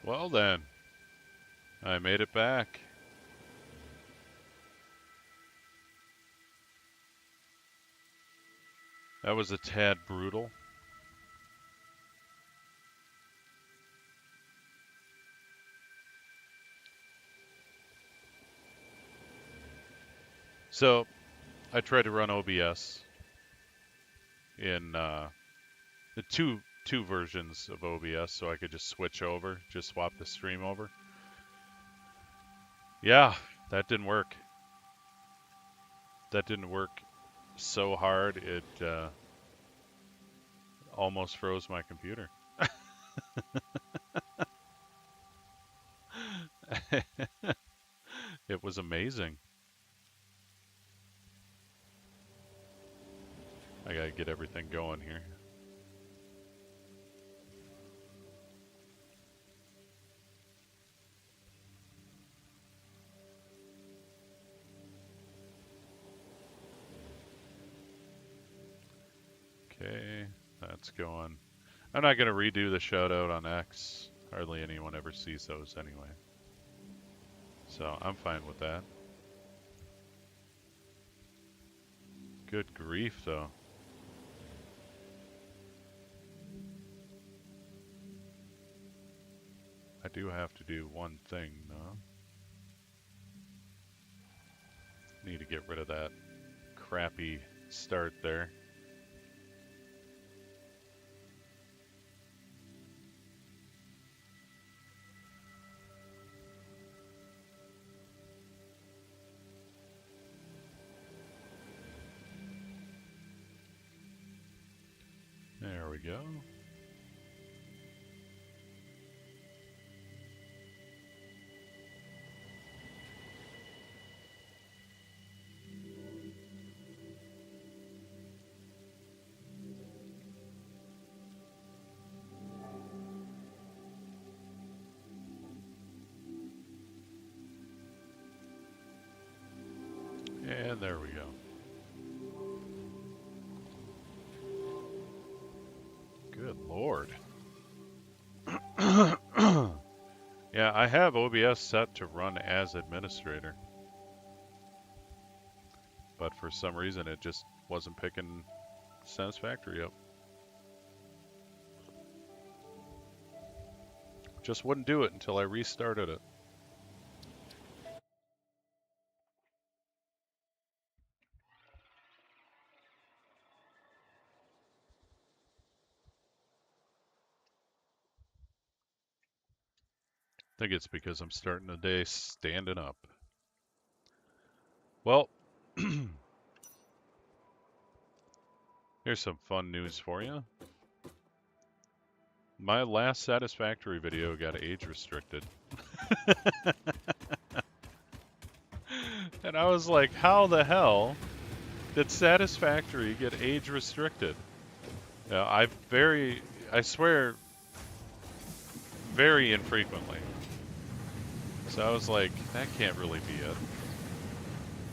Well then, I made it back. That was a tad brutal. So, I tried to run OBS in the two versions of OBS so I could just switch over, just swap the stream over. Yeah, that didn't work. That didn't work so hard it almost froze my computer. It was amazing. I gotta get everything going here. Okay, that's going. I'm not gonna redo the shout out on X. Hardly anyone ever sees those anyway. So I'm fine with that. Good grief though. I do have to do one thing though. Need to get rid of that crappy start there. There we go. And there we go. Good Lord. Yeah, I have OBS set to run as administrator. But for some reason it just wasn't picking Satisfactory up. Just wouldn't do it until I restarted it. I think it's because I'm starting the day standing up. Well, here's some fun news for you. My last Satisfactory video got age restricted. And I was like, how the hell did Satisfactory get age restricted? I swear, very infrequently. So I was like, that can't really be it.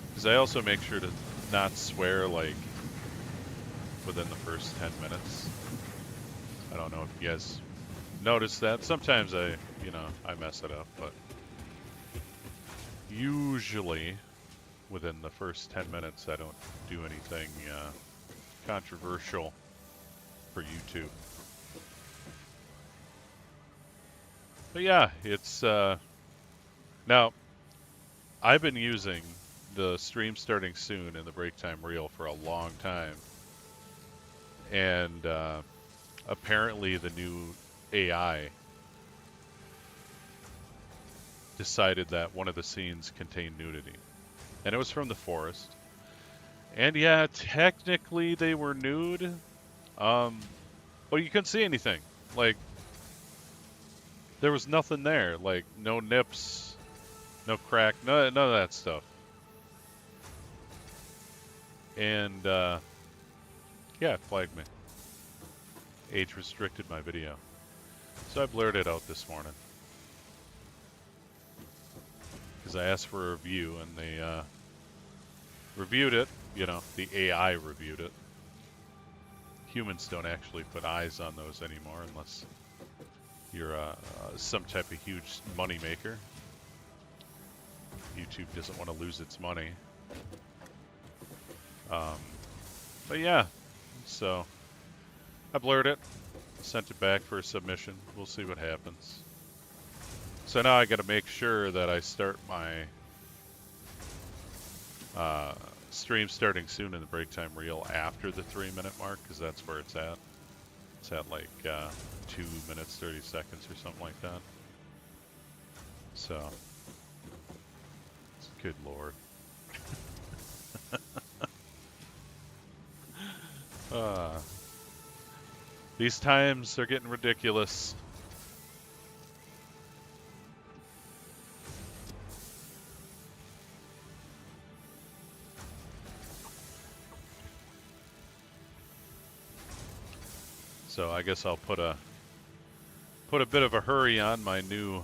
Because I also make sure to not swear like within the first 10 minutes. I don't know if you guys noticed that. Sometimes I mess it up, but usually within the first 10 minutes I don't do anything controversial for YouTube. But yeah, it's now I've been using the stream starting soon and the break time reel for a long time, and apparently the new AI decided that one of the scenes contained nudity, and it was from the forest. And yeah, technically they were nude, but you couldn't see anything. Like, there was nothing there. Like, no nips, no crack, none of that stuff. And yeah, it flagged me. Age restricted my video. So I blurred it out this morning. Because I asked for a review and they reviewed it. You know, the AI reviewed it. Humans don't actually put eyes on those anymore unless you're some type of huge money maker. YouTube doesn't want to lose its money. But yeah, so I blurred it, sent it back for a submission. We'll see what happens. So now I got to make sure that I start my stream starting soon in the break time reel after the 3-minute mark, because that's where it's at. It's at like 2 minutes 30 seconds or something like that. So, good lord. These times are getting ridiculous. So I guess I'll put a bit of a hurry on my new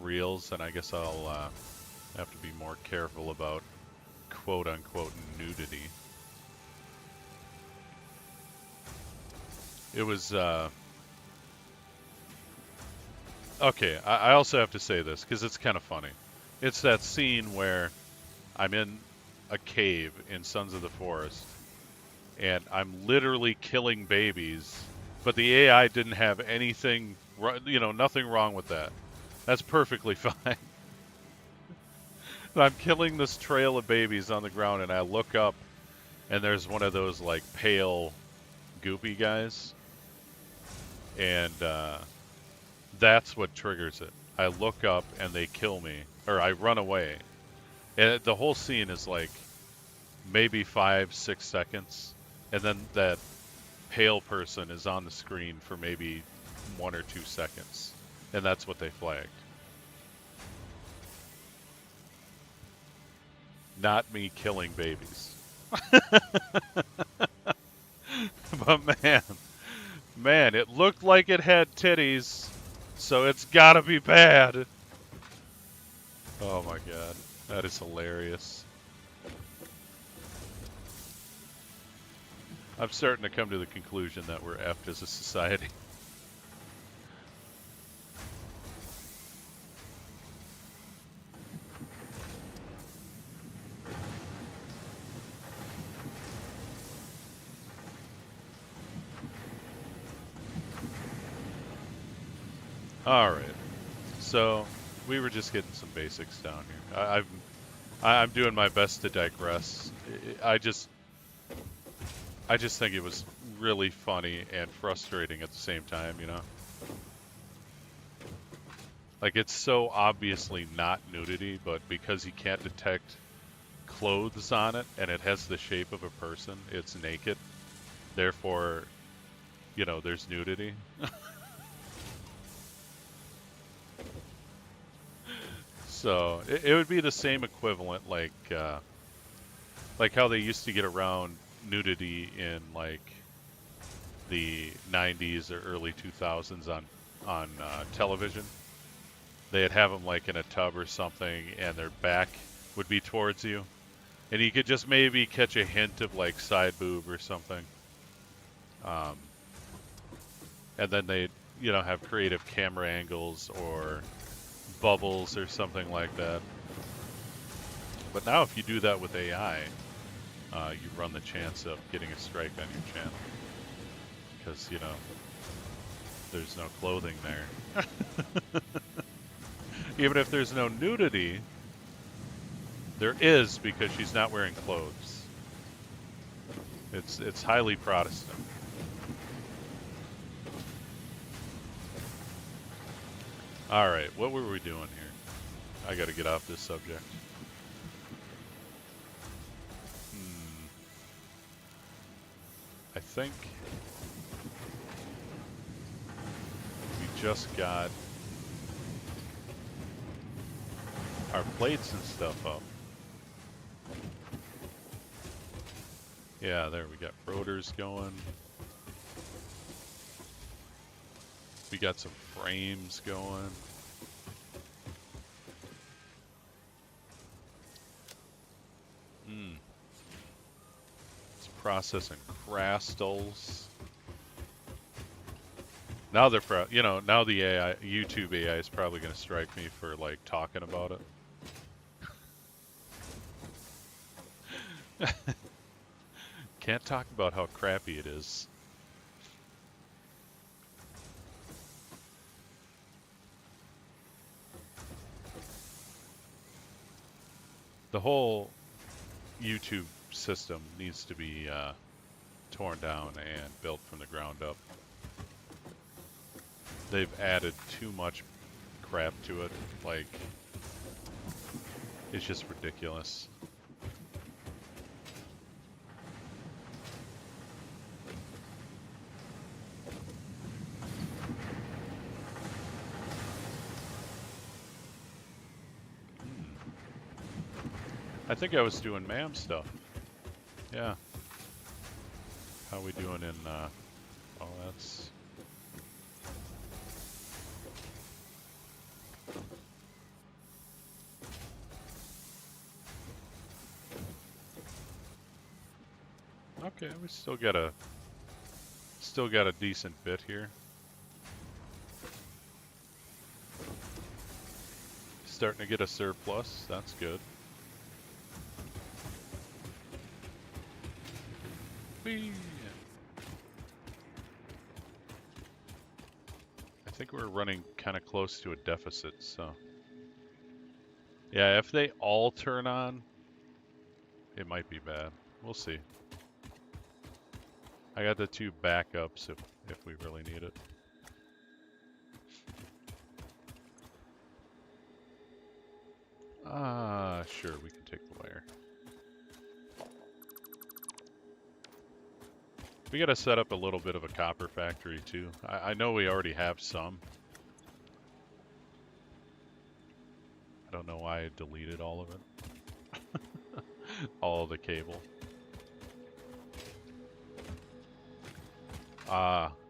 reels, and I guess I'll have to be more careful about quote-unquote nudity. It was okay. I also have to say this because it's kind of funny. It's that scene where I'm in a cave in Sons of the Forest, and I'm literally killing babies, but the AI didn't have anything, you know, nothing wrong with that. That's perfectly fine. I'm killing this trail of babies on the ground, and I look up, and there's one of those, like, pale, goopy guys, and that's what triggers it. I look up, and they kill me, or I run away. And the whole scene is, like, maybe 5-6 seconds. And then that pale person is on the screen for maybe 1 or 2 seconds. And that's what they flagged. Not me killing babies. But man, it looked like it had titties, so it's gotta be bad. Oh my god, that is hilarious. I'm starting to come to the conclusion that we're effed as a society. Alright, so we were just getting some basics down here. I'm doing my best to digress. I just think it was really funny and frustrating at the same time, you know? Like, it's so obviously not nudity, but because you can't detect clothes on it and it has the shape of a person, it's naked. Therefore, you know, there's nudity. So, it would be the same equivalent, like how they used to get around nudity in, like, the 90s or early 2000s on television. They'd have them, like, in a tub or something, and their back would be towards you. And you could just maybe catch a hint of, like, side boob or something. And then they'd, you know, have creative camera angles or bubbles or something like that. But now if you do that with AI, you run the chance of getting a strike on your channel. Because, you know, there's no clothing there. Even if there's no nudity, there is, because she's not wearing clothes. It's highly Protestant. Alright, what were we doing here? I gotta get off this subject. I think we just got our plates and stuff up. Yeah, there we got rotors going. We got some frames going. It's processing crastals. Now they're now the AI, YouTube AI is probably going to strike me for like talking about it. Can't talk about how crappy it is. The whole YouTube system needs to be torn down and built from the ground up. They've added too much crap to it. Like, it's just ridiculous. I think I was doing MAM stuff. Yeah. How we doing in, oh, that's... Okay, we still got a decent bit here. Starting to get a surplus, that's good. Whee! I think we're running kind of close to a deficit, so. Yeah, if they all turn on, it might be bad. We'll see. I got the 2 backups if we really need it. Sure, we can take the wire. We gotta set up a little bit of a copper factory too. I know we already have some. I don't know why I deleted all of it. All of the cable.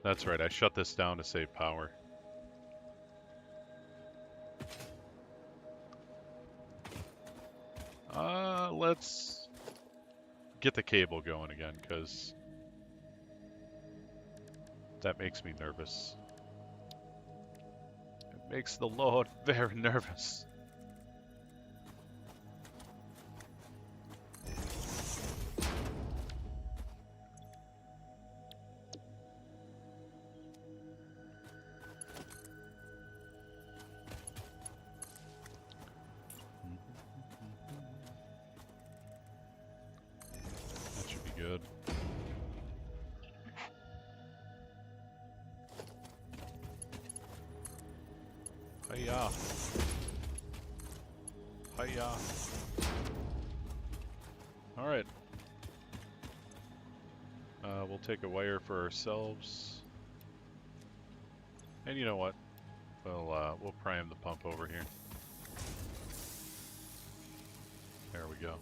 That's right, I shut this down to save power. Let's get the cable going again, because that makes me nervous. It makes the Lord very nervous. That should be good. Hiya. Hiya. Alright. We'll take a wire for ourselves. And you know what? We'll prime the pump over here. There we go.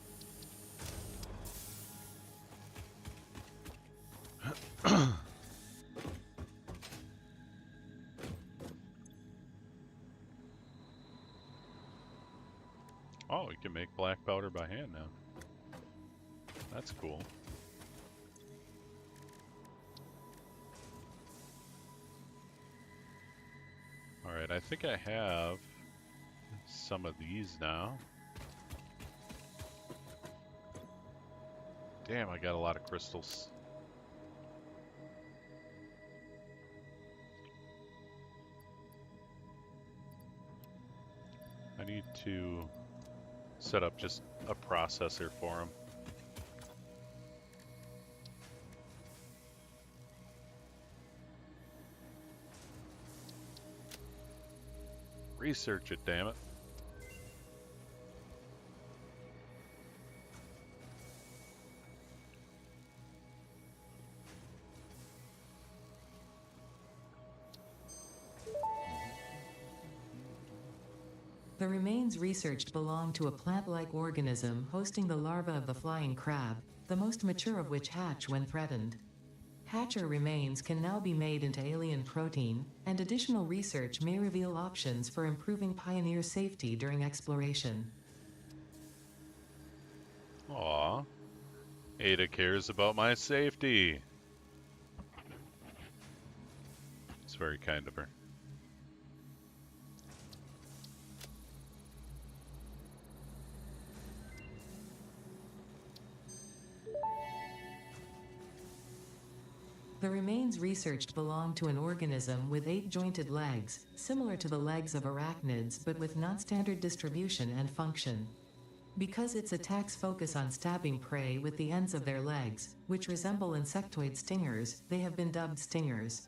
Oh, we can make black powder by hand now. That's cool. Alright, I think I have some of these now. Damn, I got a lot of crystals. I need to set up just a processor for them. Research it, damn it. The remains researched belong to a plant-like organism hosting the larva of the flying crab, the most mature of which hatch when threatened. Hatcher remains can now be made into alien protein, and additional research may reveal options for improving Pioneer safety during exploration. Aw, Ada cares about my safety. It's very kind of her. The remains researched belong to an organism with 8 jointed legs, similar to the legs of arachnids but with non-standard distribution and function. Because its attacks focus on stabbing prey with the ends of their legs, which resemble insectoid stingers, they have been dubbed stingers.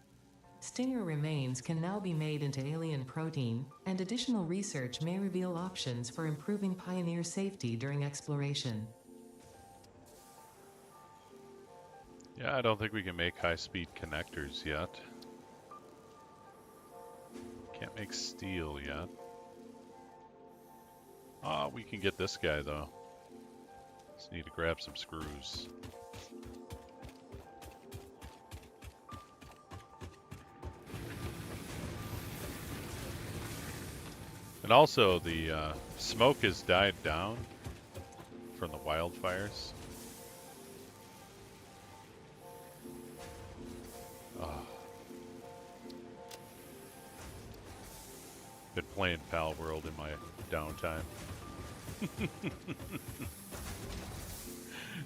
Stinger remains can now be made into alien protein, and additional research may reveal options for improving Pioneer safety during exploration. Yeah, I don't think we can make high-speed connectors yet. Can't make steel yet. Ah, we can get this guy though. Just need to grab some screws. And also the smoke has died down from the wildfires. Been playing Pal World in my downtime.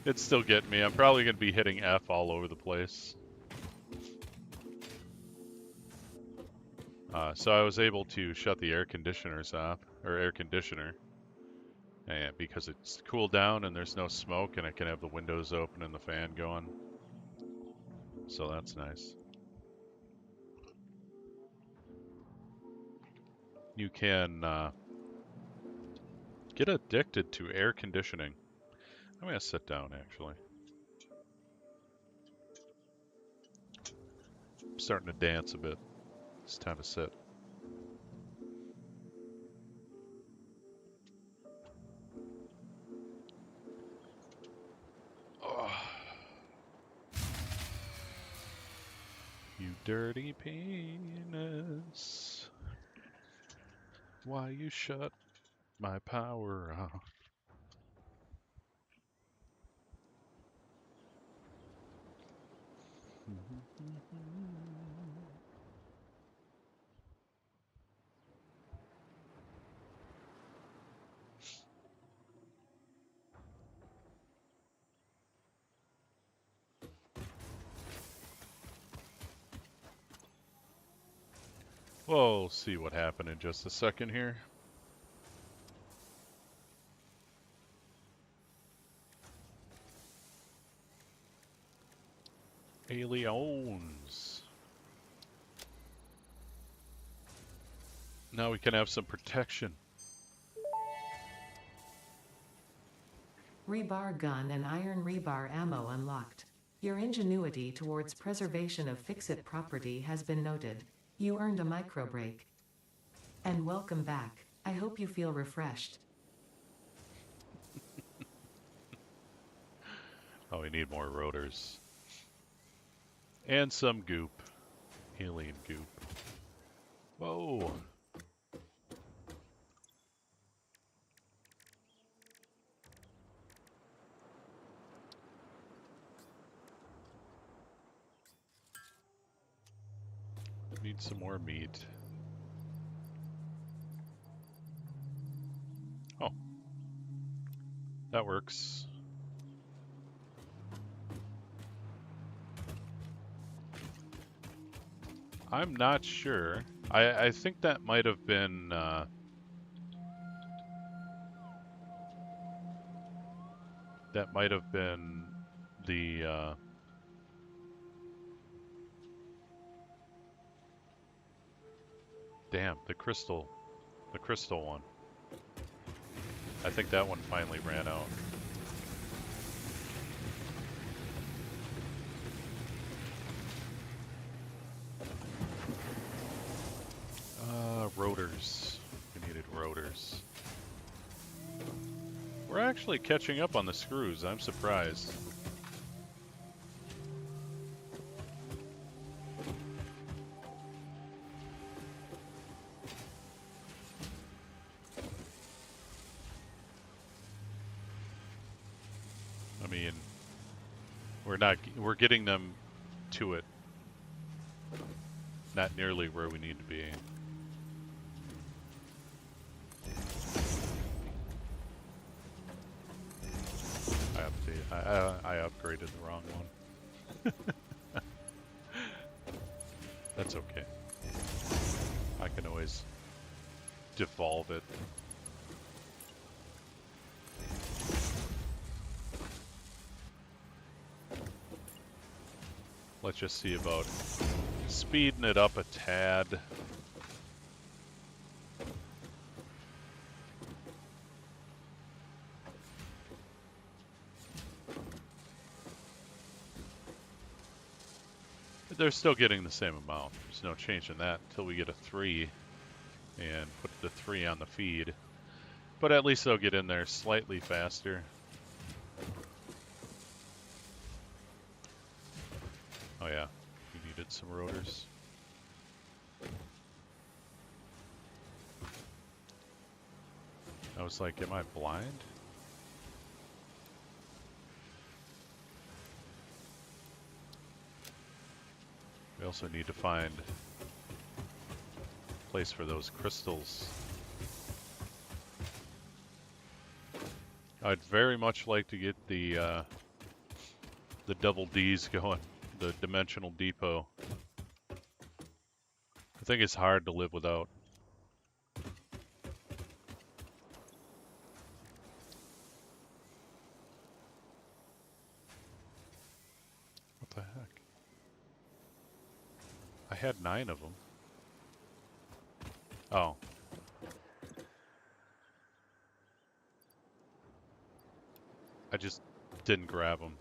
It's still getting me. I'm probably going to be hitting F all over the place. So I was able to shut the air conditioners off, or air conditioner, and because it's cooled down and there's no smoke and I can have the windows open and the fan going. So that's nice. You can get addicted to air conditioning. I'm going to sit down actually. I'm starting to dance a bit. It's time to sit. Oh. You dirty penis. Why you shut my power off? We'll see what happened in just a second here. Aliens. Now we can have some protection. Rebar gun and iron rebar ammo unlocked. Your ingenuity towards preservation of fix-it property has been noted. You earned a micro break. And welcome back. I hope you feel refreshed. Oh, we need more rotors. And some goop. Alien goop. Whoa. Need some more meat. Oh. That works. I'm not sure. I think that might have been the damn, the crystal one. I think that one finally ran out. Rotors. We needed rotors. We're actually catching up on the screws. I'm surprised. I mean, we're getting them to it not nearly where we need to be. I upgraded the wrong one. That's okay. I can always devolve it. Let's just see about speeding it up a tad. But they're still getting the same amount. There's no change in that until we get a 3 and put the 3 on the feed. But at least they'll get in there slightly faster. Oh yeah, we needed some rotors. I was like, am I blind? We also need to find a place for those crystals. I'd very much like to get the double Ds going, the dimensional depot. I think it's hard to live without. What the heck? I had 9 of them. Oh. I just didn't grab them.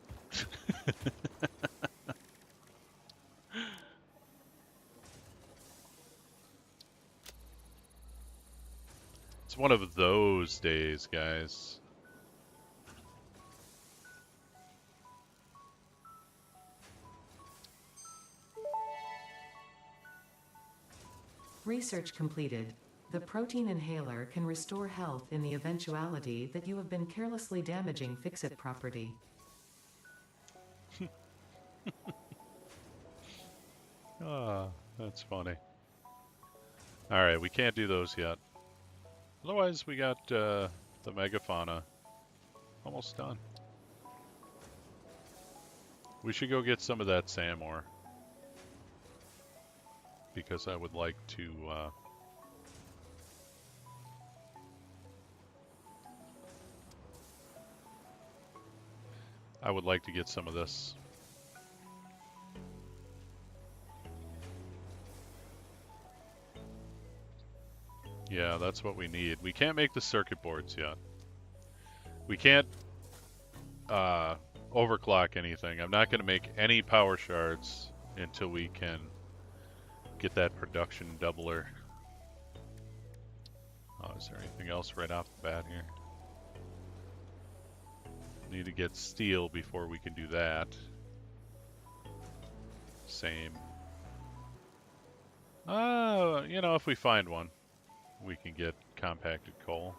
It's one of those days, guys. Research completed. The protein inhaler can restore health in the eventuality that you have been carelessly damaging fix-it property. Ah, that's funny. Alright, we can't do those yet. Otherwise, we got the megafauna almost done. We should go get some of that sand ore. Because I would like to get some of this. Yeah, that's what we need. We can't make the circuit boards yet. We can't overclock anything. I'm not going to make any power shards until we can get that production doubler. Oh, is there anything else right off the bat here? Need to get steel before we can do that. Same. You know, if we find one, we can get compacted coal.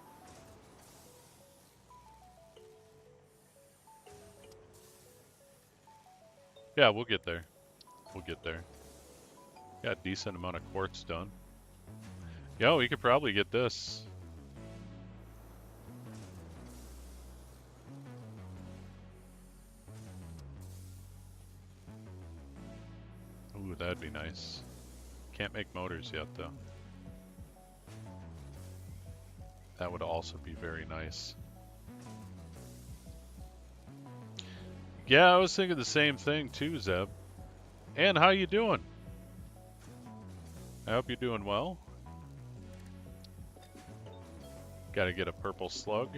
Yeah, we'll get there. We'll get there. Got a decent amount of quartz done. Yeah, we could probably get this. Ooh, that'd be nice. Can't make motors yet, though. That would also be very nice. Yeah, I was thinking the same thing too, Zeb. And how you doing? I hope you're doing well. Gotta get a purple slug.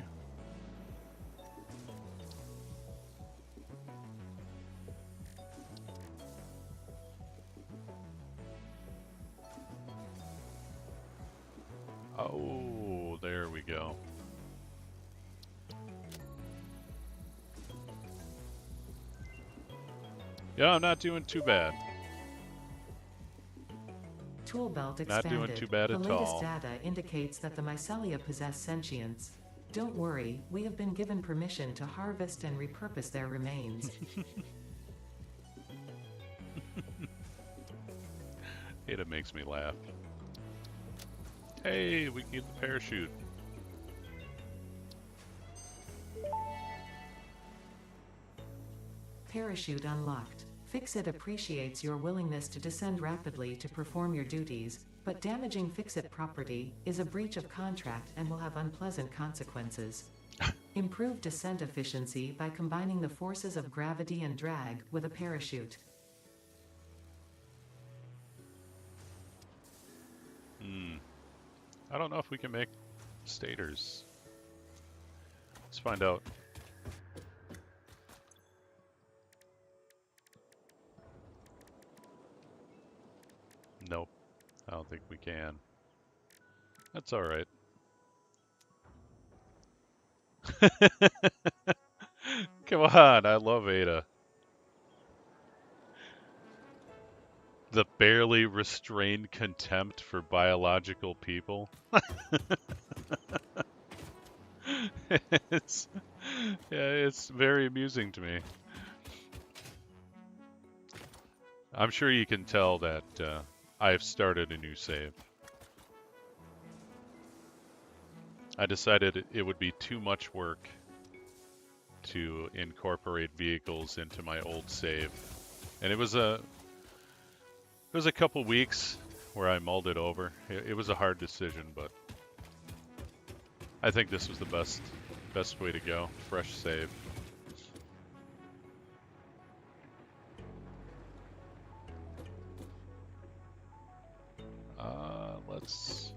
Oh, there we go. Yeah, I'm not doing too bad. Tool belt Not expanded. doing too bad at the latest all. data indicates that the mycelia possess sentience. Don't worry, we have been given permission to harvest and repurpose their remains. Ada makes me laugh. Hey, we can get the parachute. Parachute unlocked. Fix-It appreciates your willingness to descend rapidly to perform your duties, but damaging Fix-It property is a breach of contract and will have unpleasant consequences. Improve descent efficiency by combining the forces of gravity and drag with a parachute. I don't know if we can make stators. Let's find out. Nope, I don't think we can. That's all right. Come on, I love Ada. The barely restrained contempt for biological people. it's, yeah, it's very amusing to me. I'm sure you can tell that I've started a new save. I decided it would be too much work to incorporate vehicles into my old save, and it was a couple weeks where I mulled it over. It was a hard decision, but I think this was the best way to go. Fresh save. Let's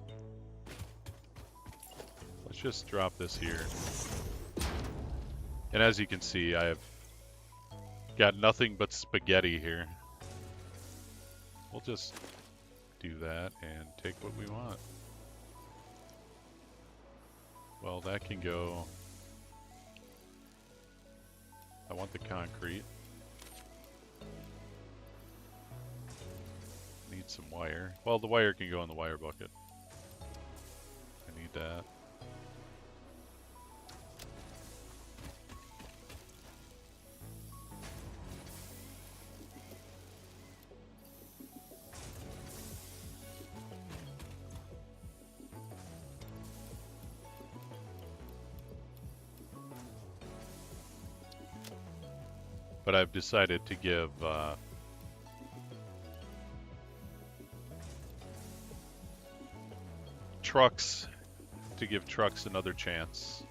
just drop this here. And as you can see, I have got nothing but spaghetti here. We'll just do that and take what we want. Well, that can go. I want the concrete. Need some wire. Well, the wire can go in the wire bucket. I need that. But I've decided to give trucks another chance.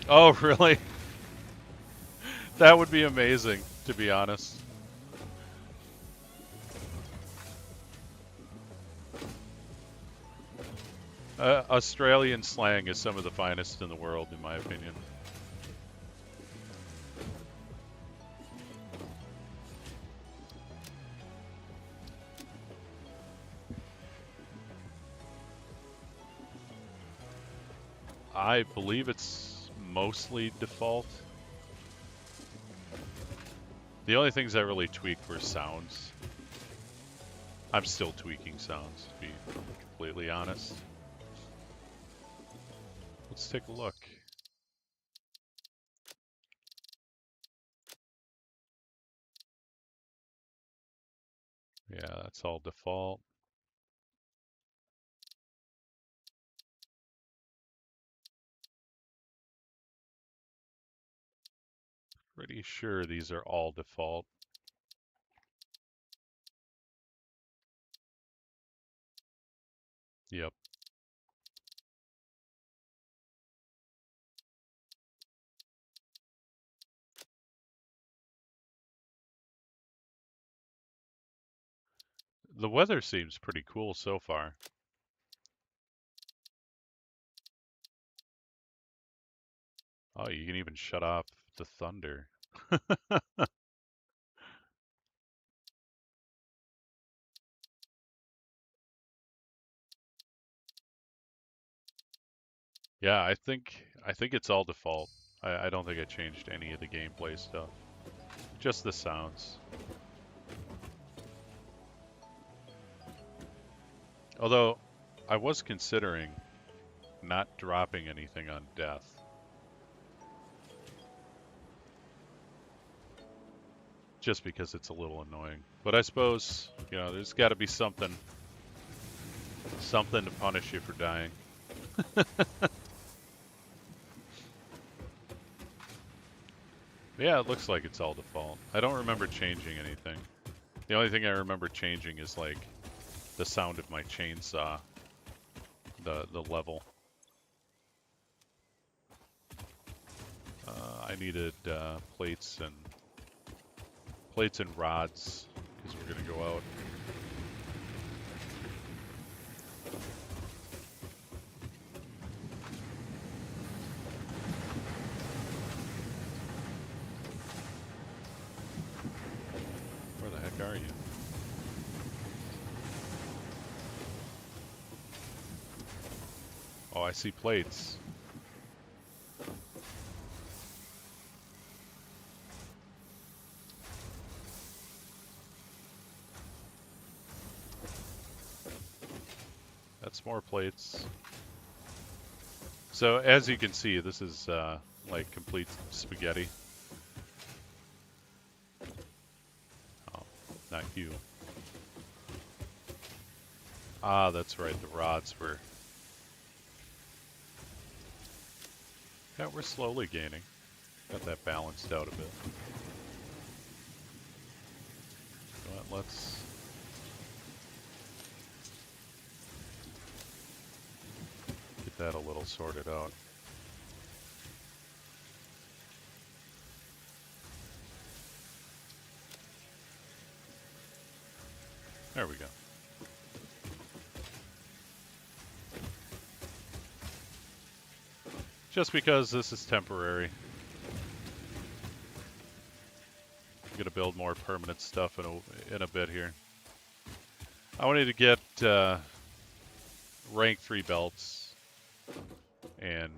Oh, really? That would be amazing, to be honest. Australian slang is some of the finest in the world, in my opinion. I believe it's mostly default. The only things I really tweaked were sounds. I'm still tweaking sounds, to be completely honest. Let's take a look. Yeah, that's all default. Pretty sure these are all default. Yep. The weather seems pretty cool so far. Oh, you can even shut off the thunder. Yeah, I think it's all default. I don't think I changed any of the gameplay stuff. Just the sounds. Although I was considering not dropping anything on death. just because it's a little annoying. But I suppose, you know, there's got to be something to punish you for dying. Yeah, it looks like it's all default. I don't remember changing anything. The only thing I remember changing is like the sound of my chainsaw, the level. I needed plates and rods because we're gonna go out. Where the heck are you? Oh, I see plates. That's more plates. So as you can see, this is like complete spaghetti. Oh, not you. Ah, that's right, the rods were... Yeah, we're slowly gaining. Got that balanced out a bit. But let's... get that a little sorted out. There we go. Just because this is temporary. I'm gonna build more permanent stuff in a bit here. I wanted to get rank 3 belts and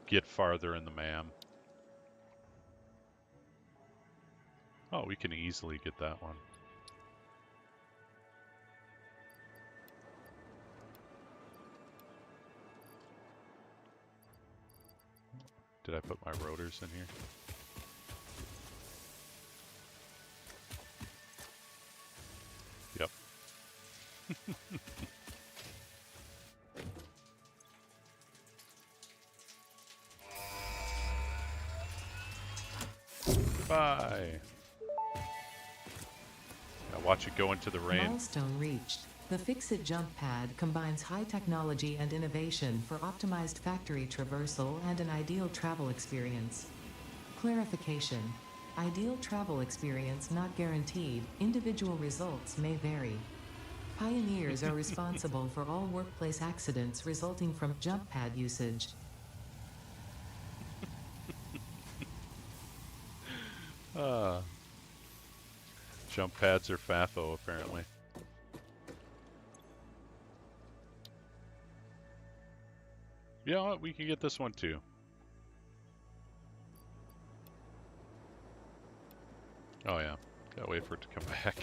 get farther in the MAM. Oh, we can easily get that one. Did I put my rotors in here? Yep. Bye. Now watch it go into the rain. Milestone reached. The Fix-It jump pad combines high technology and innovation for optimized factory traversal and an ideal travel experience. Clarification. Ideal travel experience not guaranteed. Individual results may vary. Pioneers are responsible for all workplace accidents resulting from jump pad usage. Jump pads are FAFO, apparently. You know what? We can get this one too. Oh yeah. Gotta wait for it to come back.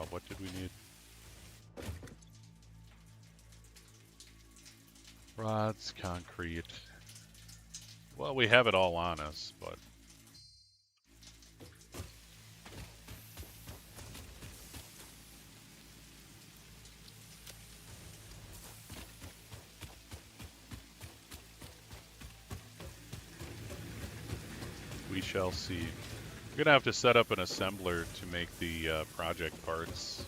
What did we need? Rods, concrete. Well, we have it all on us, but... we shall see. We're gonna have to set up an assembler to make the project parts.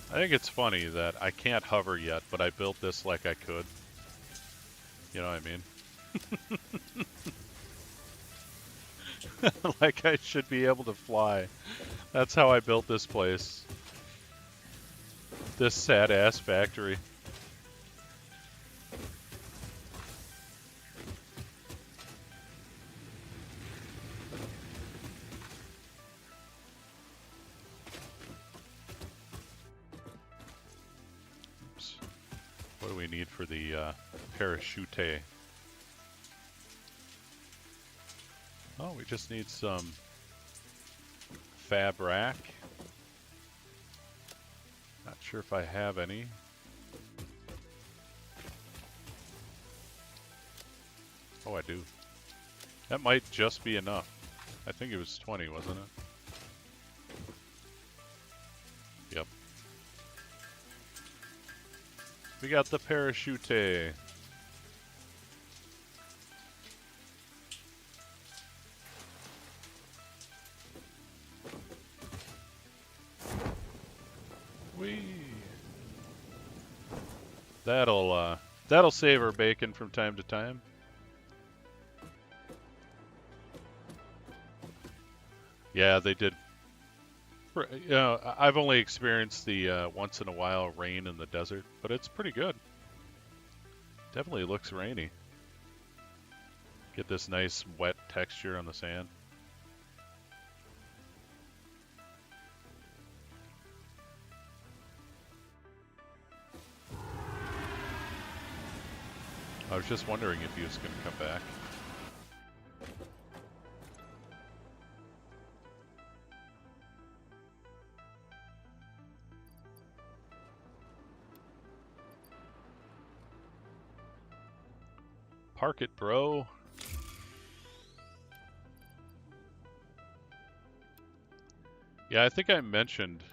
I think it's funny that I can't hover yet, but I built this like I could. You know what I mean? Like I should be able to fly. That's how I built this place. This sad-ass factory. What do we need for the parachute? Oh, we just need some fabric. Not sure if I have any. Oh, I do. That might just be enough. I think it was 20, wasn't it? Yep. We got the parachute. Whee! That'll save our bacon from time to time. Yeah, they did. You know, I've only experienced the once in a while rain in the desert, but it's pretty good. Definitely looks rainy. Get this nice wet texture on the sand. I was just wondering if he was going to come back. Park it, bro. Yeah, I think I mentioned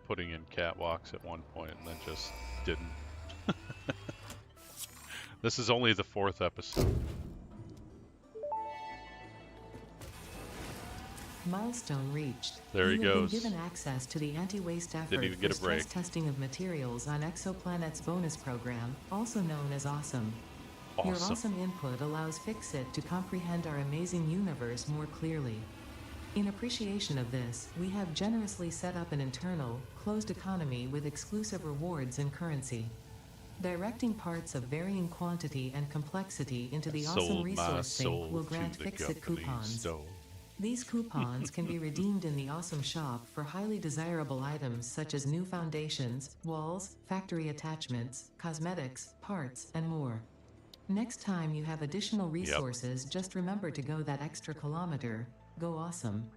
putting in catwalks at one point and then just didn't. This is only the 4th episode. Milestone reached. There he goes. You've been given access to the anti-waste effort Didn't even get a for break. stress testing of materials on Exoplanet's bonus program, also known as Awesome. Your awesome input allows Fixit to comprehend our amazing universe more clearly. In appreciation of this, we have generously set up an internal, closed economy with exclusive rewards and currency. Directing parts of varying quantity and complexity into the Awesome Resource Sink will grant Fixit coupons. These coupons can be redeemed in the Awesome Shop for highly desirable items such as new foundations, walls, factory attachments, cosmetics, parts, and more. Next time you have additional resources, just remember to go that extra kilometer. Go awesome.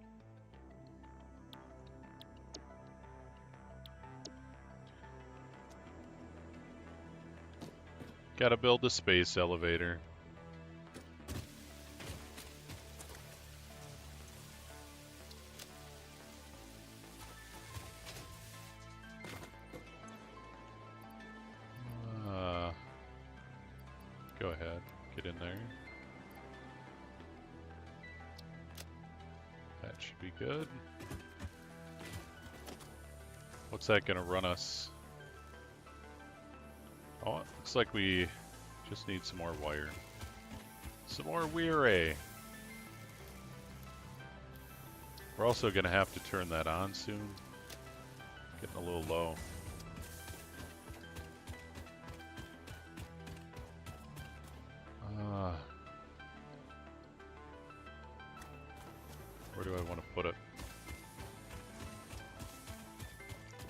Gotta build the space elevator. Go ahead, get in there. That should be good. What's that gonna run us? Oh, it looks like we just need some more wire. Some more VnA. We're also gonna have to turn that on soon. Getting a little low. Where do I want to put it?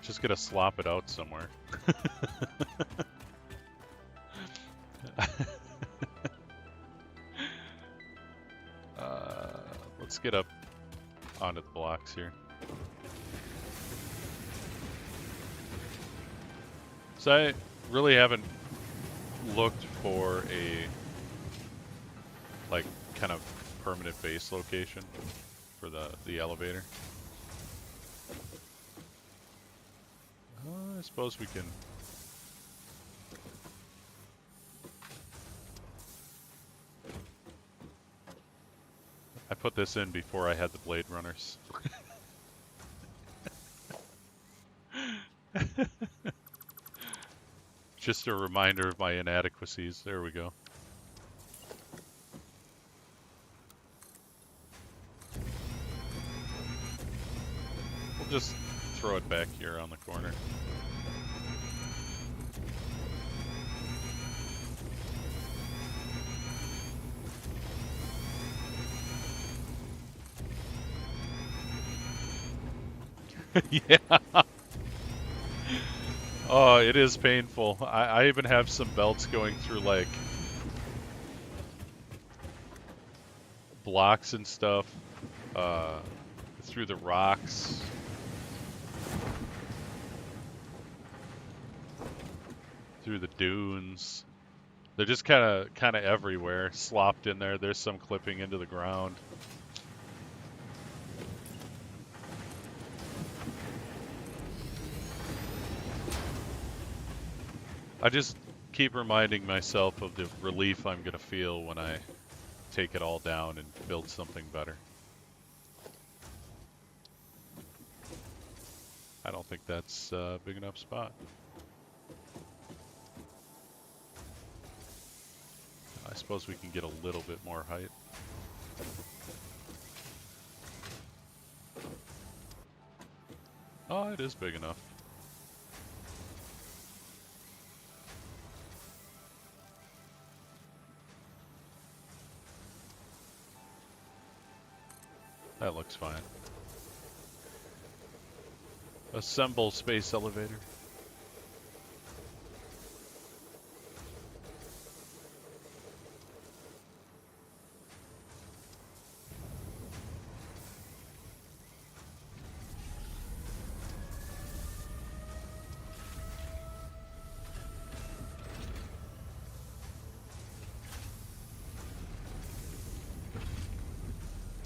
Just gonna slop it out somewhere. Let's get up onto the blocks here. So I really haven't looked for a like kind of permanent base location for the elevator. I suppose we can. I put this in before I had the Blade Runners. Just a reminder of my inadequacies. There we go. We'll just throw it back here on the corner. Yeah. Oh, it is painful. I even have some belts going through like blocks and stuff, uh, through the rocks. Through the dunes. They're just kind of everywhere, slopped in there. There's some clipping into the ground. I just keep reminding myself of the relief I'm gonna feel when I take it all down and build something better. I don't think that's a big enough spot. I suppose we can get a little bit more height. Oh, it is big enough. That looks fine. Assemble space elevator.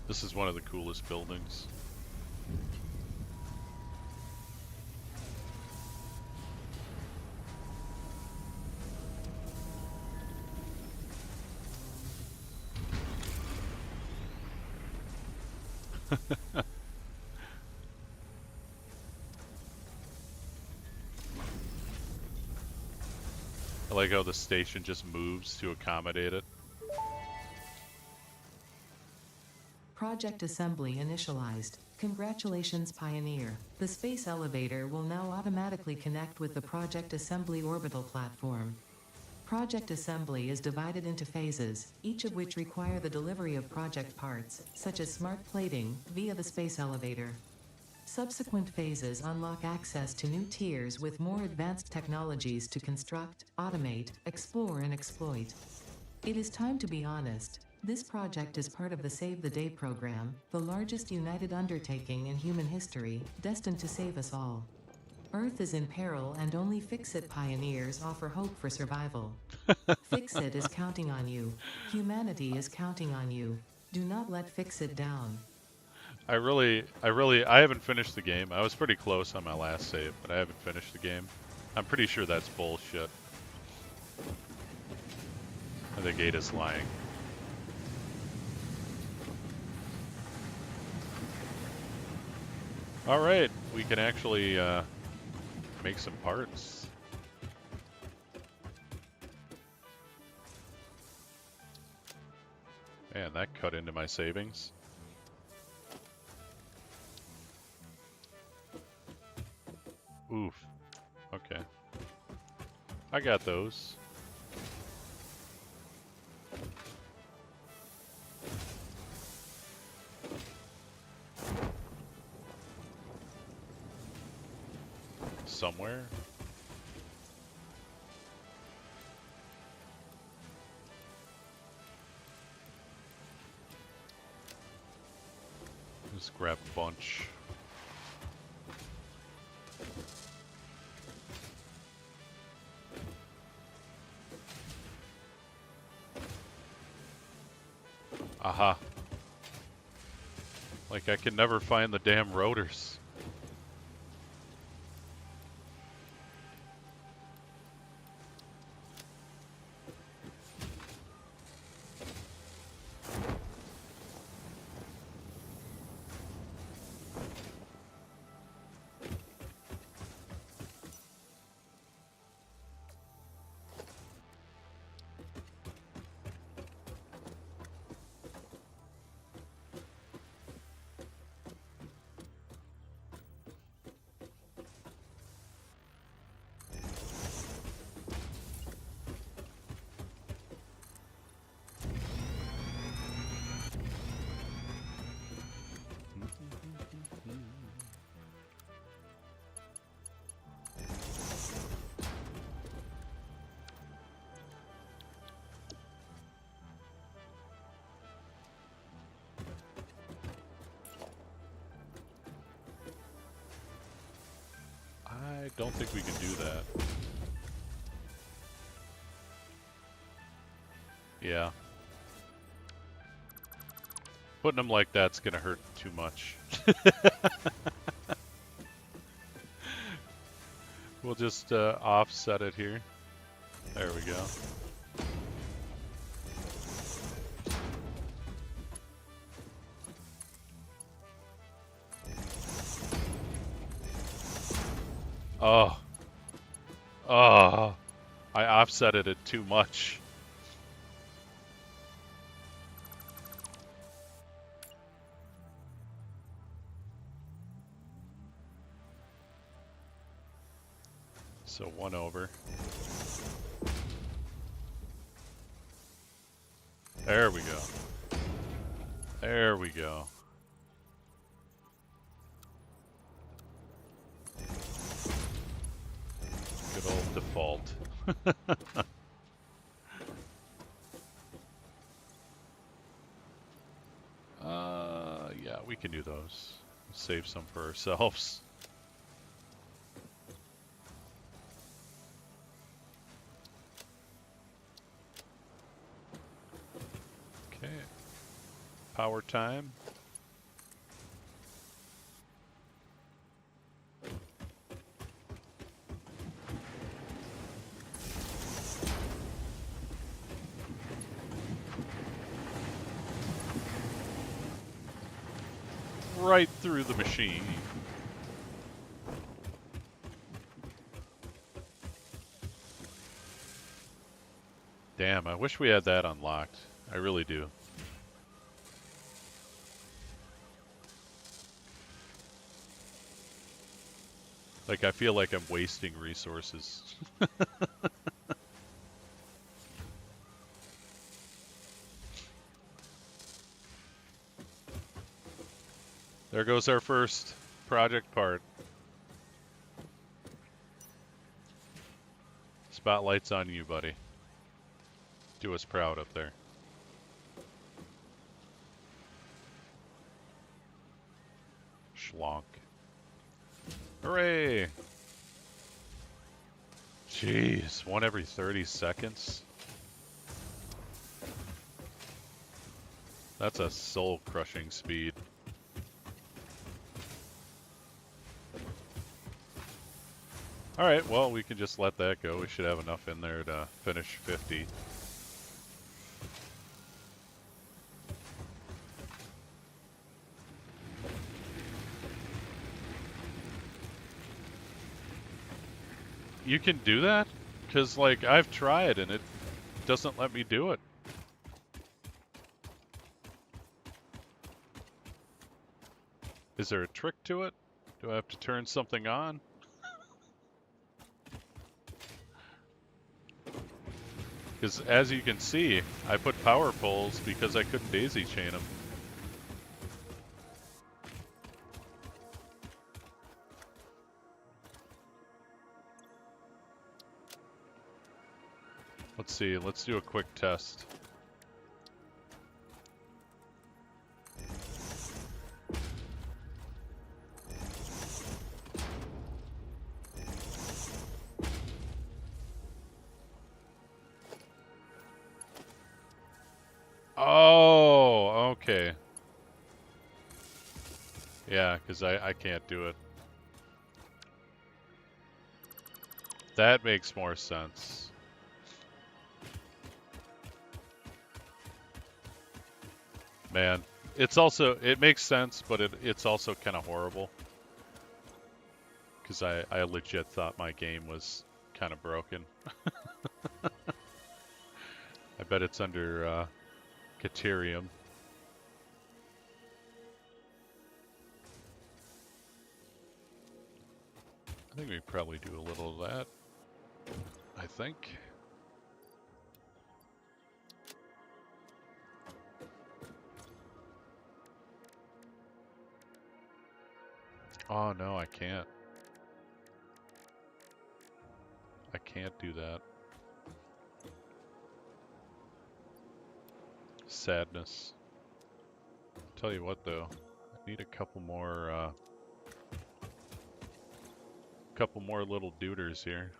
This is one of the coolest buildings. I like how the station just moves to accommodate it. Project assembly initialized. Congratulations, Pioneer. The space elevator will now automatically connect with the Project Assembly orbital platform. Project assembly is divided into phases, each of which require the delivery of project parts, such as smart plating, via the space elevator. Subsequent phases unlock access to new tiers with more advanced technologies to construct, automate, explore, and exploit. It is time to be honest. This project is part of the Save the Day program, the largest united undertaking in human history, destined to save us all. Earth is in peril and only Fix-It pioneers offer hope for survival. Fix-It is counting on you. Humanity is counting on you. Do not let Fix-It down. I haven't finished the game. I was pretty close on my last save, but I haven't finished the game. I'm pretty sure that's bullshit. I think Ada's lying. Alright, we can actually make some parts. Man, that cut into my savings. Oof. Okay. I got those. Somewhere. Just grab a bunch. Aha. Like I can never find the damn rotors. don't think we can do that. Yeah. Putting them like that's gonna hurt too much. We'll just offset it here. There we go. Oh. Oh. I offsetted it too much. So 1 over. There we go. There we go. Good old default. Yeah, we can do those. Save some for ourselves. Okay. Power time. Right through the machine. Damn, I wish we had that unlocked. I really do. Like, I feel like I'm wasting resources. There goes our first project part. Spotlight's on you, buddy. Do us proud up there. Schlonk. Hooray! Jeez, 1 every 30 seconds? That's a soul-crushing speed. Alright, well, we can just let that go. We should have enough in there to finish 50. You can do that? Because, like, I've tried and it doesn't let me do it. Is there a trick to it? Do I have to turn something on? Because as you can see, I put power poles because I couldn't daisy chain them. Let's see, let's do a quick test. Oh, okay. Yeah, because I can't do it. That makes more sense. Man, it's also, it makes sense, but it's also kind of horrible. Because I legit thought my game was kind of broken. I bet it's under Caterium. I think we probably do a little of that. I think. Oh no, I can't. I can't do that. Sadness. Tell you what though, I need a couple more little duders here.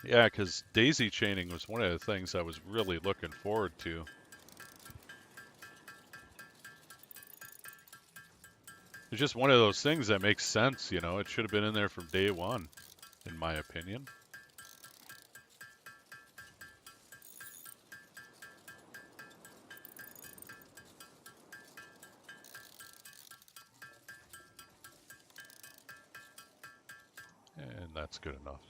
Yeah, because daisy chaining was one of the things I was really looking forward to. It's just one of those things that makes sense, you know. It should have been in there from day one, in my opinion. And that's good enough.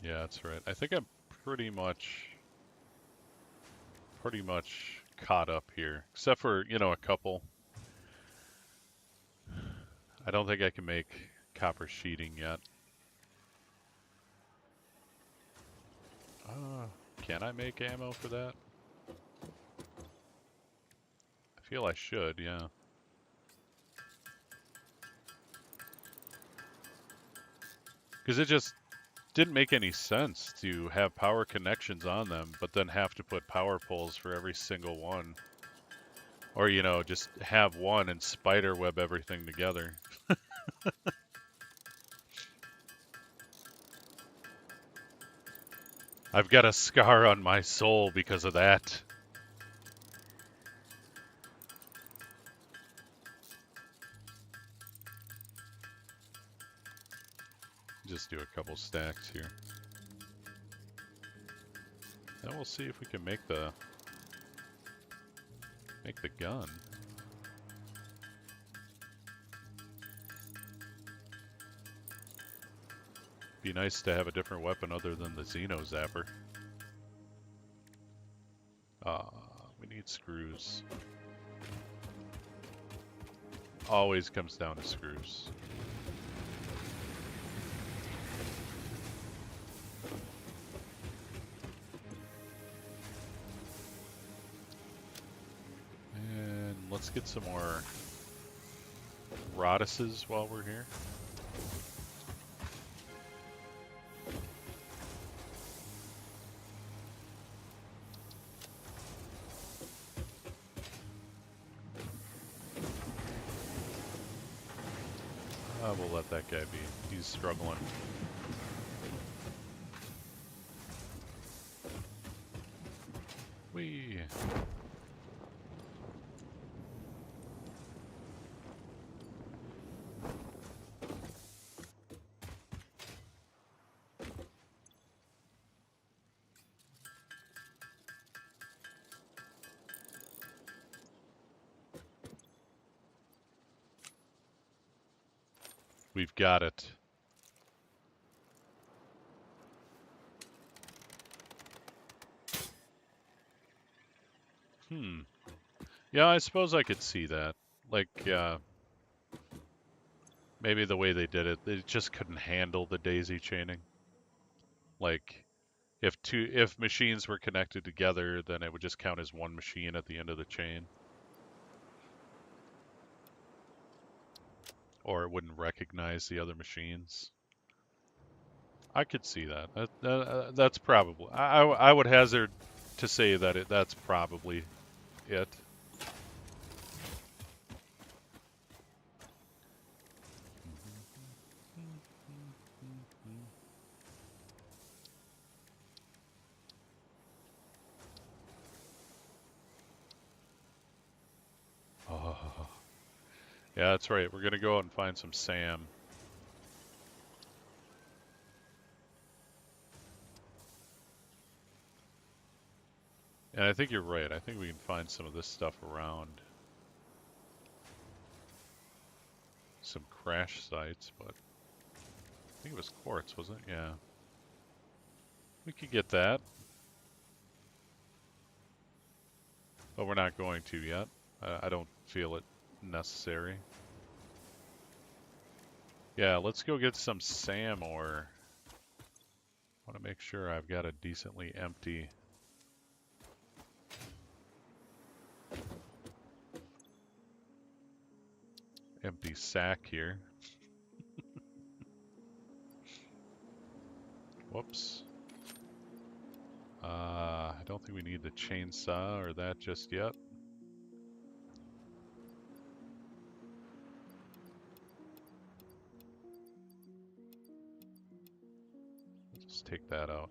Yeah, that's right. I think I'm pretty much caught up here, except for, you know, a couple. I don't think I can make copper sheeting yet. Can I make ammo for that? I feel I should, yeah. Because it just didn't make any sense to have power connections on them, but then have to put power poles for every single one. Or, you know, just have one and spider web everything together. I've got a scar on my soul because of that. Just do a couple stacks here. Then we'll see if we can make the gun. Be nice to have a different weapon other than the Xeno Zapper. We need screws. Always comes down to screws. And let's get some more Rodises while we're here. We'll let that guy be. He's struggling. Whee! We've got it. Yeah, I suppose I could see that. Like, maybe the way they did it, they just couldn't handle the daisy chaining. Like, if machines were connected together, then it would just count as one machine at the end of the chain. Or it wouldn't recognize the other machines. I could see that. That's probably. I would hazard to say that that's probably it. Oh. Yeah, that's right. We're gonna go out and find some Sam. And I think you're right. I think we can find some of this stuff around. Some crash sites, but I think it was quartz, wasn't it? Yeah. We could get that. But we're not going to yet. I don't feel it necessary. Yeah, let's go get some SAM ore. I want to make sure I've got a decently empty empty sack here. Whoops. I don't think we need the chainsaw or that just yet. Let's take that out.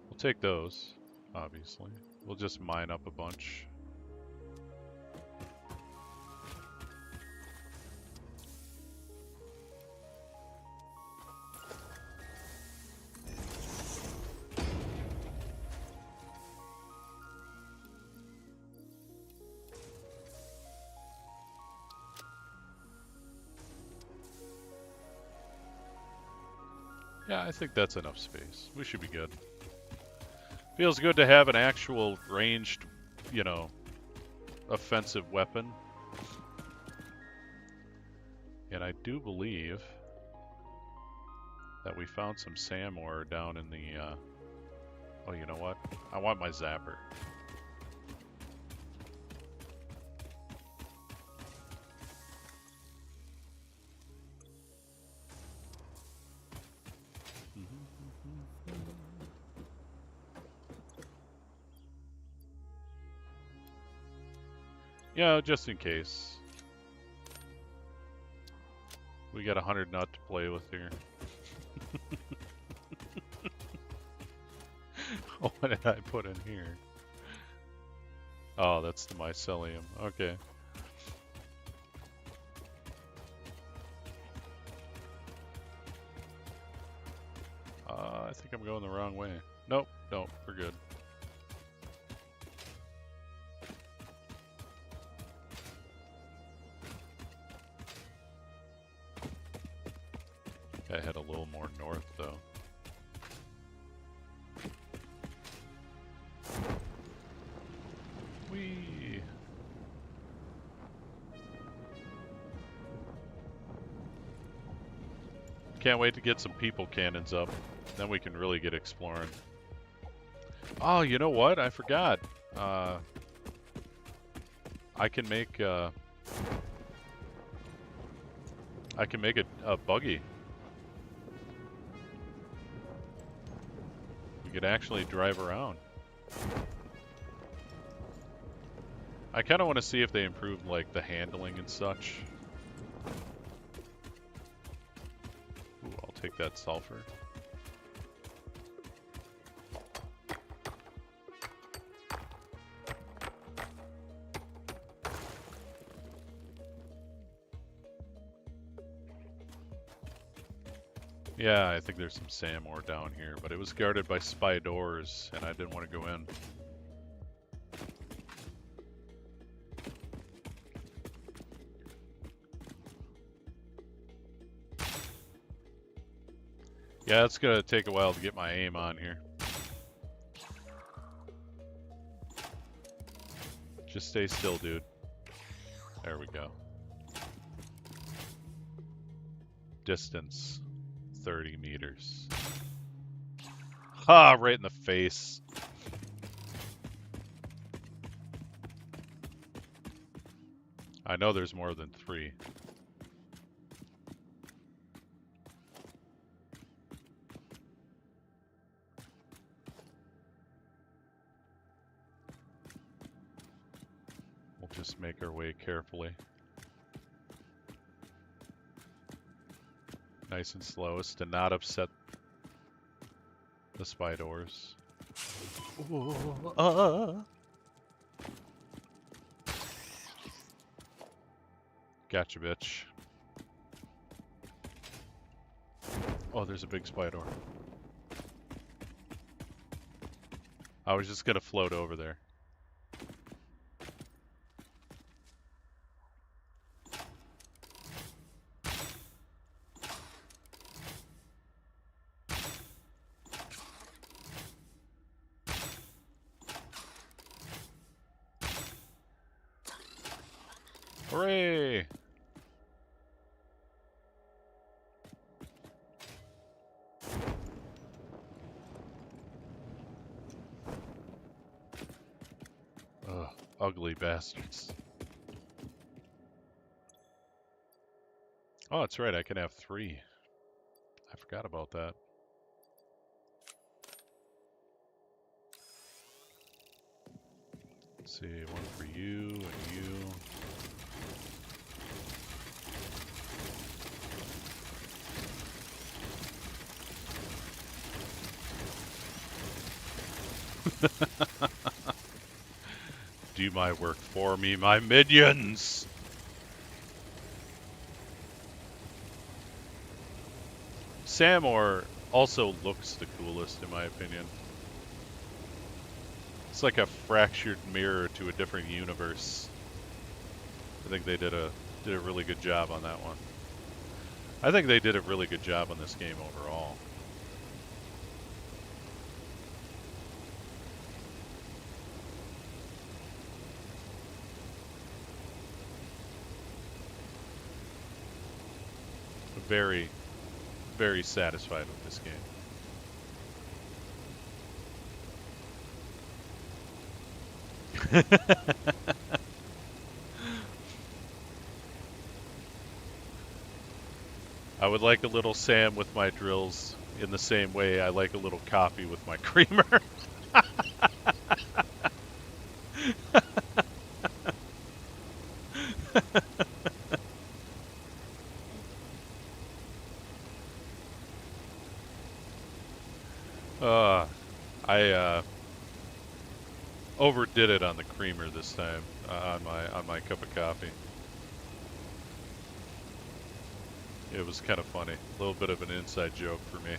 We'll take those, obviously. We'll just mine up a bunch. Yeah, I think that's enough space. We should be good. Feels good to have an actual ranged, you know, offensive weapon. And I do believe that we found some SAM ore down in the, oh, you know what? I want my zapper. Yeah, just in case. We got 100 nut to play with here. Oh, what did I put in here? Oh, that's the mycelium. Okay. I think I'm going the wrong way. Nope, nope, we're good. I head a little more north, though. Whee! Can't wait to get some people cannons up. Then we can really get exploring. Oh, you know what? I forgot. I can make a buggy. We could actually drive around. I kind of want to see if they improved like the handling and such. Ooh, I'll take that sulfur. Yeah, I think there's some SAM ore down here, but it was guarded by spiders, and I didn't want to go in. Yeah, it's gonna take a while to get my aim on here. Just stay still, dude. There we go. Distance, 30 meters. Ha! Right in the face. I know there's more than 3. We'll just make our way carefully. Nice and slow as to not upset the spiders. Gotcha, bitch. Oh, there's a big spider. I was just gonna float over there. Hooray! ugly bastards. Oh, that's right, I can have 3. I forgot about that. Let's see, 1 for you and you. Do my work for me, my minions! Samor also looks the coolest, in my opinion. It's like a fractured mirror to a different universe. I think they did a really good job on that one. I think they did a really good job on this game overall. Very, very satisfied with this game. I would like a little Sam with my drills in the same way I like a little coffee with my creamer. I overdid it on the creamer this time on my cup of coffee. It was kind of funny, a little bit of an inside joke for me.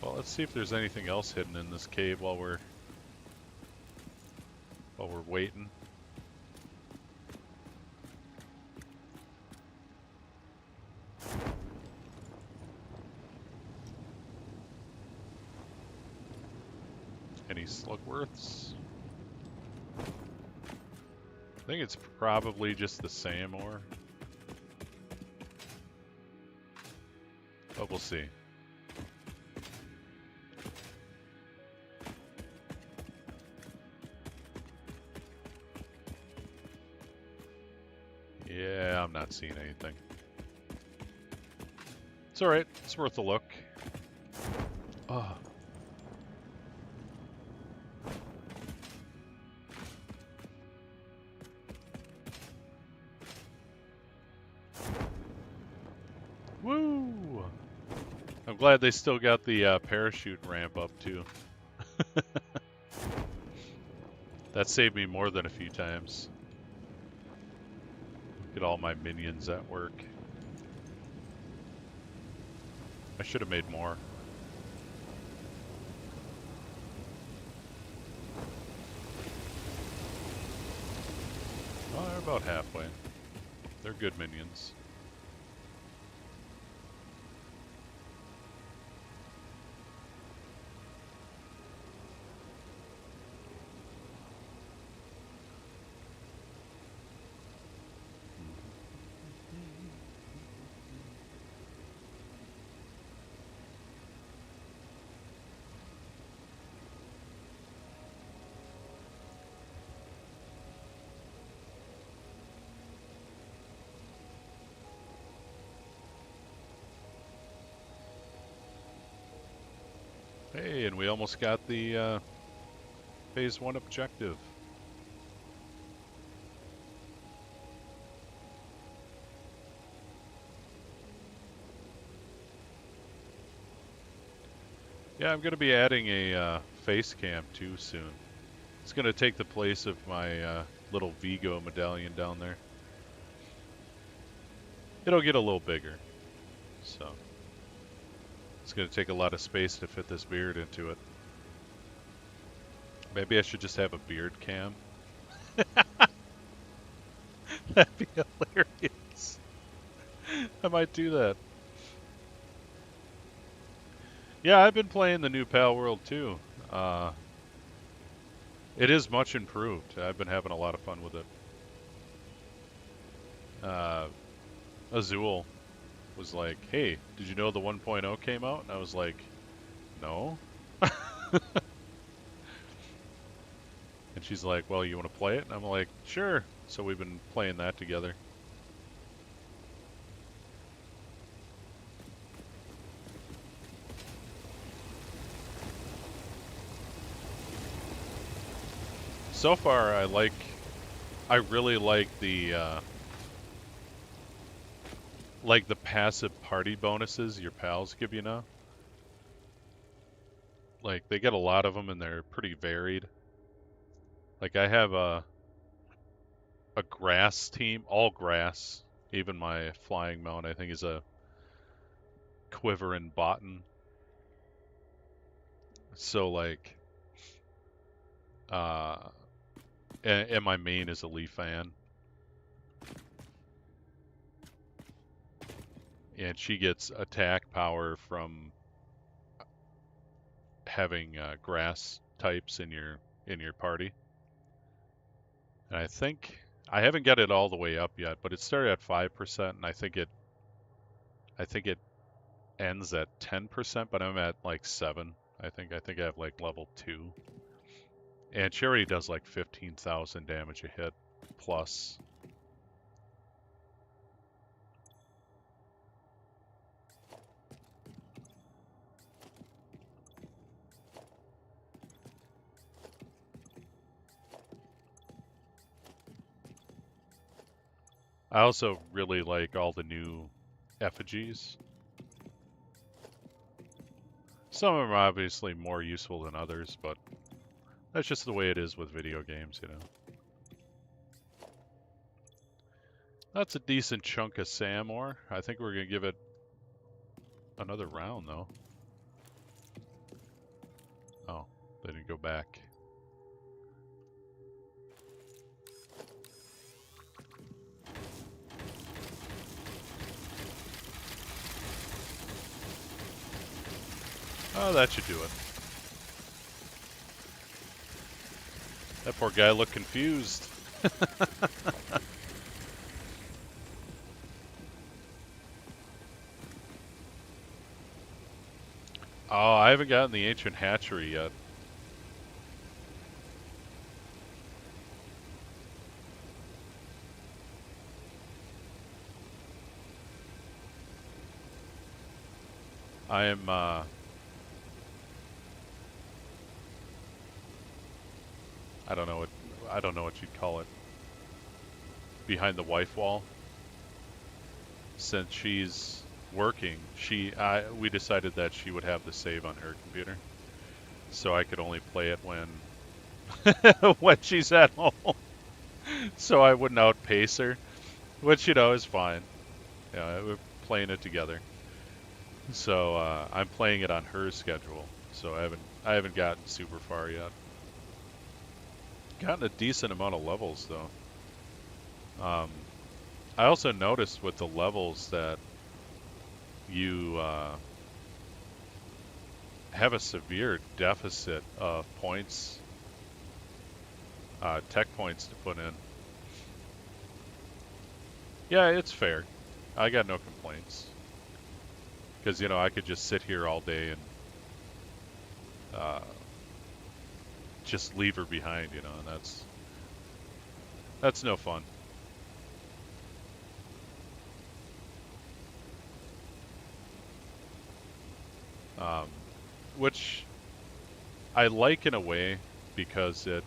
Well, let's see if there's anything else hidden in this cave while we're waiting. Any slugworths? I think it's probably just the Samor. But we'll see. Yeah, I'm not seeing anything. It's alright, it's worth a look. Oh. Woo! I'm glad they still got the parachute ramp up too. That saved me more than a few times. Look at all my minions at work. I should have made more. Oh, they're about halfway. They're good minions. Hey, and we almost got the phase 1 objective. Yeah, I'm going to be adding a face cam too soon. It's going to take the place of my little Vigo medallion down there. It'll get a little bigger, so it's going to take a lot of space to fit this beard into it. Maybe I should just have a beard cam. That'd be hilarious. I might do that. Yeah, I've been playing the new Pal World too. It is much improved. I've been having a lot of fun with it. Azul was like, hey, did you know the 1.0 came out? And I was like, no. And she's like, well, you want to play it? And I'm like, sure. So we've been playing that together. So far, I really like the passive party bonuses your pals give you now. Like, they get a lot of them and they're pretty varied. Like, I have a grass team, all grass. Even my flying mount, I think, is a quiver and botan. So, like, uh, and my main is a leaf fan. And she gets attack power from having grass types in your party. And I think I haven't got it all the way up yet, but it started at 5%, and I think it ends at 10%, but I'm at like 7. I think I have like level 2. And she already does like 15,000 damage a hit plus. I also really like all the new effigies. Some of them are obviously more useful than others, but that's just the way it is with video games, you know. That's a decent chunk of SAM ore. I think we're going to give it another round, though. Oh, they didn't go back. Oh, that should do it. That poor guy looked confused. Oh, I haven't gotten the ancient hatchery yet. I am, I don't know what you'd call it. Behind the wife wall. Since she's working, we decided that she would have the save on her computer. So I could only play it when when she's at home. So I wouldn't outpace her, which, you know, is fine. Yeah, we're playing it together. So I'm playing it on her schedule. So I haven't gotten super far yet. Gotten a decent amount of levels though. I also noticed with the levels that you have a severe deficit of points, tech points to put in. Yeah, it's fair. I got no complaints. Because, you know, I could just sit here all day and just leave her behind, you know, and that's no fun. Which I like in a way because it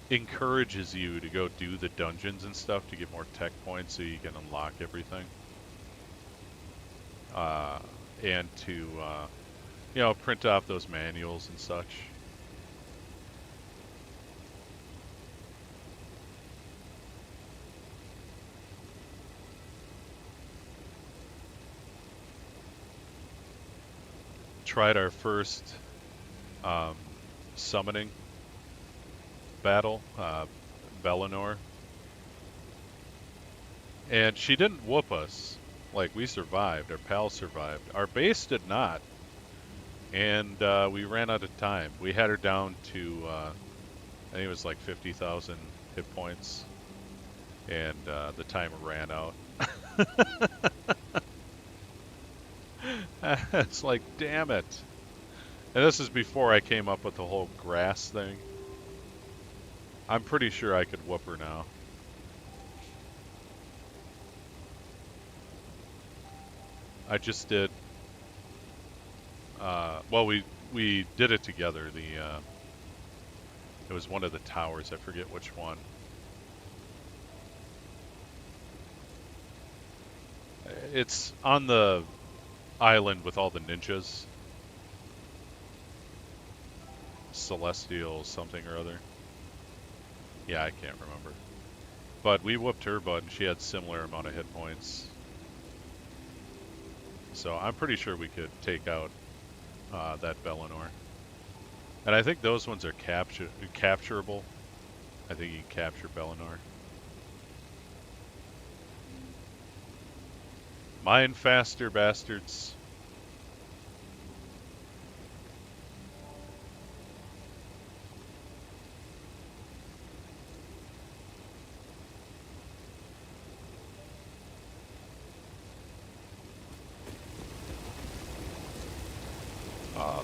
encourages you to go do the dungeons and stuff to get more tech points so you can unlock everything. And to, you know, print off those manuals and such. Tried our first summoning battle, Bellinor. And she didn't whoop us. Like, we survived. Our pals survived. Our base did not. And we ran out of time. We had her down to, I think it was like 50,000 hit points. And the timer ran out. It's like, damn it. And this is before I came up with the whole grass thing. I'm pretty sure I could whoop her now. I just did. Well, we did it together. It was one of the towers. I forget which one. It's on the island with all the ninjas. Celestial something or other. Yeah, I can't remember. But we whooped her butt and she had similar amount of hit points. So I'm pretty sure we could take out that Bellinor. And I think those ones are capturable. I think you can capture Bellinor. Mine faster, bastards.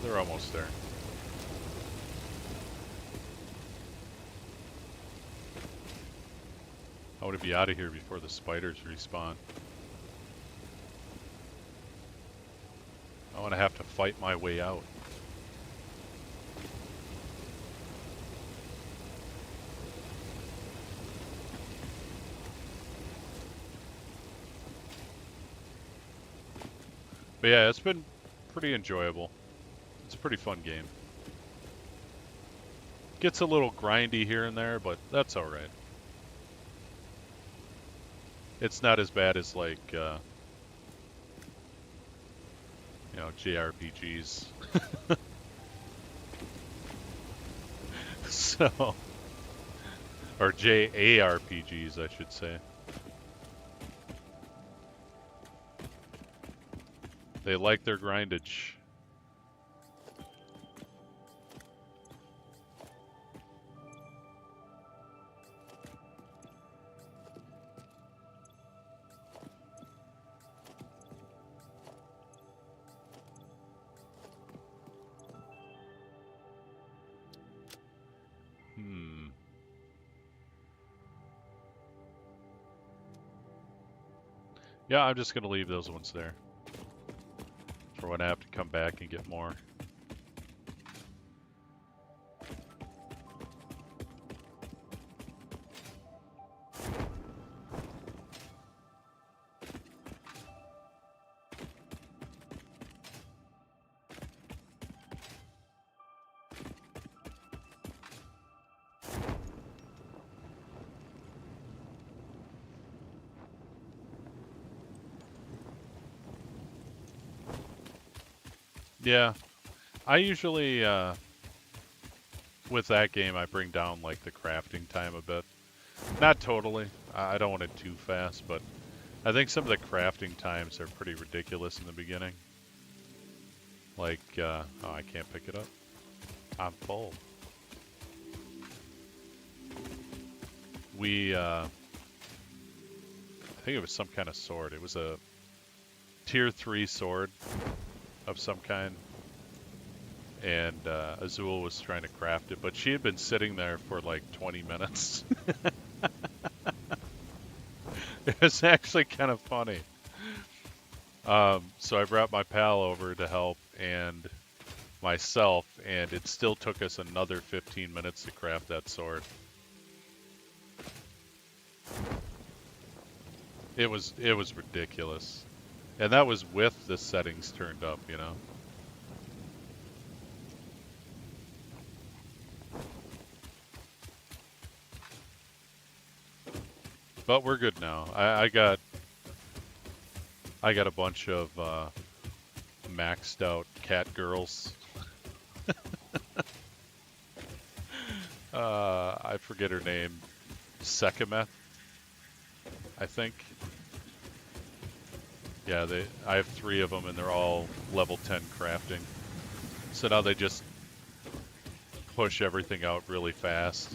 They're almost there. I want to be out of here before the spiders respawn. I want to have to fight my way out. But yeah, it's been pretty enjoyable. It's a pretty fun game. Gets a little grindy here and there, but that's alright. It's not as bad as like, JRPGs. So, or JARPGs, I should say. They like their grindage. Yeah, I'm just going to leave those ones there for when I have to come back and get more. Yeah, I usually, with that game, I bring down like the crafting time a bit. Not totally. I don't want it too fast, but I think some of the crafting times are pretty ridiculous in the beginning. Like, oh, I can't pick it up. I'm full. I think it was some kind of sword. It was a tier 3 sword of some kind. And Azul was trying to craft it, but she had been sitting there for like 20 minutes. It was actually kind of funny. So I brought my pal over to help and myself, and it still took us another 15 minutes to craft that sword. It was ridiculous. And that was with the settings turned up, you know. But we're good now. I got a bunch of maxed out cat girls. I forget her name. Sekhmet, I think. Yeah, I have 3 of them, and they're all level 10 crafting. So now they just push everything out really fast.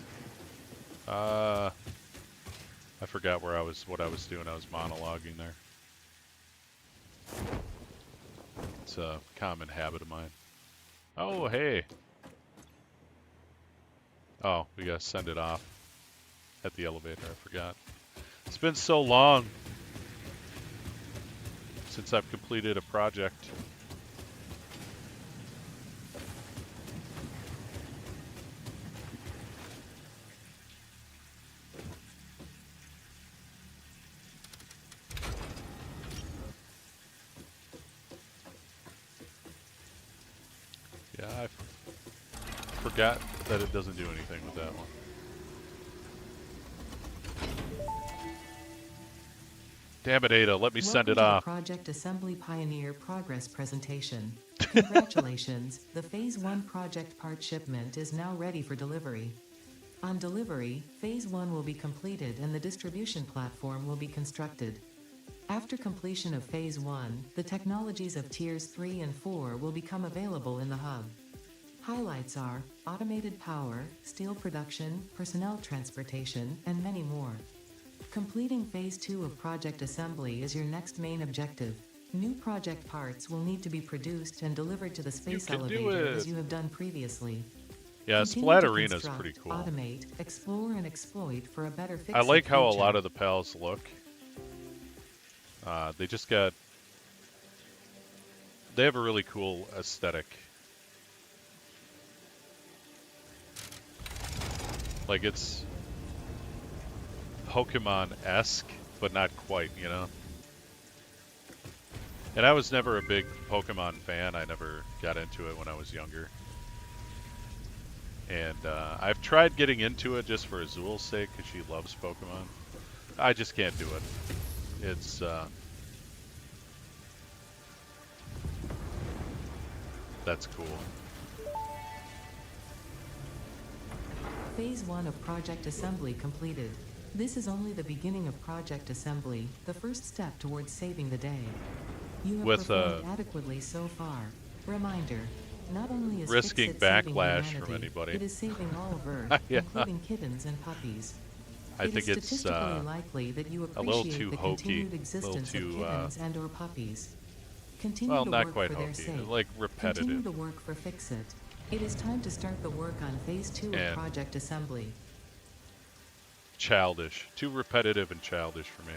I forgot what I was doing. I was monologuing there. It's a common habit of mine. Oh, hey. Oh, we gotta send it off at the elevator. I forgot. It's been so long since I've completed a project. Yeah, I forgot that it doesn't do anything with that one. Damn it, Ada, let me send Welcome it to the off. Project Assembly Pioneer Progress Presentation. Congratulations, the Phase 1 project part shipment is now ready for delivery. On delivery, Phase 1 will be completed and the distribution platform will be constructed. After completion of Phase 1, the technologies of Tiers 3 and 4 will become available in the hub. Highlights are automated power, steel production, personnel transportation, and many more. Completing Phase 2 of project assembly is your next main objective. New project parts will need to be produced and delivered to the space can do elevator it. as you have done previously. Yeah, Continue Splat to Arena is construct, pretty cool. automate, explore, and exploit for a better fix I like of how a future. lot of the pals look. They just got... They have a really cool aesthetic. Like, it's Pokemon-esque, but not quite, you know? And I was never a big Pokemon fan. I never got into it when I was younger. And I've tried getting into it just for Azul's sake, because she loves Pokemon. I just can't do it. It's... That's cool. Phase 1 of project assembly completed. This is only the beginning of project assembly, the first step towards saving the day. You have performed adequately so far. Reminder, not only is risking Fix-It saving backlash humanity, from anybody. it is saving all of Earth, Yeah. including kittens and puppies. I think it is it's statistically likely that you a little appreciate too the hokey, continued existence too, of kittens and or puppies. Continue well, to not work quite for their hokey, sake. like repetitive. Continue to work for Fix-It. It is time to start the work on Phase 2 of And project assembly. childish. Too repetitive and childish for me.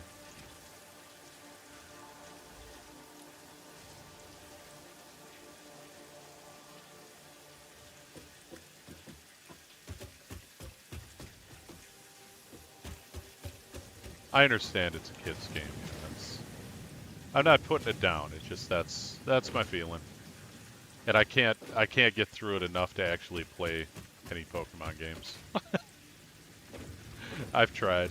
I understand it's a kid's game. I'm not putting it down. It's just that's my feeling. And I can't get through it enough to actually play any Pokemon games. I've tried.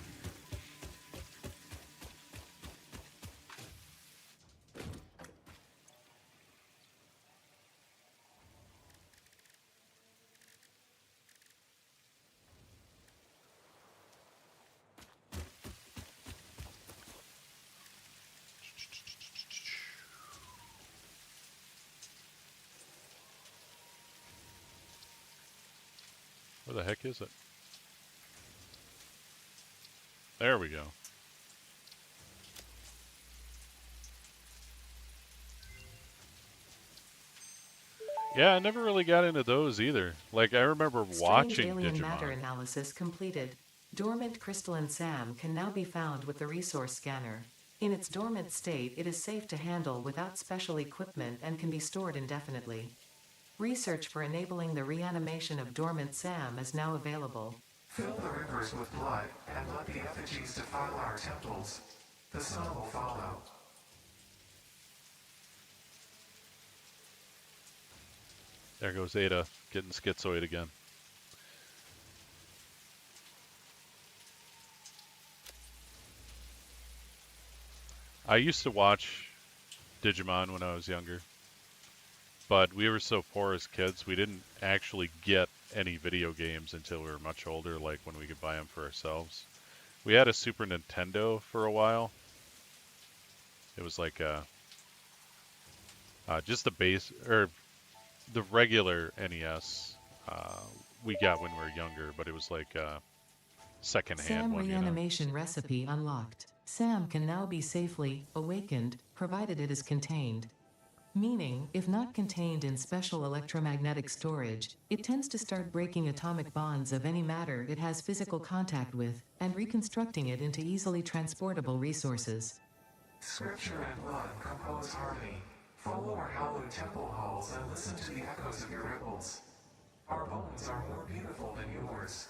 Where the heck is it? There we go. Yeah, I never really got into those either. Like, I remember watching alien Digimon. matter analysis completed. Dormant crystalline SAM can now be found with the resource scanner. In its dormant state, it is safe to handle without special equipment and can be stored indefinitely. Research for enabling the reanimation of dormant SAM is now available. Fill the rivers with blood and let the effigies defile our temples. The sun will follow. There goes Ada, getting schizoid again. I used to watch Digimon when I was younger, but we were so poor as kids, we didn't actually get any video games until we were much older, like when we could buy them for ourselves. We had a Super Nintendo for a while. It was like just the base, or the regular NES we got when we were younger, but it was like secondhand SAM one, reanimation recipe unlocked. SAM can now be safely awakened, provided it is contained. Meaning, if not contained in special electromagnetic storage, it tends to start breaking atomic bonds of any matter it has physical contact with, and reconstructing it into easily transportable resources. Scripture and blood compose harmony. Follow our hallowed temple halls and listen to the echoes of your ripples. Our bones are more beautiful than yours.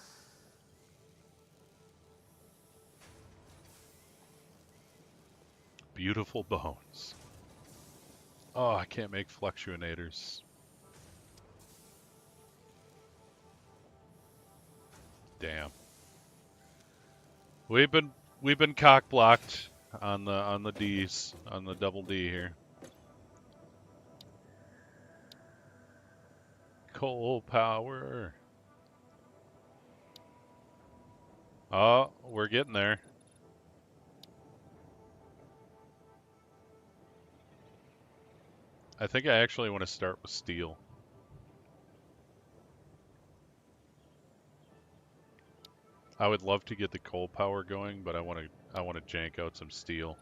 Beautiful bones. Oh, I can't make fluctuators. Damn. We've been cock blocked on the D's, on the double D here. Coal power. Oh, we're getting there. I think I actually want to start with steel. I would love to get the coal power going, but I want to jank out some steel.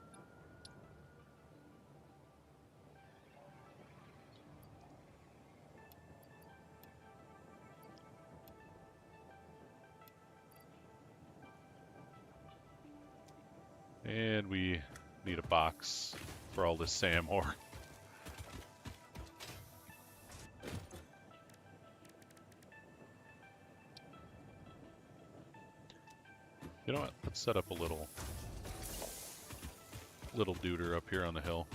And we need a box for all this SAM ore. You know what? Let's set up a little duder up here on the hill.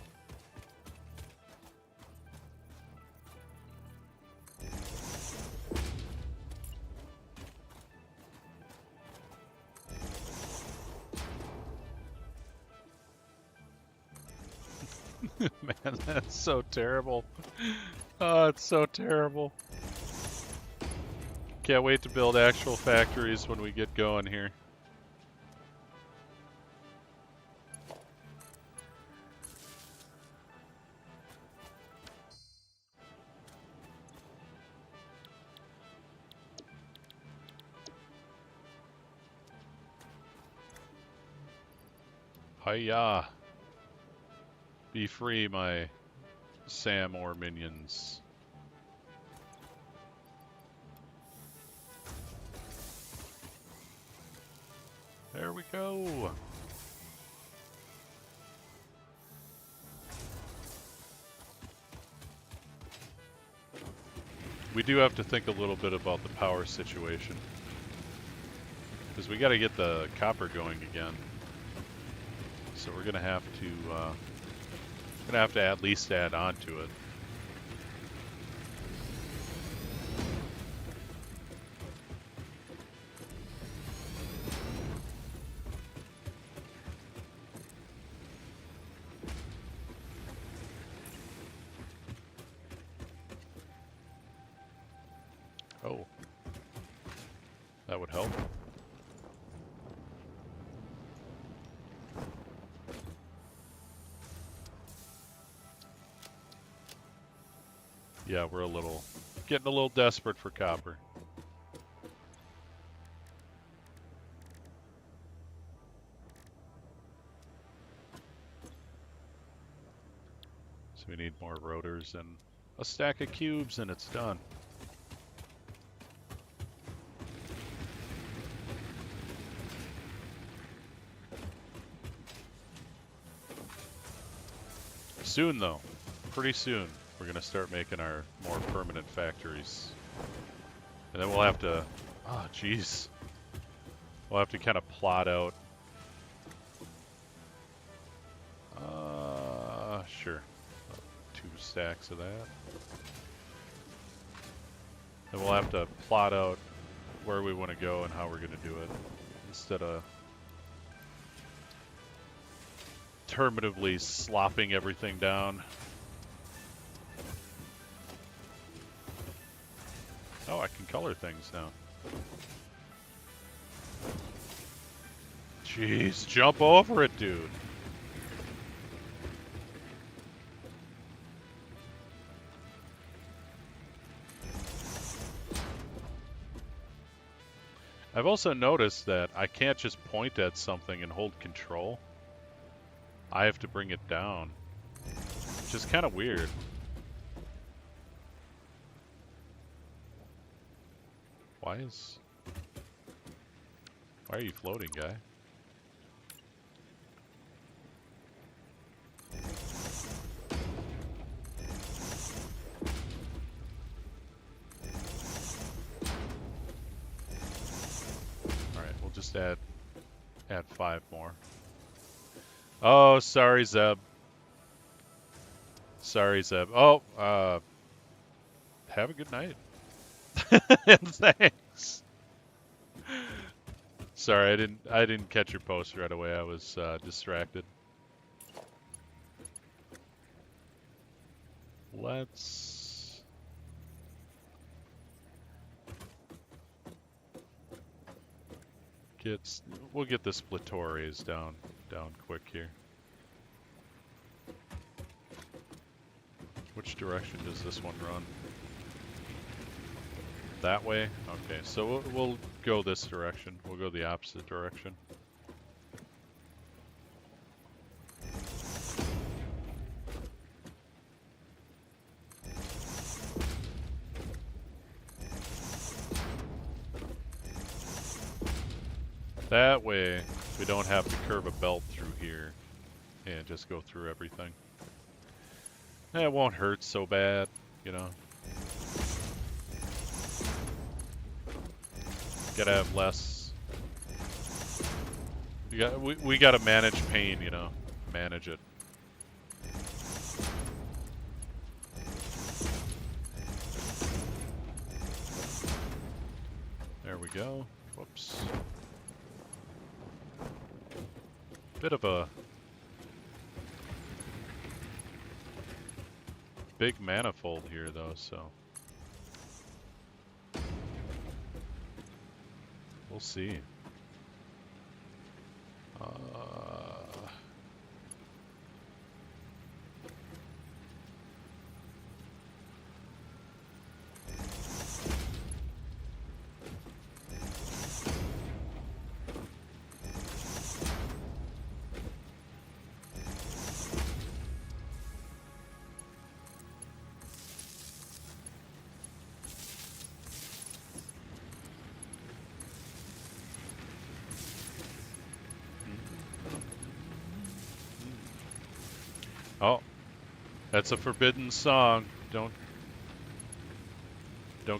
Man, that's so terrible. Oh, it's so terrible. Can't wait to build actual factories when we get going here. Hiya! Be free, my SAM ore minions. There we go! We do have to think a little bit about the power situation, because we got to get the copper going again. So we're gonna have to at least add on to it. Oh, that would help. Yeah, we're getting a little desperate for copper. So we need more rotors and a stack of cubes and it's done. Soon though, pretty soon, we're gonna start making our more permanent factories. And then we'll have to, oh jeez. We'll have to kind of plot out. Sure. 2 stacks of that. And we'll have to plot out where we want to go and how we're going to do it. Instead of terminatively slopping everything down. Oh, I can color things now. Jeez, jump over it, dude. I've also noticed that I can't just point at something and hold control. I have to bring it down, which is kind of weird. Why are you floating, guy? Alright, we'll just add 5 more. Oh, sorry, Zeb. Sorry, Zeb. Oh, have a good night. And thanks. Sorry, I didn't catch your post right away. I was distracted. We'll get the splitories down quick here. Which direction does this one run? That way? Okay, so we'll go this direction. We'll go the opposite direction. That way, we don't have to curve a belt through here and just go through everything. It won't hurt so bad, you know. Gotta have less. We gotta manage pain, you know. Manage it. There we go. Whoops. Bit of a big manifold here, though, so we'll see. Oh, that's a forbidden song. Don't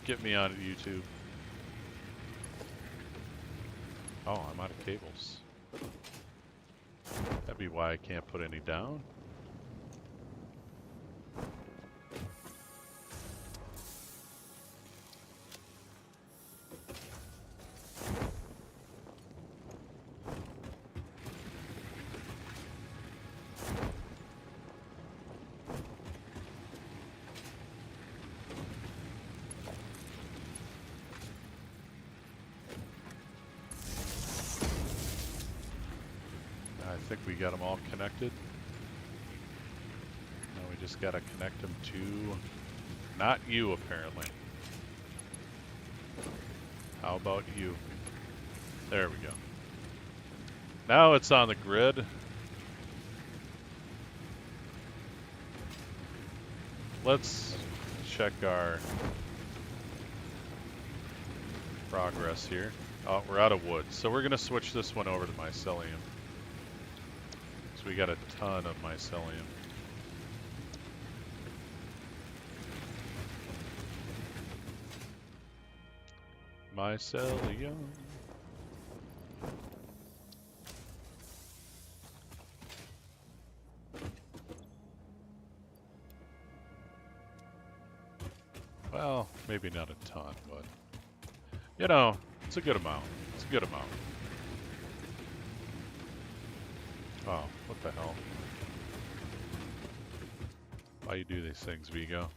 get me on YouTube. Oh, I'm out of cables. That'd be why I can't put any down. I think we got them all connected. Now we just gotta connect them to, not you apparently. How about you? There we go. Now it's on the grid. Let's check our progress here. Oh, we're out of wood. So we're gonna switch this one over to mycelium. So we got a ton of mycelium. Mycelium. Well, maybe not a ton, but you know, it's a good amount. It's a good amount. Oh, what the hell? Why you do these things, Vigo?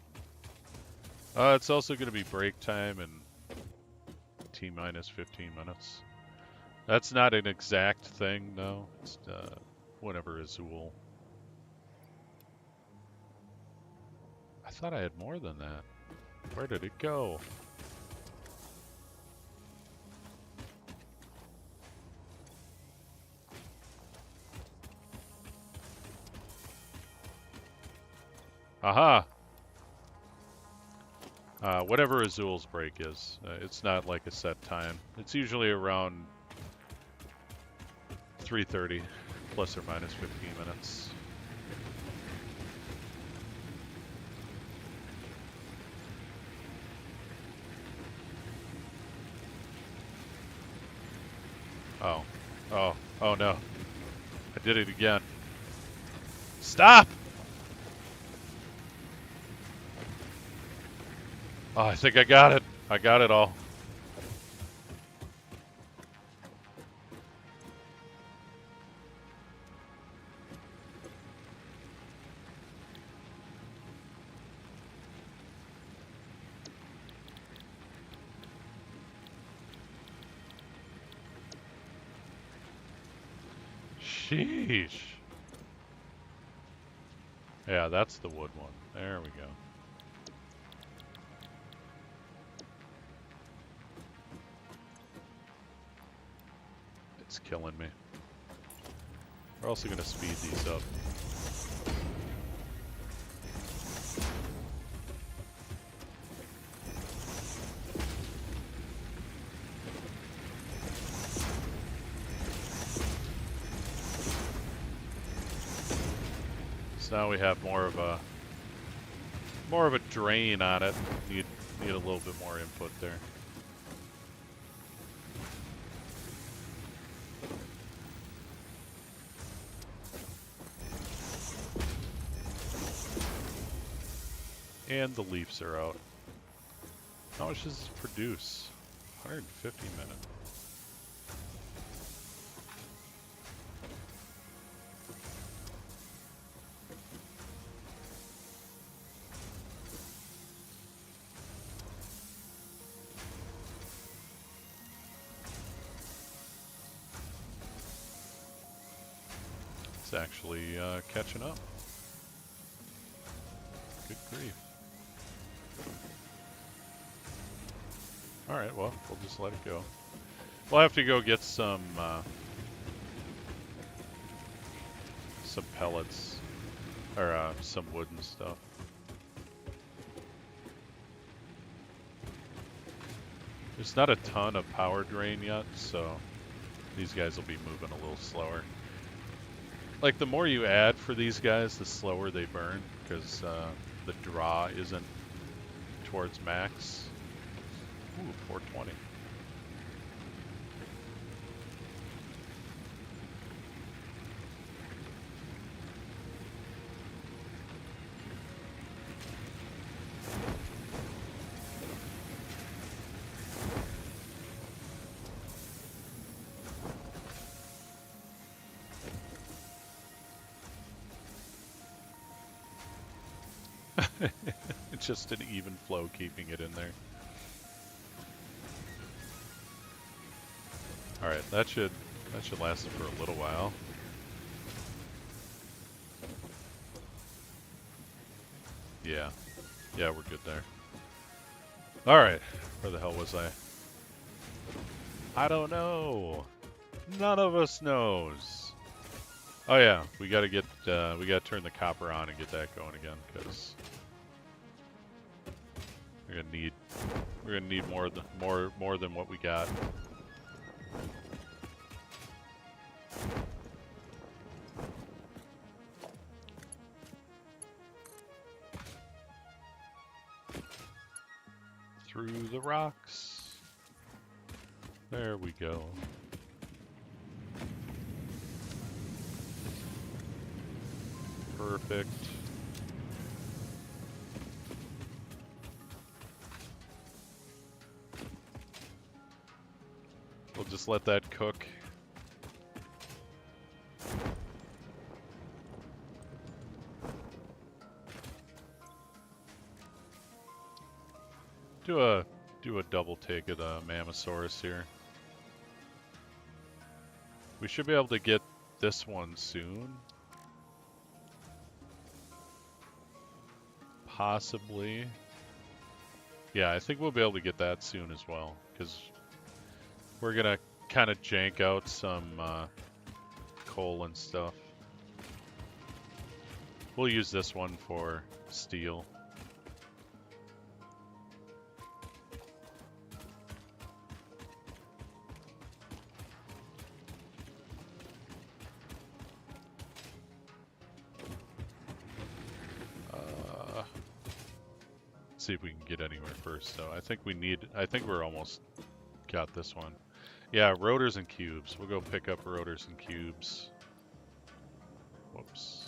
It's also going to be break time in T-minus 15 minutes. That's not an exact thing, though. It's whenever Azul. I thought I had more than that. Where did it go? Aha! Whatever Azul's break is. It's not like a set time. It's usually around 3:30, plus or minus 15 minutes. Oh. Oh. Oh no. I did it again. Stop! Oh, I think I got it. I got it all. Sheesh. Yeah, that's the wood one. There we go. It's killing me. We're also going to speed these up. So now we have more of a drain on it. Need a little bit more input there. And the leaves are out. How much does this produce? 150 minutes. It's actually catching up. Good grief. Alright, well, we'll just let it go. We'll have to go get some pellets, or some wood and stuff. There's not a ton of power drain yet, so these guys will be moving a little slower. Like, the more you add for these guys, the slower they burn, because the draw isn't towards max. Ooh, 420. It's just an even flow keeping it in there. Alright, that should last for a little while. Yeah. Yeah, we're good there. Alright, where the hell was I? I don't know. None of us knows. Oh yeah, we gotta turn the copper on and get that going again, because we're gonna need more than what we got. Through the rocks. There we go. Perfect. We'll just let that cook. Do a double take of the Mammosaurus here. We should be able to get this one soon. Possibly. Yeah, I think we'll be able to get that soon as well, because we're gonna kind of jank out some coal and stuff. We'll use this one for steel. Let's see if we can get anywhere first. So I think we're almost got this one. Yeah, rotors and cubes. We'll go pick up rotors and cubes. Whoops.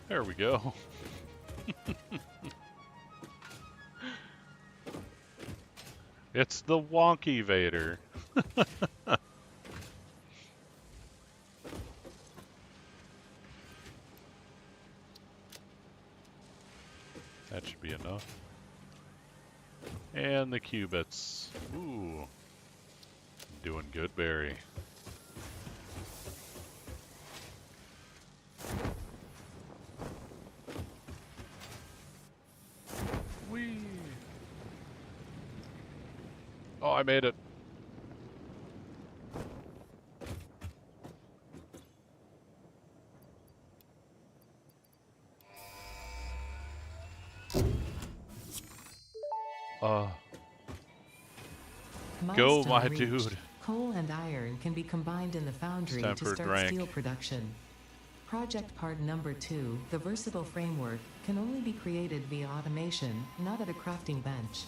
There we go. It's the wonky Vader. That should be enough. And the qubits. Ooh. Doing good, Barry. Whee! Oh, I made it. Go, Milestone my reached. dude. Coal and iron can be combined in the foundry It's time to for a start drink. steel production. Project part number 2, the versatile framework, can only be created via automation, not at a crafting bench.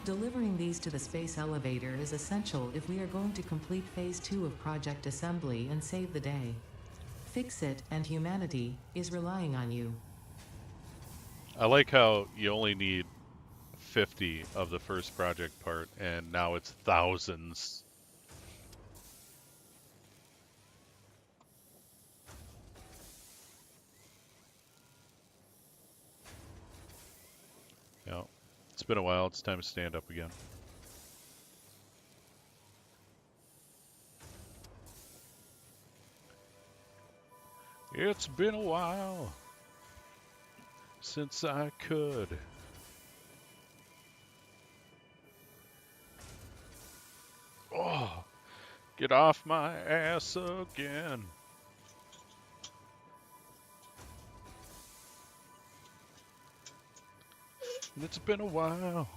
Delivering these to the space elevator is essential if we are going to complete phase 2 of project assembly and save the day. Fix It and humanity is relying on you. I like how you only need 50 of the first project part, and now it's thousands. Yeah, it's been a while. It's time to stand up again. It's been a while since I could. Oh, get off my ass again. And it's been a while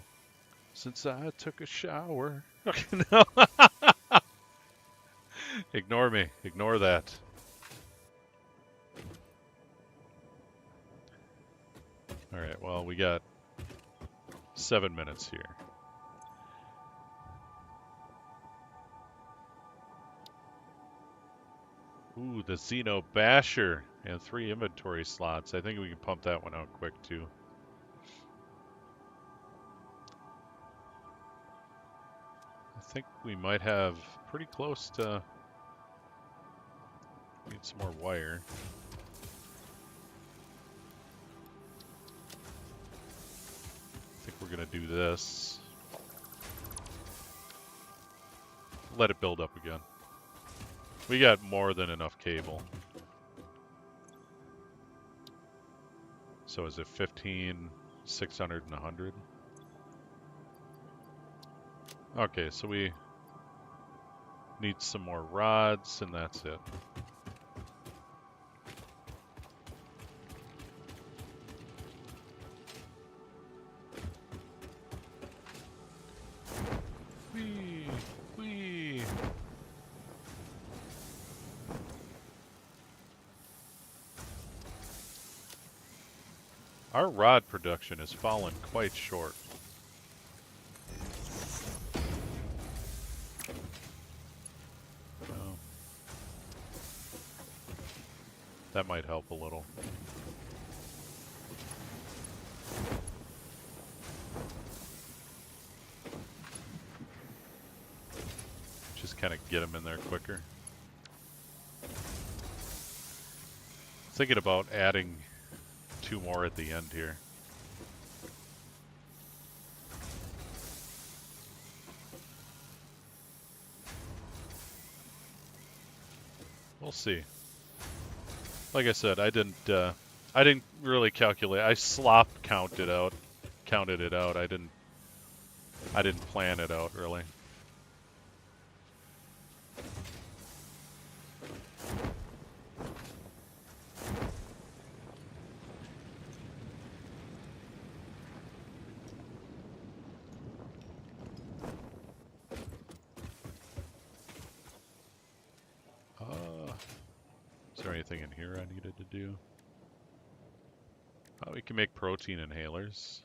since I took a shower. No. Ignore me. Ignore that. All right, well, we got 7 minutes here. Ooh, the Xeno Basher and 3 inventory slots. I think we can pump that one out quick, too. I think we might have pretty close to... Need some more wire. I think we're going to do this. Let it build up again. We got more than enough cable. So is it 15, 600, and 100? Okay, so we need some more rods, and that's it. Whee! Whee! Our rod production has fallen quite short. Oh. That might help a little. Just kind of get them in there quicker. Thinking about adding 2 more at the end here. We'll see. Like I said, I didn't really calculate. I counted it out. I didn't plan it out really. Is there anything in here I needed to do? Oh, we can make protein inhalers.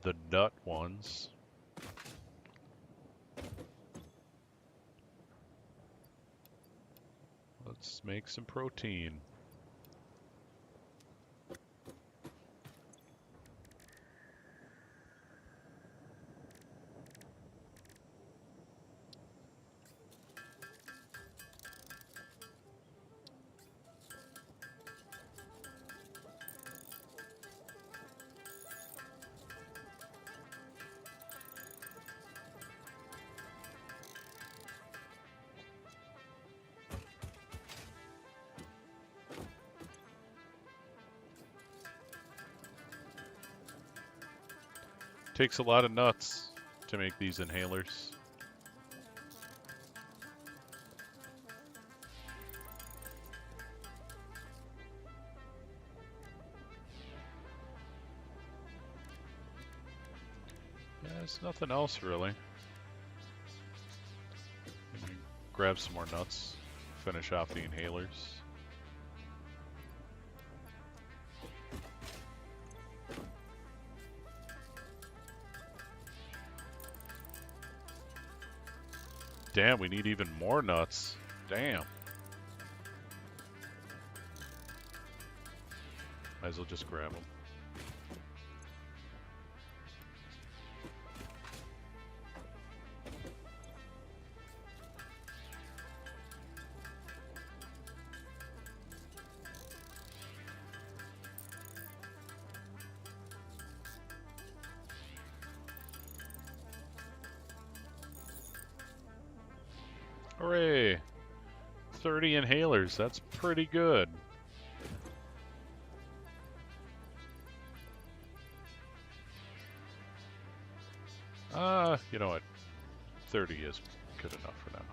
The nut ones. Let's make some protein. Takes a lot of nuts to make these inhalers. Yeah, there's nothing else really. Grab some more nuts, finish off the inhalers. Damn, we need even more nuts. Damn. Might as well just grab them. Hooray! 30 inhalers, that's pretty good. You know what? 30 is good enough for now.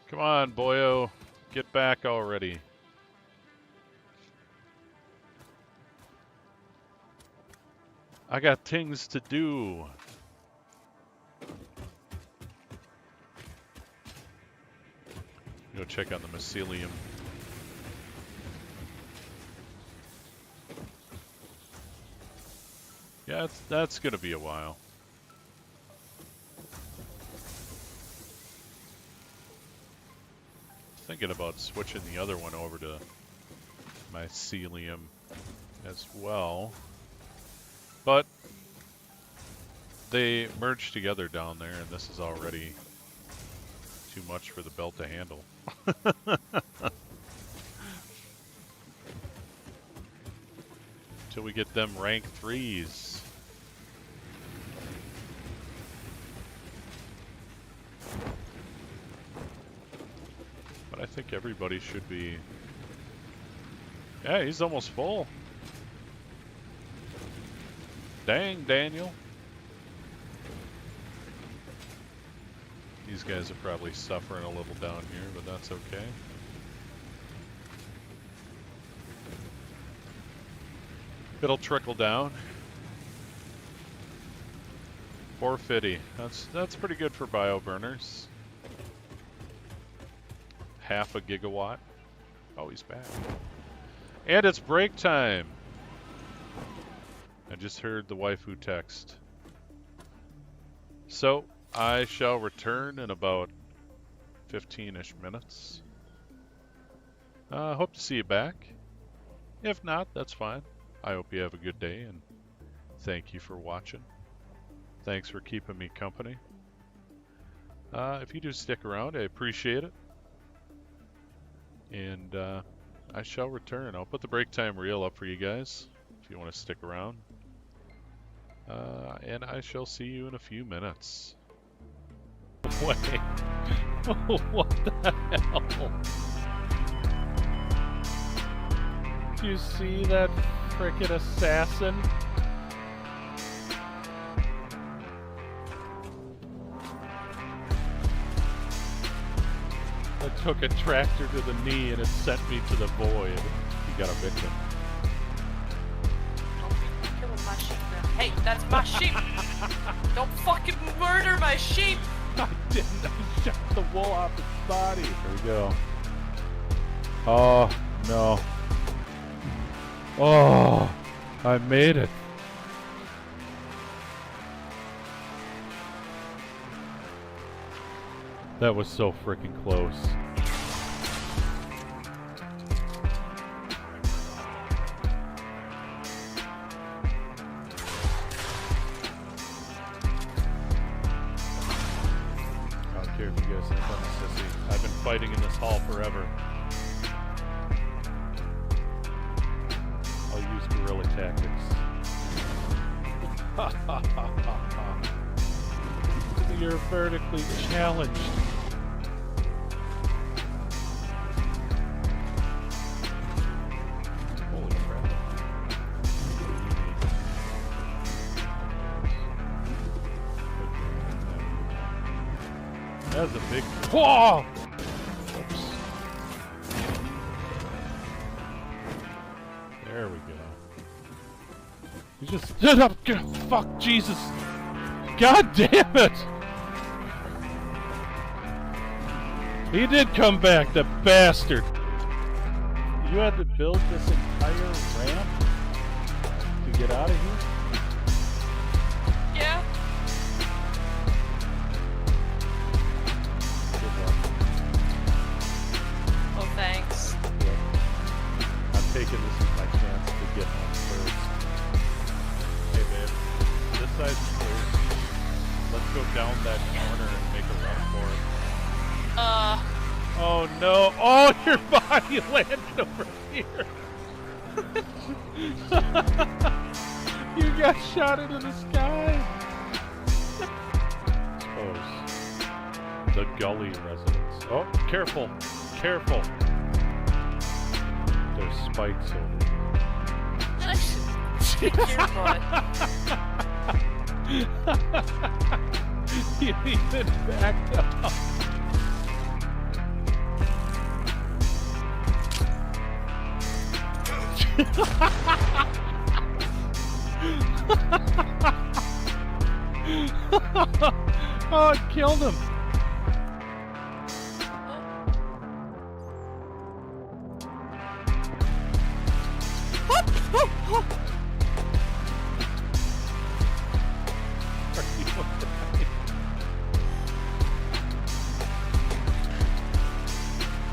Come on, boyo. Get back already. I got things to do. Go check on the mycelium. Yeah, that's gonna be a while. Thinking about switching the other one over to mycelium as well. But they merged together down there, and this is already too much for the belt to handle. Until we get them rank 3s. But I think everybody should be... Yeah, he's almost full. Dang, Daniel. These guys are probably suffering a little down here, but that's okay. It'll trickle down. 450. That's pretty good for bioburners. Half a gigawatt. Oh, he's back. And it's break time. I just heard the waifu text. So, I shall return in about 15-ish minutes. Hope to see you back. If not, that's fine. I hope you have a good day, and thank you for watching. Thanks for keeping me company. If you do stick around, I appreciate it. And I shall return. I'll put the break time reel up for you guys if you want to stick around. And I shall see you in a few minutes. Wait. What the hell? Do you see that frickin' assassin? I took a tractor to the knee and it sent me to the void. You got a victim. Don't be killing my sheep now. Hey, that's my sheep! Don't fucking murder my sheep! I didn't. I shot the wool off its body. Here we go. Oh, no. Oh, I made it. That was so freaking close. I don't care if you guys think I'm a sissy. I've been fighting in this hall forever. I'll use guerrilla tactics. Ha ha ha ha ha. You're vertically challenged. Holy crap. That's a big... Whoa! Oops. There we go. You just stood up! Fuck, Jesus! God damn it! He did come back, the bastard! You had to build this entire ramp to get out of here? Yeah? Good luck. Oh, thanks. Yep. I'm taking this as my chance to get home first. Hey babe, this side's clear. Let's go down that corner and make a run for it. Oh no! Oh, your body landed over here! You got shot into the sky! Suppose. The gully residents. Oh, careful! Careful! There's spikes over Kick your butt. here. You even backed up. Oh, it killed him.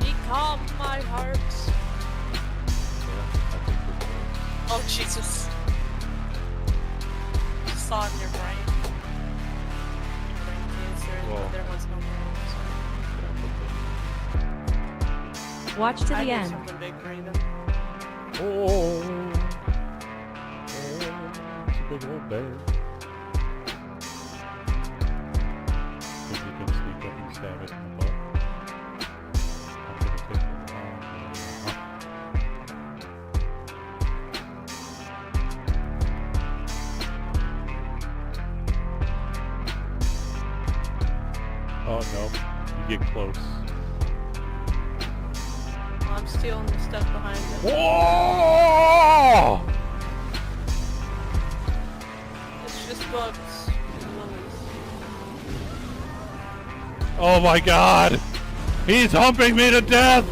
Be calm, my heart. Oh, Jesus. Saw in your brain. Brain cancer. Whoa. There was no brain. Watch to I the did end. something big for you. Oh, it's a big old bear. Think you can sneak up and stab it in the butt? I'm gonna take the long way. Oh no, you get close. I'm stealing the stuff behind it. Whoa! It's just bugs. Oh my god! He's humping me to death!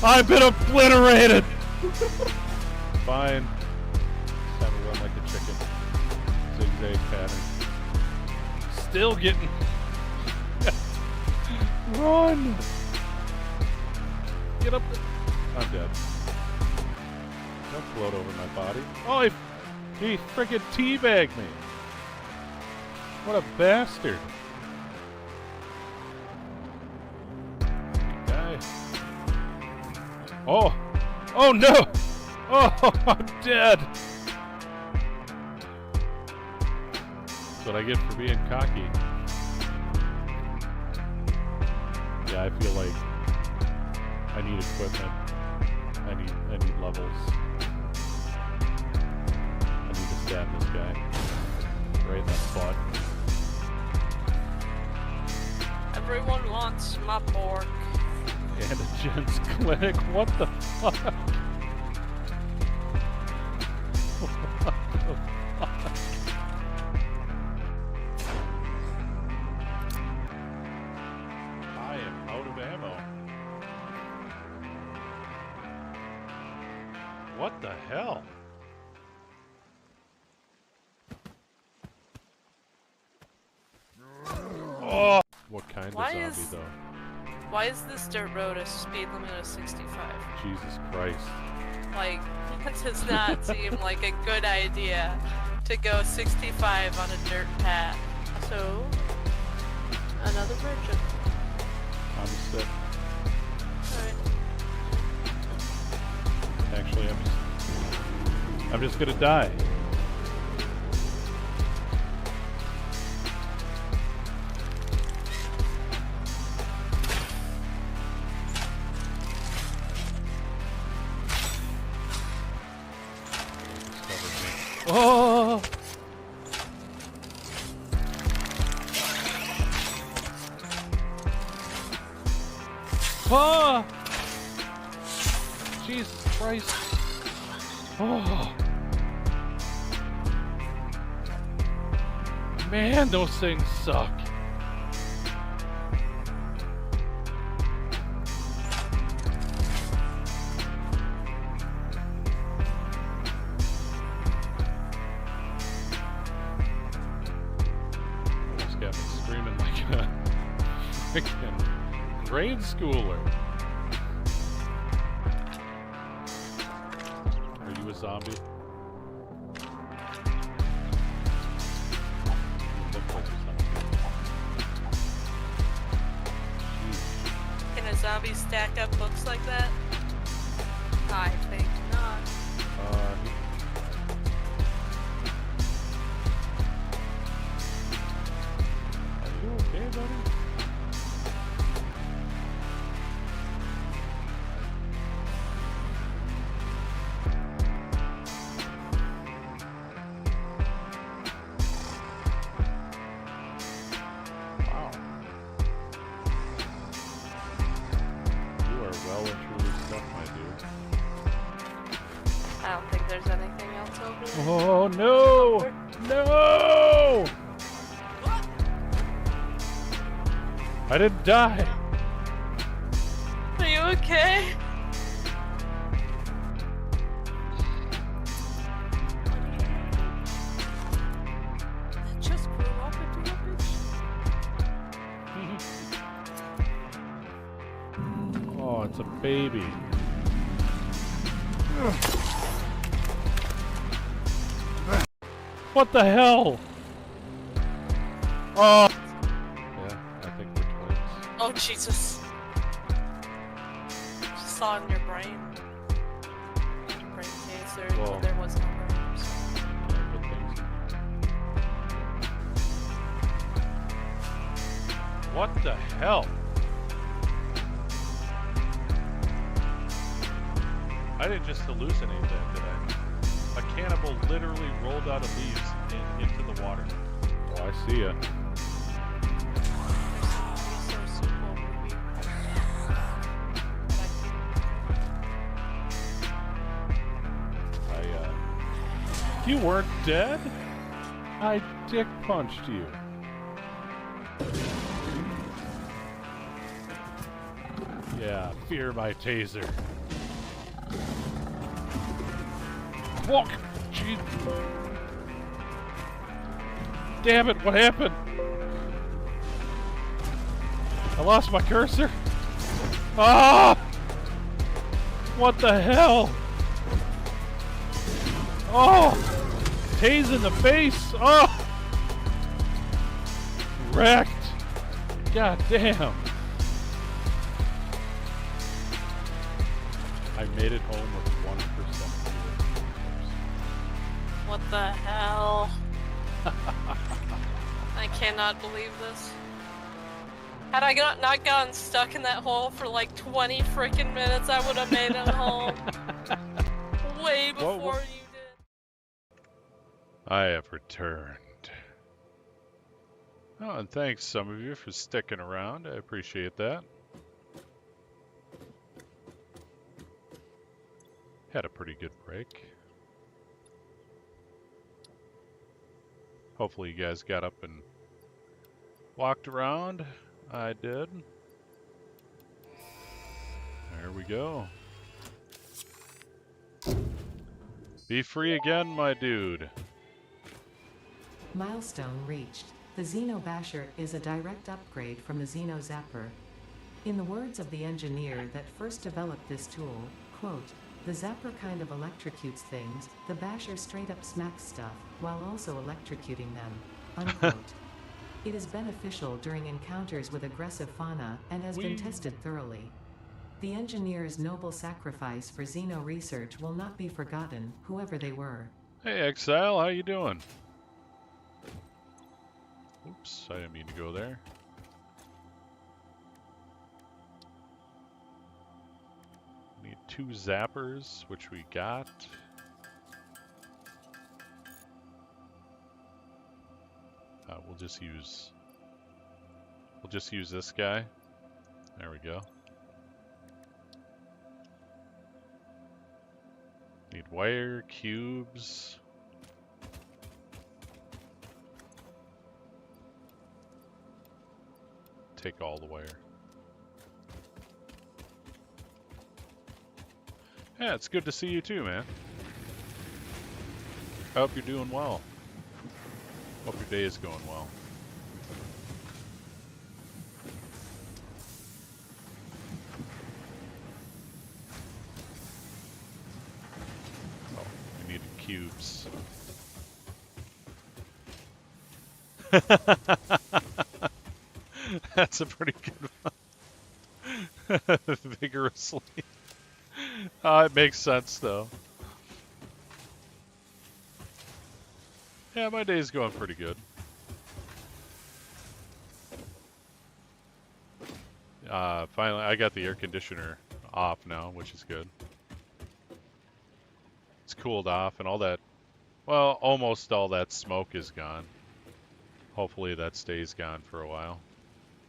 I've been obliterated! Fine. Just have to run like a chicken. Zigzag pattern. Still getting... Run! Get up there. I'm dead. Don't float over my body. Oh, he frickin' teabagged me. What a bastard. Guy. Oh, Oh no! Oh, I'm dead! That's what I get for being cocky. Yeah, I feel like I need equipment. I need levels. I need to stab this guy. Right in the butt. Everyone wants my pork. And a gents clinic. What the fuck? What the fuck? I am out of ammo. What the hell? Oh! What kind Why of zombie, though? Why is this dirt road a speed limit of 65? Jesus Christ. Like, that does not seem like a good idea to go 65 on a dirt path. So, another virgin. I'm sick. Alright. Actually, I'm just gonna die. Oh! Oh! Jesus Christ! Oh! Man, those things suck. Almost got me screaming like a freaking grade schooler. Are you a zombie? You look like a zombie. Jeez. Can a zombie stack up books like that? I think not. Are you okay, buddy? Wow. You are well and truly stuck, my dude. I don't think there's anything else over there. Oh no! No! I didn't die. Are you okay? That just grew up into a bitch. Oh, it's a baby. What the hell? Oh! Yeah, I think we're twins. Oh Jesus! Just saw it in your brain. Your brain cancer. Whoa. Well, there was no brain. So. Can I put things in? What the hell? I didn't just hallucinate that, did I? A cannibal literally rolled out of leaves into the water. Oh, I see ya. You weren't dead? I dick punched you. Yeah, fear my taser. Walk! Jeez. Damn it, what happened? I lost my cursor. Ah! What the hell? Oh! Tase in the face! Oh! Wrecked! God damn! I made it home with What the hell? I cannot believe this. Had I not gotten stuck in that hole for like 20 freaking minutes, I would have made it home. Way before you did. I have returned. Oh, and thanks some of you for sticking around. I appreciate that. Had a pretty good break. Hopefully you guys got up and walked around. I did. There we go. Be free again, my dude. Milestone reached. The Xeno Basher is a direct upgrade from the Xeno Zapper. In the words of the engineer that first developed this tool, quote, "The Zapper kind of electrocutes things, the Basher straight up smacks stuff, while also electrocuting them," unquote. It is beneficial during encounters with aggressive fauna, and has been tested thoroughly. The engineer's noble sacrifice for Xeno research will not be forgotten, whoever they were. Hey, Exile, how you doing? Oops, I didn't mean to go there. Need 2 zappers, which we got. We'll just use this guy. There we go. Need wire, cubes. Take all the wire. Yeah, it's good to see you too, man. I hope you're doing well. Hope your day is going well. Oh, we needed cubes. That's a pretty good one. Vigorously. It makes sense, though. Yeah, my day's going pretty good. Finally, I got the air conditioner off now, which is good. It's cooled off and all that, well, almost all that smoke is gone. Hopefully that stays gone for a while.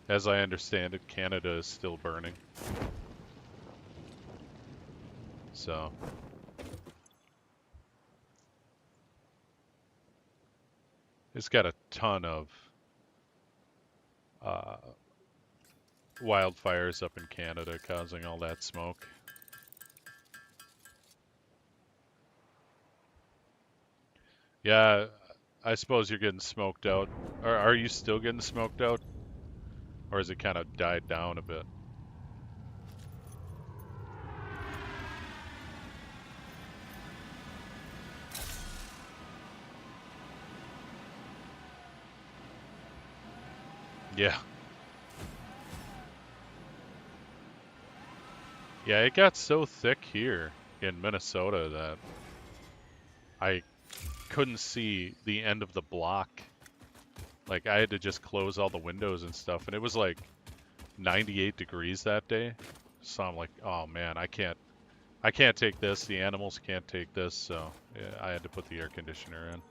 As I understand it, Canada is still burning. So. It's got a ton of wildfires up in Canada causing all that smoke. Yeah, I suppose you're getting smoked out. Or are you still getting smoked out? Or has it kind of died down a bit? Yeah. Yeah, it got so thick here in Minnesota that I couldn't see the end of the block. Like, I had to just close all the windows and stuff, and it was like 98 degrees that day. So I'm like, oh man, I can't take this. The animals can't take this, so yeah, I had to put the air conditioner in.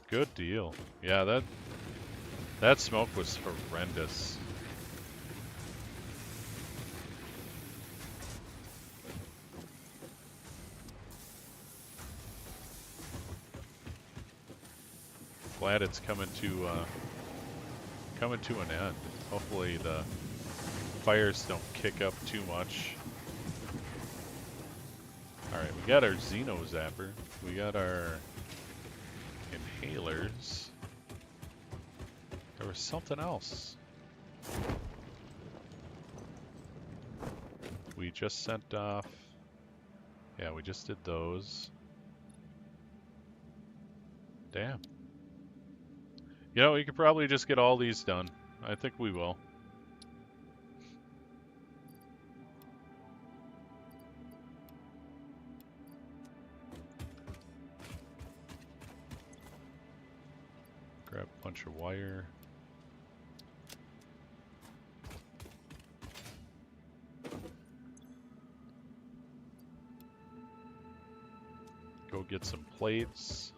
Good deal. Yeah, that smoke was horrendous. Glad it's coming to an end. Hopefully the fires don't kick up too much. Alright, we got our Xeno Zapper. We got our inhalers. There was something else. We just sent off. Yeah, we just did those. Damn. You know, we could probably just get all these done. I think we will. Grab a bunch of wire. Go get some plates.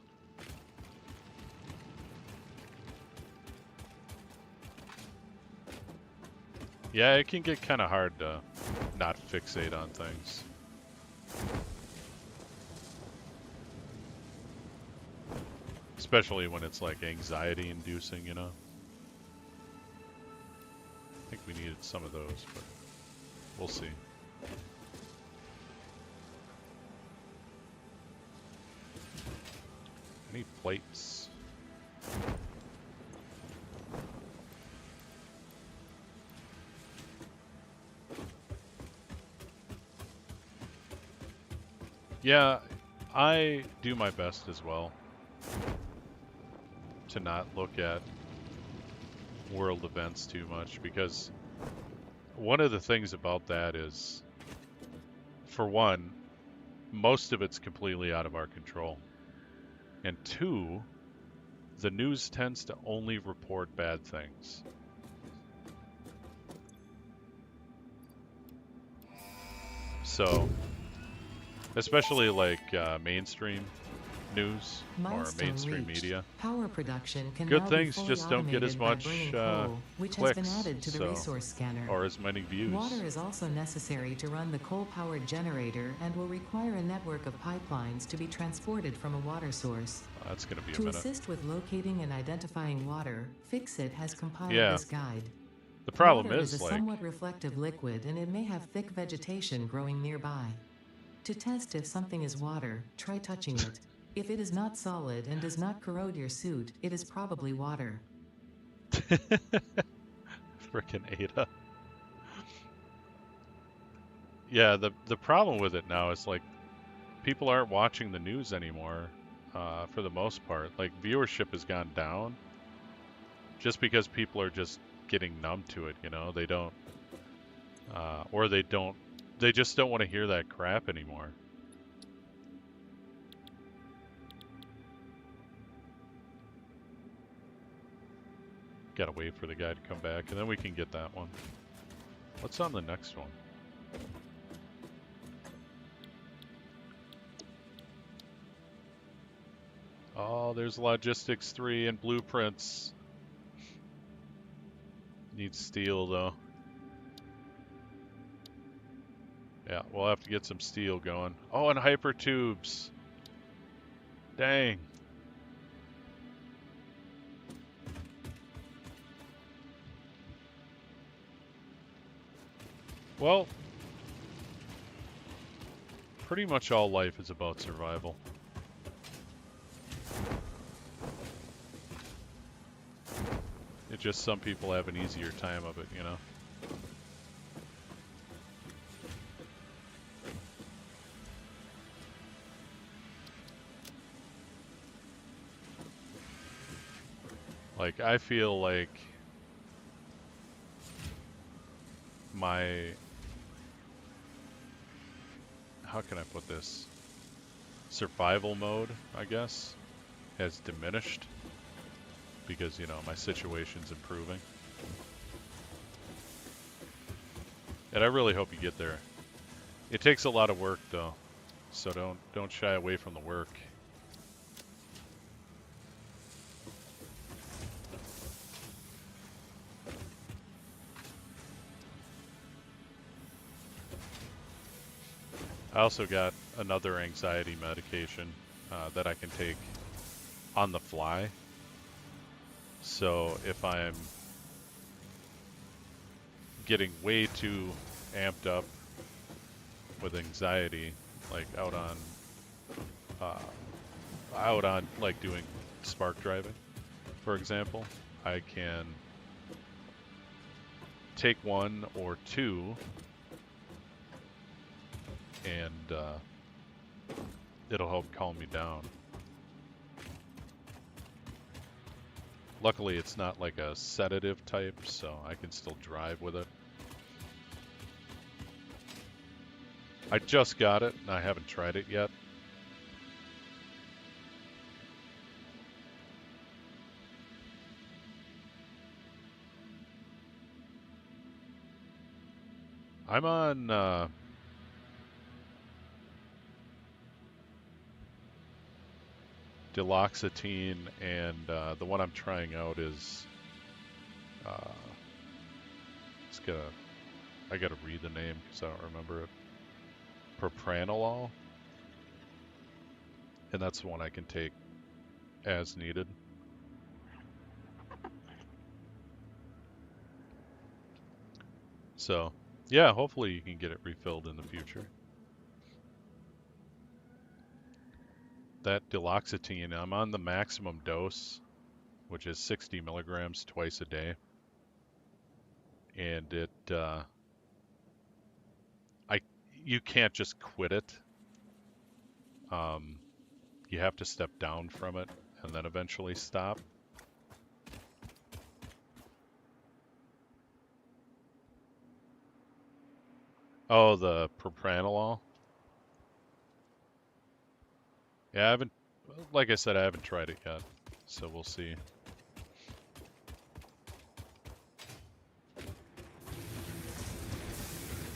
Yeah, it can get kind of hard to not fixate on things. Especially when it's like anxiety inducing, you know? I think we needed some of those, but we'll see. I need plates. Yeah, I do my best as well to not look at world events too much, because one of the things about that is, for one, most of it's completely out of our control. And two, the news tends to only report bad things. So, especially like mainstream news or mainstream media. Power production can Good now things be fully just don't get as automated by much burning coal, which clicks, has been added to the resource scanner. or as many views. Water is also necessary to run the coal-powered generator and will require a network of pipelines to be transported from a water source. That's going to be a To minute. assist with locating and identifying water, Fixit has compiled Yeah. this guide. The problem Water is a like, somewhat reflective liquid and it may have thick vegetation growing nearby. To test if something is water, try touching it. If it is not solid and does not corrode your suit, it is probably water. frickin' Ada. Yeah, the problem with it now is like, people aren't watching the news anymore, for the most part. Like, viewership has gone down just because people are just getting numb to it, you know? They don't, or they just don't want to hear that crap anymore. Gotta wait for the guy to come back, and then we can get that one. What's on the next one? Oh, there's Logistics 3 and Blueprints. Needs steel, though. Yeah, we'll have to get some steel going. Oh, and hypertubes. Dang. Well, pretty much all life is about survival. It's just some people have an easier time of it, you know? Like, I feel like my... How can I put this? Survival mode, I guess, has diminished because, you know, my situation's improving. And I really hope you get there. It takes a lot of work, though, so don't shy away from the work. I also got another anxiety medication that I can take on the fly. So if I'm getting way too amped up with anxiety, like out on like doing spark driving, for example, I can take one or two and it'll help calm me down. Luckily, it's not like a sedative type, so I can still drive with it. I just got it, and I haven't tried it yet. I'm on duloxetine, and the one I'm trying out is it's I gotta read the name because I don't remember it. Propranolol, and that's the one I can take as needed. So, yeah, hopefully you can get it refilled in the future. That duloxetine, I'm on the maximum dose, which is 60 milligrams twice a day. And you can't just quit it. You have to step down from it and then eventually stop. Oh, the propranolol. Yeah, like I said, I haven't tried it yet, so we'll see.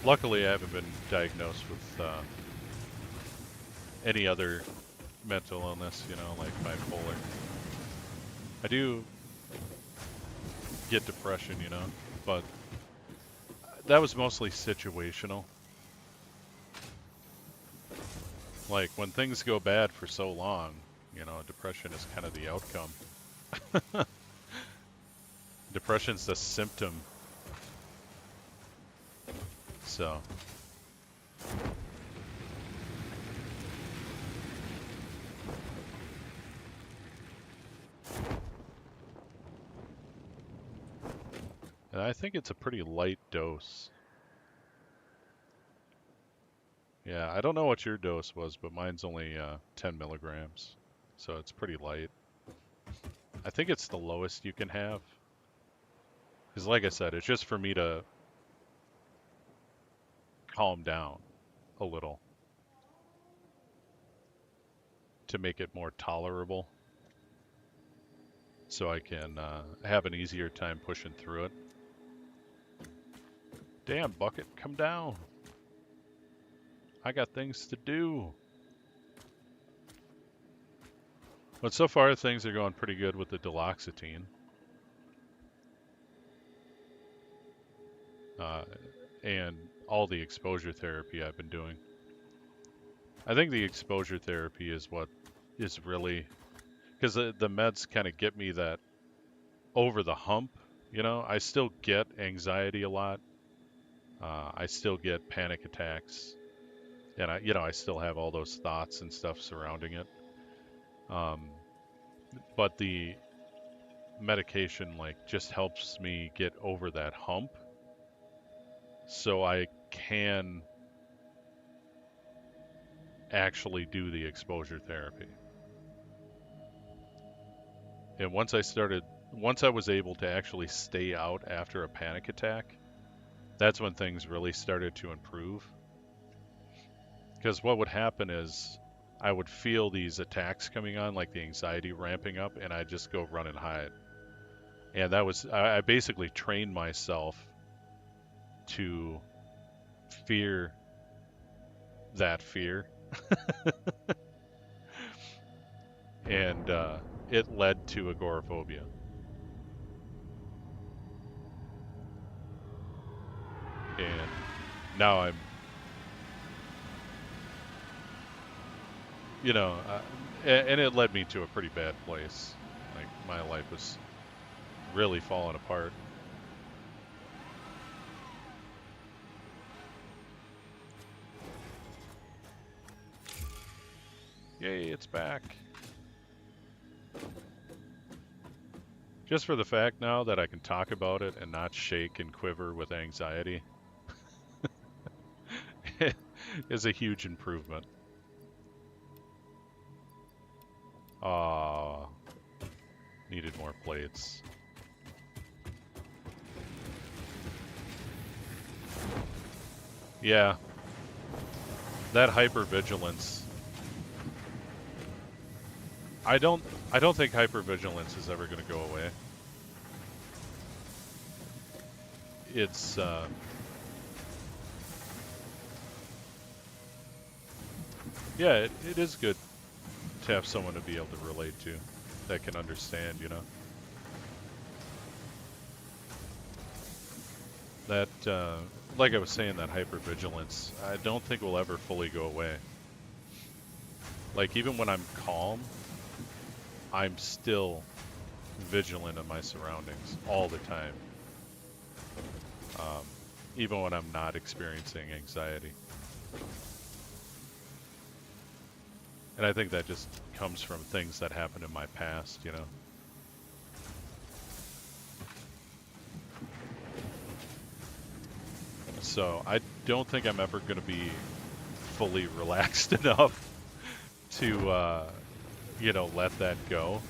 Luckily, I haven't been diagnosed with any other mental illness, like bipolar. I do get depression, but that was mostly situational. Like, when things go bad for so long, depression is kind of the outcome. Depression's the symptom. So. And I think it's a pretty light dose. Yeah, I don't know what your dose was, but mine's only 10 milligrams. So it's pretty light. I think it's the lowest you can have. Because like I said, it's just for me to calm down a little. To make it more tolerable. So I can have an easier time pushing through it. Damn, Bucket, come down. I got things to do. But so far, things are going pretty good with the duloxetine. And all the exposure therapy I've been doing. I think the exposure therapy is what is really... Because the meds kind of get me that over the hump, I still get anxiety a lot. I still get panic attacks. And I still have all those thoughts and stuff surrounding it. But the medication just helps me get over that hump, so I can actually do the exposure therapy. And once I was able to actually stay out after a panic attack, that's when things really started to improve. Because what would happen is I would feel these attacks coming on, like the anxiety ramping up, and I'd just go run and hide. And I basically trained myself to fear that fear. And it led to agoraphobia. And now I'm, and it led me to a pretty bad place. Like, my life was really falling apart. Yay, it's back. Just for the fact now that I can talk about it and not shake and quiver with anxiety is a huge improvement. Needed more plates. Yeah. That hypervigilance. I don't think hypervigilance is ever going to go away. Yeah, it is good to have someone to be able to relate to, that can understand, you know. That, like I was saying, that hypervigilance, I don't think will ever fully go away. Like, even when I'm calm, I'm still vigilant of my surroundings all the time. Even when I'm not experiencing anxiety. And I think that just comes from things that happened in my past, you know. So I don't think I'm ever going to be fully relaxed enough to, you know, let that go.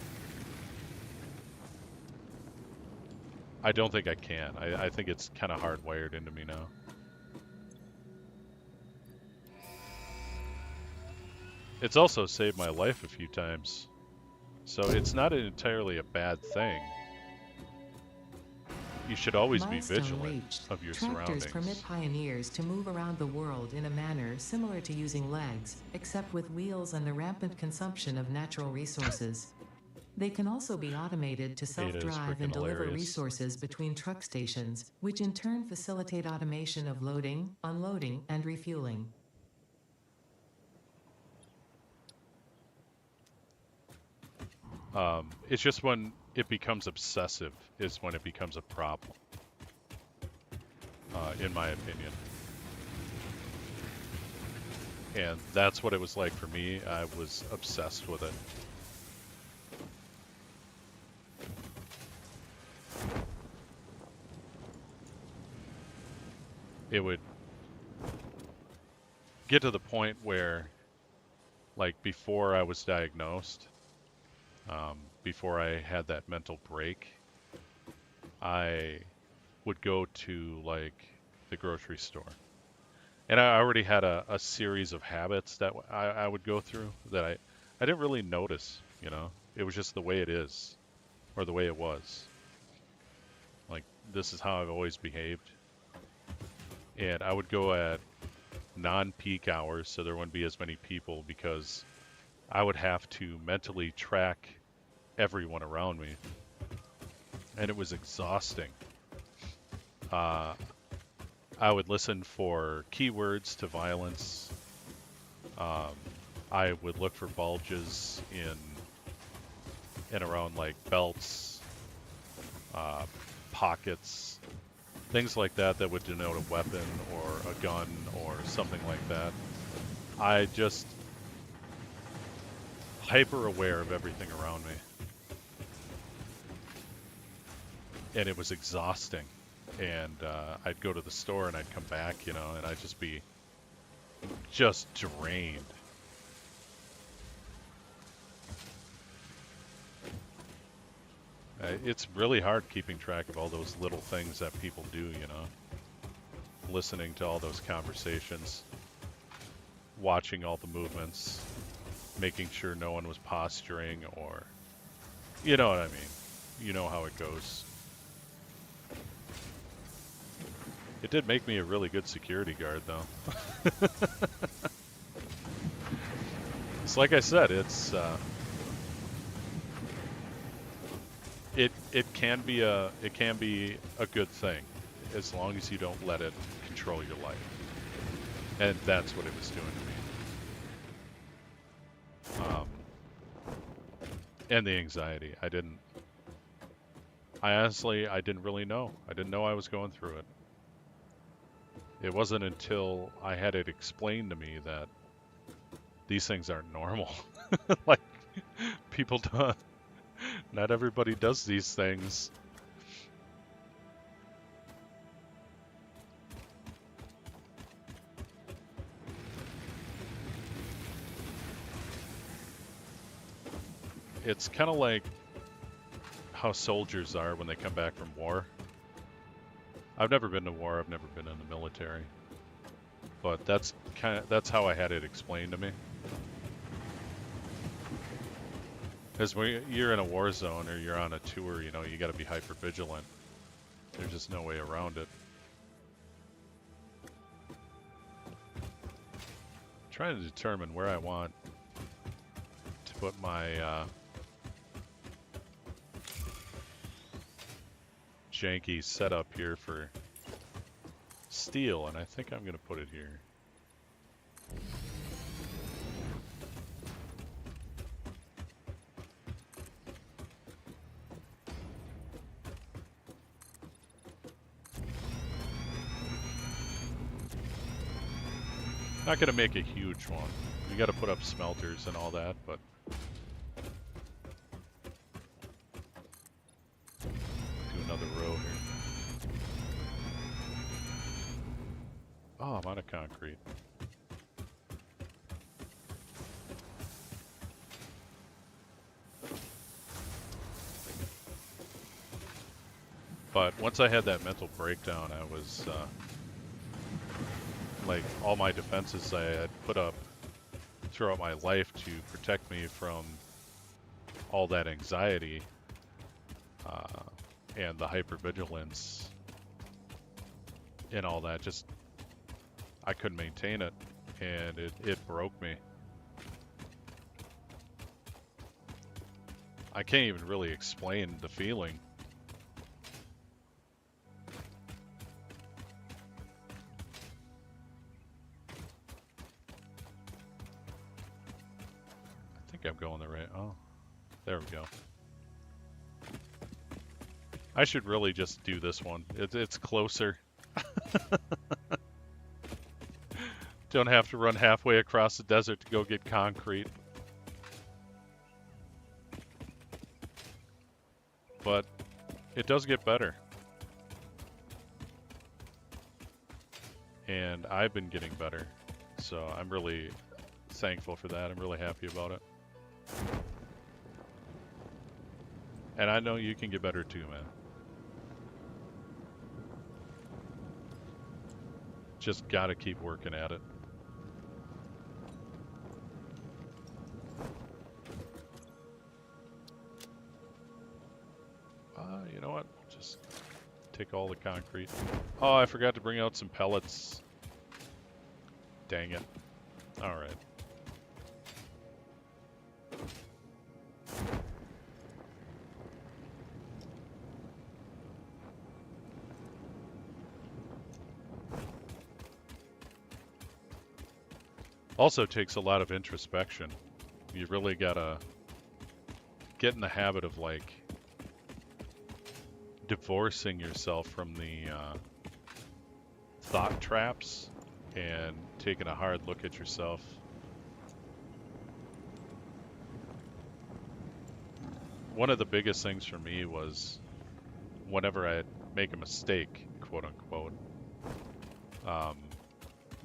I don't think I can. I think it's kind of hardwired into me now. It's also saved my life a few times. So it's not entirely a bad thing. You should always be Milestone vigilant reached. of your Tractors surroundings. permit pioneers to move around the world in a manner similar to using legs, except with wheels and the rampant consumption of natural resources. They can also be automated to It is self-drive freaking and deliver hilarious. resources between truck stations, which in turn facilitate automation of loading, unloading, and refueling. It's just when it becomes obsessive is when it becomes a problem, in my opinion. And that's what it was like for me. I was obsessed with it. It would get to the point where, like, before I was diagnosed, before I had that mental break, I would go to, like, the grocery store. And I already had a series of habits that I would go through that I didn't really notice, you know? It was just the way it is, or the way it was. Like, this is how I've always behaved. And I would go at non-peak hours, so there wouldn't be as many people, because I would have to mentally track everyone around me. And it was exhausting. I would listen for keywords to violence. I would look for bulges in and around, like, belts, pockets, things like that that would denote a weapon or a gun or something like that. I just hyper aware of everything around me. And it was exhausting. And I'd go to the store and I'd come back, you know, and I'd just be just drained. It's really hard keeping track of all those little things that people do, you know. Listening to all those conversations, watching all the movements, making sure no one was posturing, or, you know what I mean. You know how it goes. It did make me a really good security guard, though. It's like I said, it's it can be a good thing, as long as you don't let it control your life. And that's what it was doing to me. And the anxiety. I honestly didn't really know. I didn't know I was going through it. It wasn't until I had it explained to me that these things aren't normal. Like, people don't, not everybody does these things. It's kind of like how soldiers are when they come back from war. I've never been to war, I've never been in the military. But that's how I had it explained to me. Because when you're in a war zone or you're on a tour, you know, you got to be hyper vigilant. There's just no way around it. trying to determine where I want to put my janky setup here for steel, and I think I'm going to put it here. Not going to make a huge one. We got to put up smelters and all that, but do another row here. Oh, I'm out of concrete. But once I had that mental breakdown, I was like, all my defenses I had put up throughout my life to protect me from all that anxiety and the hypervigilance and all that, just I couldn't maintain it, and it broke me. I can't even really explain the feeling. I'm going the right. Oh, there we go. I should really just do this one. It's closer. Don't have to run halfway across the desert to go get concrete. But it does get better. And I've been getting better. So I'm really thankful for that. I'm really happy about it. And I know you can get better too, man. Just gotta keep working at it. You know what? Just take all the concrete. Oh, I forgot to bring out some pellets. Dang it. Alright. Also takes a lot of introspection. You really gotta get in the habit of like divorcing yourself from the thought traps and taking a hard look at yourself. One of the biggest things for me was whenever I make a mistake, quote unquote,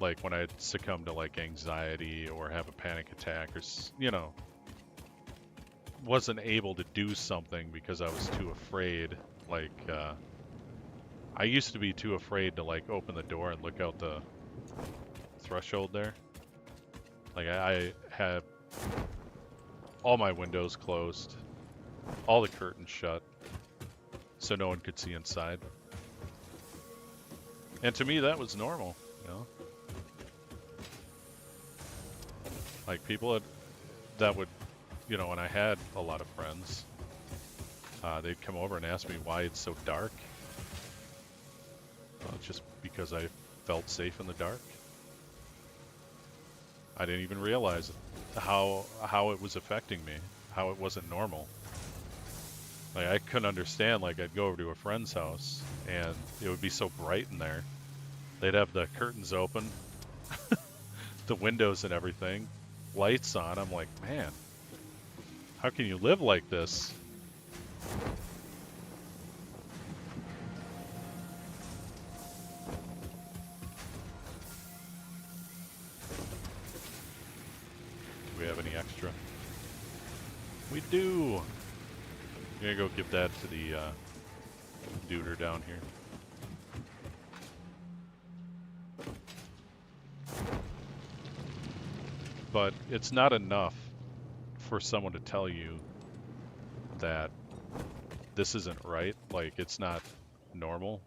like when I succumb to like anxiety or have a panic attack or, you know, wasn't able to do something because I was too afraid. Like, I used to be too afraid to like open the door and look out the threshold there. Like I had all my windows closed, all the curtains shut, so no one could see inside. And to me that was normal, you know? Like people that would, you know, when I had a lot of friends, they'd come over and ask me why it's so dark. Just because I felt safe in the dark. I didn't even realize how it was affecting me, how it wasn't normal. Like I couldn't understand, like I'd go over to a friend's house and it would be so bright in there. They'd have the curtains open, the windows and everything, lights on. I'm like, man, how can you live like this? Do we have any extra? We do. I'm gonna go give that to the duder down here. But it's not enough for someone to tell you that this isn't right, like it's not normal.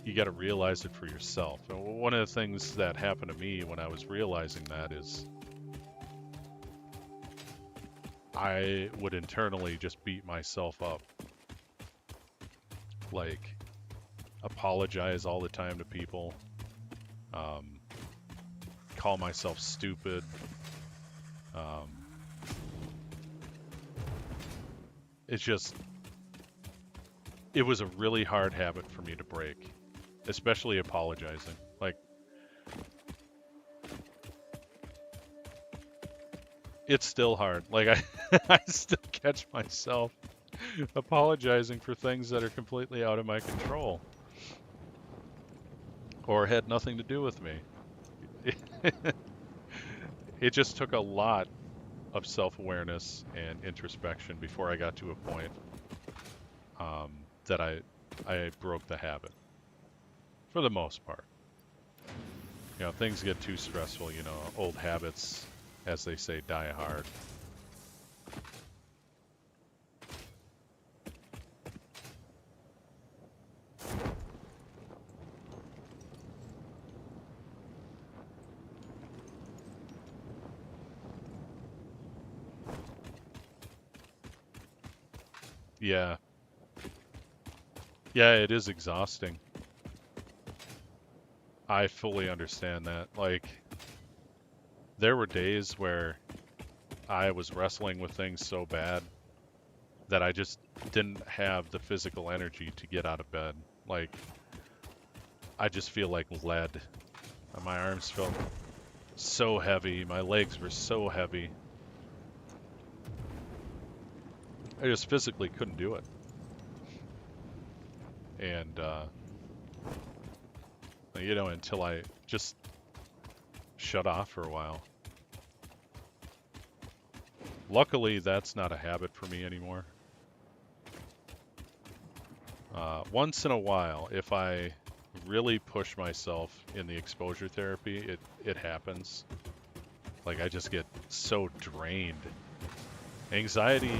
you got to realize it for yourself. And one of the things that happened to me when I was realizing that is I would internally just beat myself up. Like, apologize all the time to people, call myself stupid, it's just, it was a really hard habit for me to break, especially apologizing. Like, it's still hard. Like, I still catch myself apologizing for things that are completely out of my control or had nothing to do with me. It just took a lot of self-awareness and introspection before I got to a point that I broke the habit, for the most part. You know, things get too stressful, you know, old habits, as they say, die hard. Yeah. Yeah, it is exhausting. I fully understand that. Like, there were days where I was wrestling with things so bad that I just didn't have the physical energy to get out of bed. Like, I just feel like lead. My arms felt so heavy. My legs were so heavy. I just physically couldn't do it. And, you know, until I just shut off for a while. Luckily, that's not a habit for me anymore. Once in a while, if I really push myself in the exposure therapy, it happens. Like, I just get so drained. Anxiety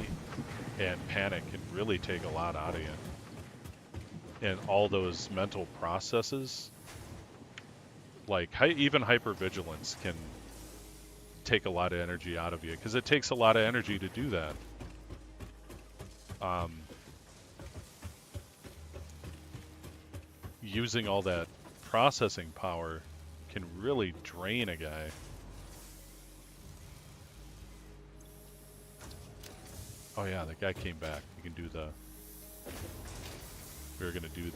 and panic can really take a lot out of you. And all those mental processes, like even hypervigilance, can take a lot of energy out of you, because it takes a lot of energy to do that. Using all that processing power can really drain a guy. Oh yeah, the guy came back. We can do the... We were gonna do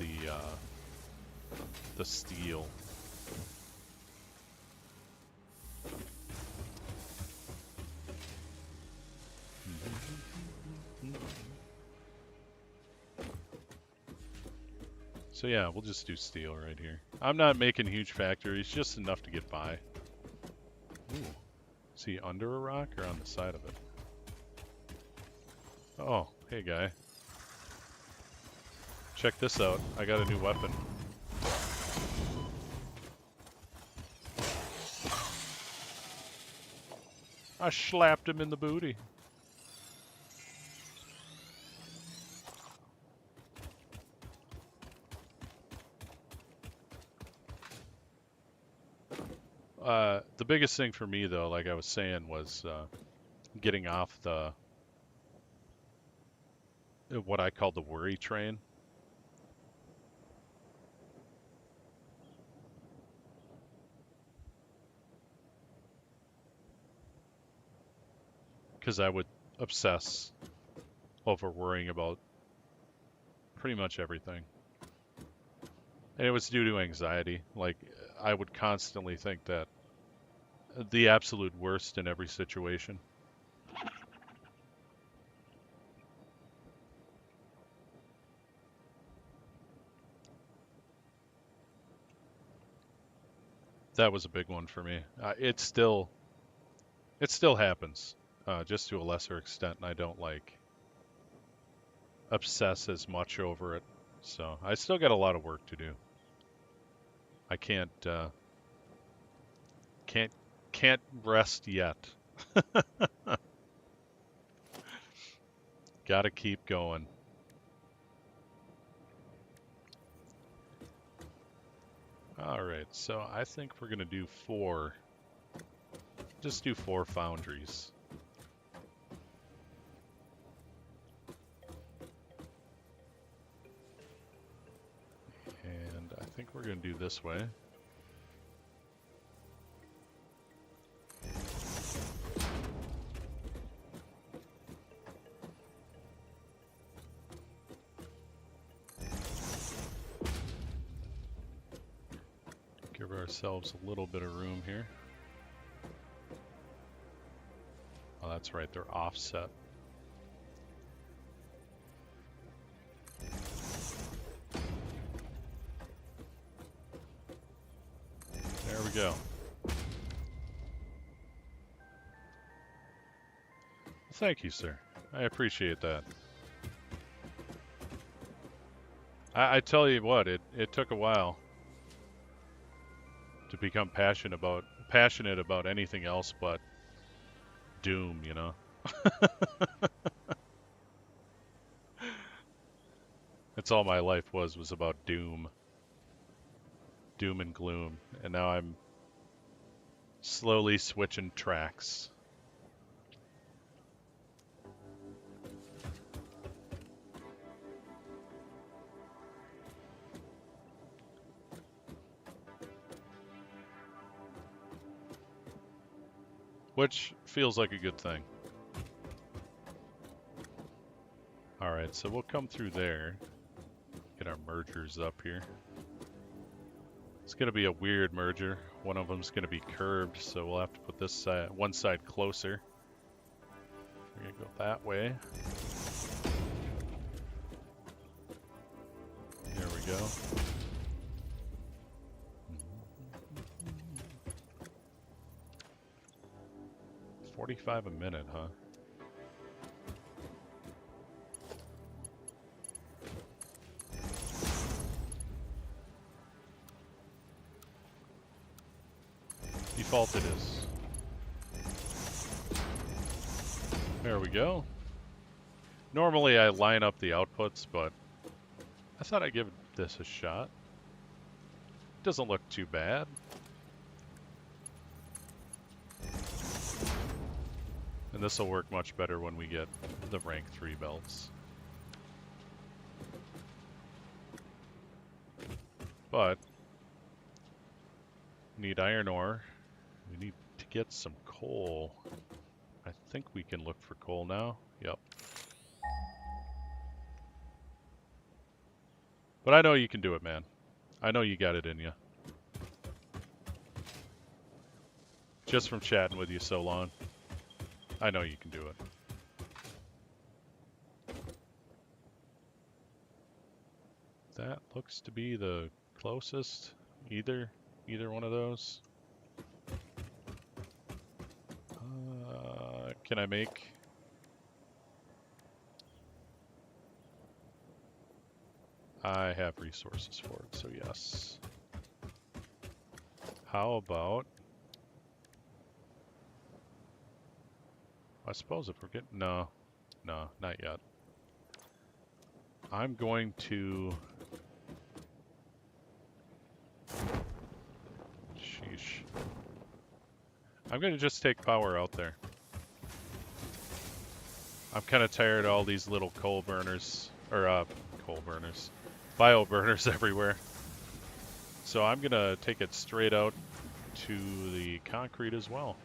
the steel. So yeah, we'll just do steel right here. I'm not making huge factories, just enough to get by. Ooh. Is he under a rock or on the side of it? Oh, hey guy. Check this out. I got a new weapon. I slapped him in the booty. The biggest thing for me, though, like I was saying, was getting off the what I call the worry train. Because I would obsess over worrying about pretty much everything. And it was due to anxiety. Like, I would constantly think that the absolute worst in every situation. That was a big one for me. It still happens, just to a lesser extent, and I don't like obsess as much over it. So I still got a lot of work to do. I can't rest yet. Gotta keep going. Alright, so I think we're gonna do 4. Just do 4 foundries. And I think we're gonna do this way. Give ourselves a little bit of room here. Oh, that's right, they're offset. There we go. Thank you, sir. I appreciate that. I tell you what, it took a while to become passionate about anything else but Doom, you know. That's all my life was about Doom. Doom and gloom. And now I'm slowly switching tracks. Which feels like a good thing. Alright, so we'll come through there. Get our mergers up here. It's going to be a weird merger. One of them's going to be curved, so we'll have to put this side, one side closer. We're going to go that way. There we go. 45 a minute, huh? Default it is. There we go. Normally I line up the outputs, but I thought I'd give this a shot. Doesn't look too bad. And this will work much better when we get the rank 3 belts. But we need iron ore. We need to get some coal. I think we can look for coal now. Yep. But I know you can do it, man. I know you got it in you. Just from chatting with you so long. I know you can do it. That looks to be the closest. Either one of those. Can I make... I have resources for it, so yes. How about... I suppose if we're getting... No, not yet. I'm going to... Sheesh. I'm going to just take power out there. I'm kind of tired of all these little coal burners, or bio burners everywhere. So I'm going to take it straight out to the concrete as well.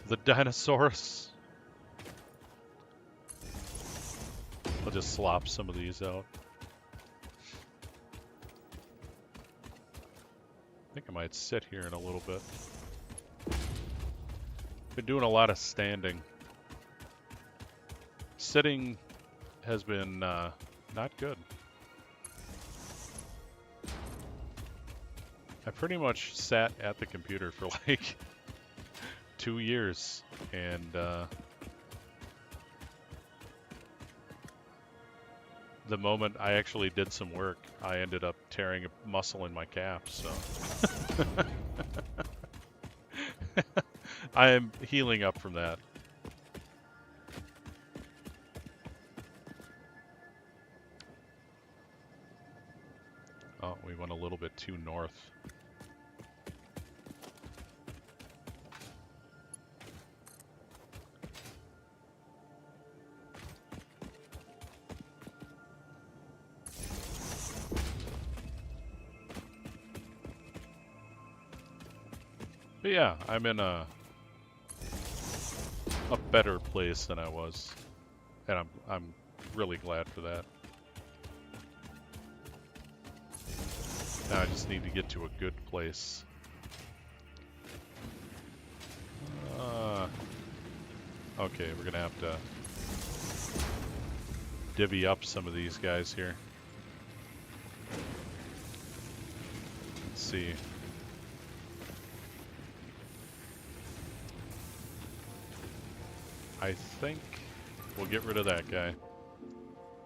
The Dinosaurus. I'll just slop some of these out. I think I might sit here in a little bit. Been doing a lot of standing. Sitting has been not good. I pretty much sat at the computer for like 2 years, and the moment I actually did some work, I ended up tearing a muscle in my calf, so. I am healing up from that. Oh, we went a little bit too north. But yeah, I'm in a better place than I was, and I'm really glad for that. Now I just need to get to a good place. Okay, we're gonna have to divvy up some of these guys here. Let's see. I think we'll get rid of that guy,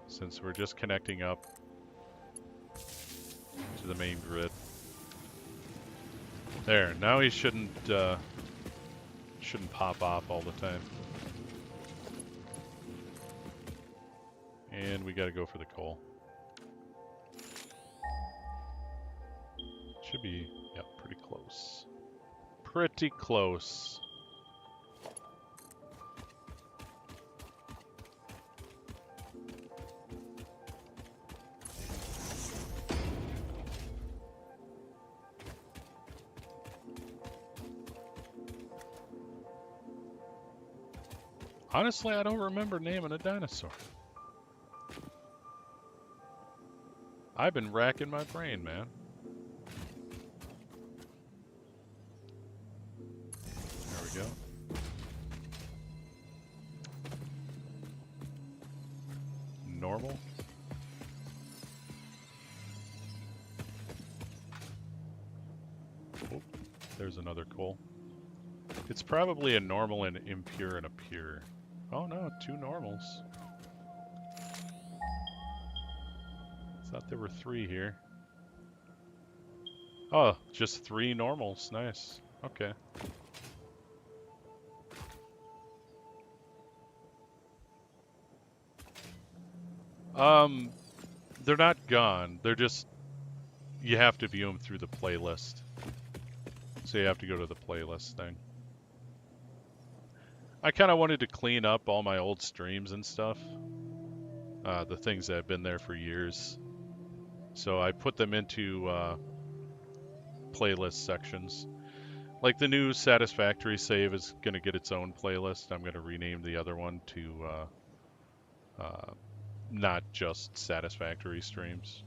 since we're just connecting up to the main grid. There, now he shouldn't pop off all the time. And we gotta go for the coal. Should be, yeah, pretty close. Pretty close. Honestly, I don't remember naming a dinosaur. I've been racking my brain, man. There we go. Normal. Oh, there's another coal. It's probably a normal and impure and a pure. Oh no, 2 normals. Thought there were 3 here. Oh, just 3 normals. Nice. Okay. They're not gone. They're just, you have to view them through the playlist. So you have to go to the playlist thing. I kind of wanted to clean up all my old streams and stuff. The things that have been there for years. So I put them into playlist sections. Like the new Satisfactory save is going to get its own playlist. I'm going to rename the other one to not just Satisfactory streams.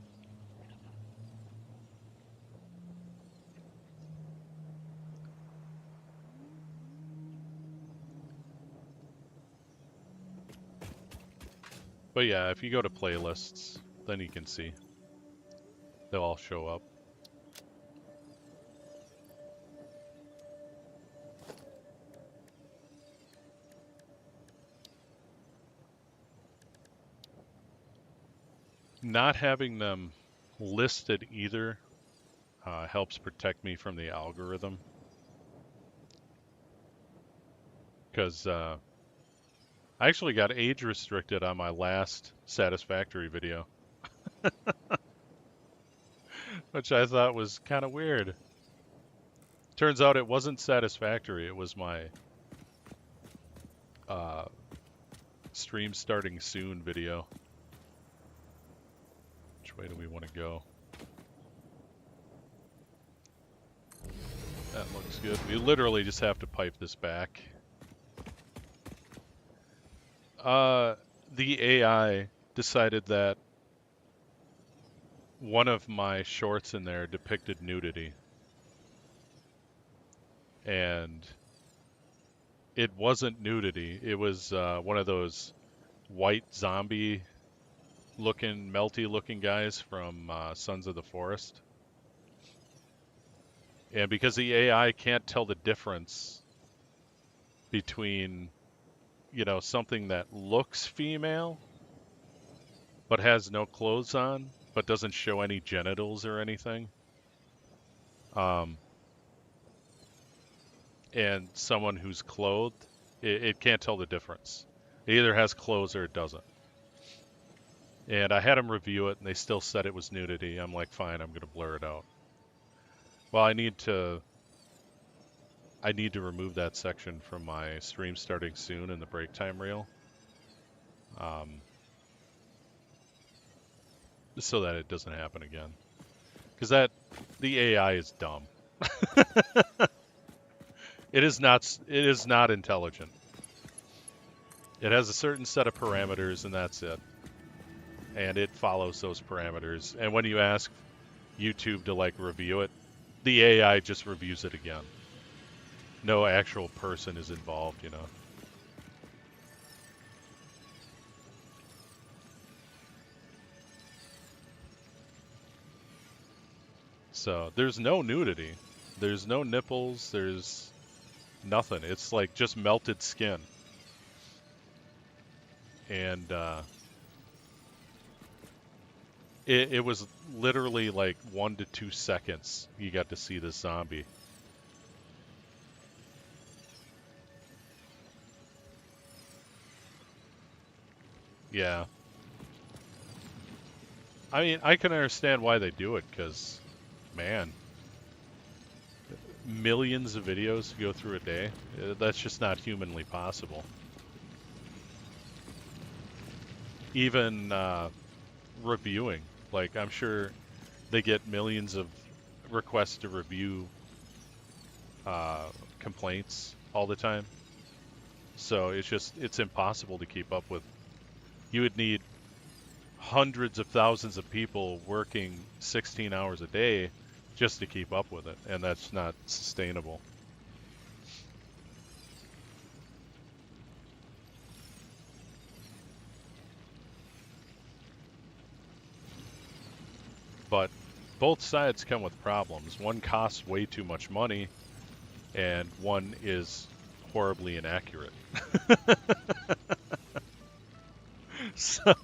But yeah, if you go to playlists, then you can see. They'll all show up. Not having them listed either helps protect me from the algorithm. Because I actually got age restricted on my last Satisfactory video. Which I thought was kind of weird. Turns out it wasn't Satisfactory, it was my stream starting soon video. Which way do we want to go? That looks good. We literally just have to pipe this back. The AI decided that one of my shorts in there depicted nudity. And it wasn't nudity. It was one of those white zombie looking, melty looking guys from Sons of the Forest. And because the AI can't tell the difference between, you know, something that looks female but has no clothes on, but doesn't show any genitals or anything. And someone who's clothed, it can't tell the difference. It either has clothes or it doesn't. And I had them review it, and they still said it was nudity. I'm like, fine, I'm going to blur it out. Well, I need to remove that section from my stream starting soon in the break time reel, so that it doesn't happen again. Because the AI is dumb. It is not intelligent. It has a certain set of parameters, and that's it. And it follows those parameters. And when you ask YouTube to like review it, the AI just reviews it again. No actual person is involved, you know. So there's no nudity. There's no nipples. There's nothing. It's like just melted skin. And it was literally like 1 to 2 seconds you got to see this zombie. Yeah. I mean, I can understand why they do it, because, man, millions of videos to go through a day, that's just not humanly possible. Even reviewing, like, I'm sure they get millions of requests to review complaints all the time. So it's impossible to keep up with. You would need hundreds of thousands of people working 16 hours a day just to keep up with it, and that's not sustainable. But both sides come with problems. One costs way too much money, and one is horribly inaccurate. So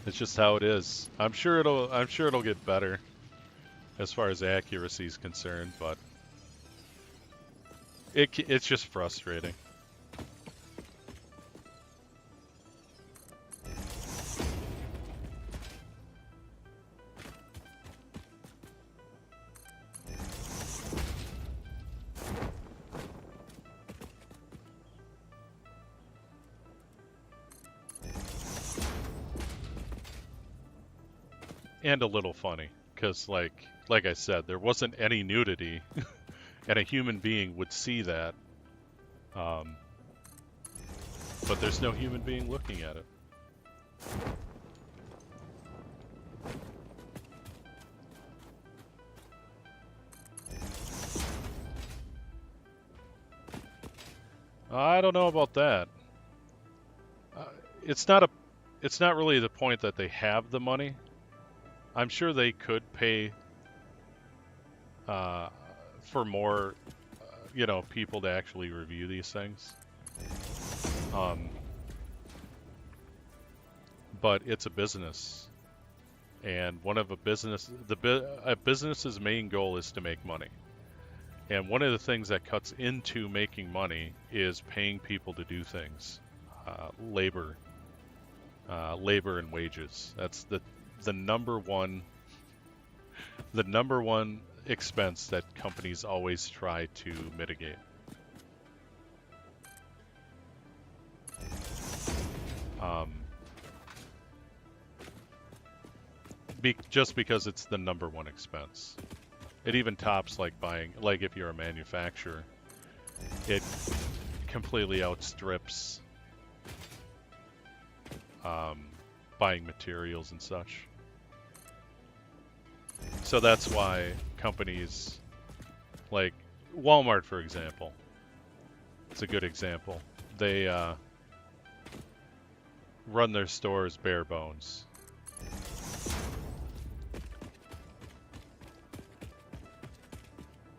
it's just how it is. I'm sure it'll get better as far as accuracy is concerned, but it's just frustrating. And a little funny, because like I said, there wasn't any nudity, and a human being would see that. But there's no human being looking at it. I don't know about that. It's not really the point that they have the money. I'm sure they could pay for more, people to actually review these things. But it's a business, and a business's main goal is to make money. And one of the things that cuts into making money is paying people to do things, labor and wages. That's the number one expense that companies always try to mitigate. Just because it's the number one expense. It even tops like buying, like if you're a manufacturer, it completely outstrips buying materials and such. So that's why companies like Walmart, for example, it's a good example. They run their stores bare bones.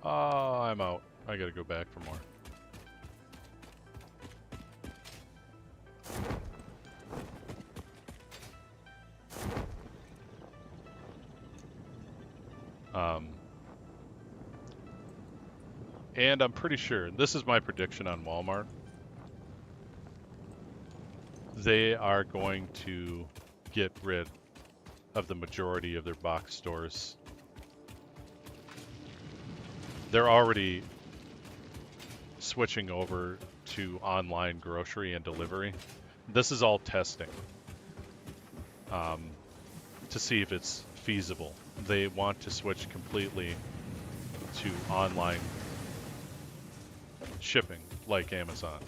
Oh, I'm out. I gotta go back for more. And I'm pretty sure, this is my prediction on Walmart, they are going to get rid of the majority of their box stores. They're already switching over to online grocery and delivery. This is all testing to see if it's feasible. They want to switch completely to online shipping like Amazon.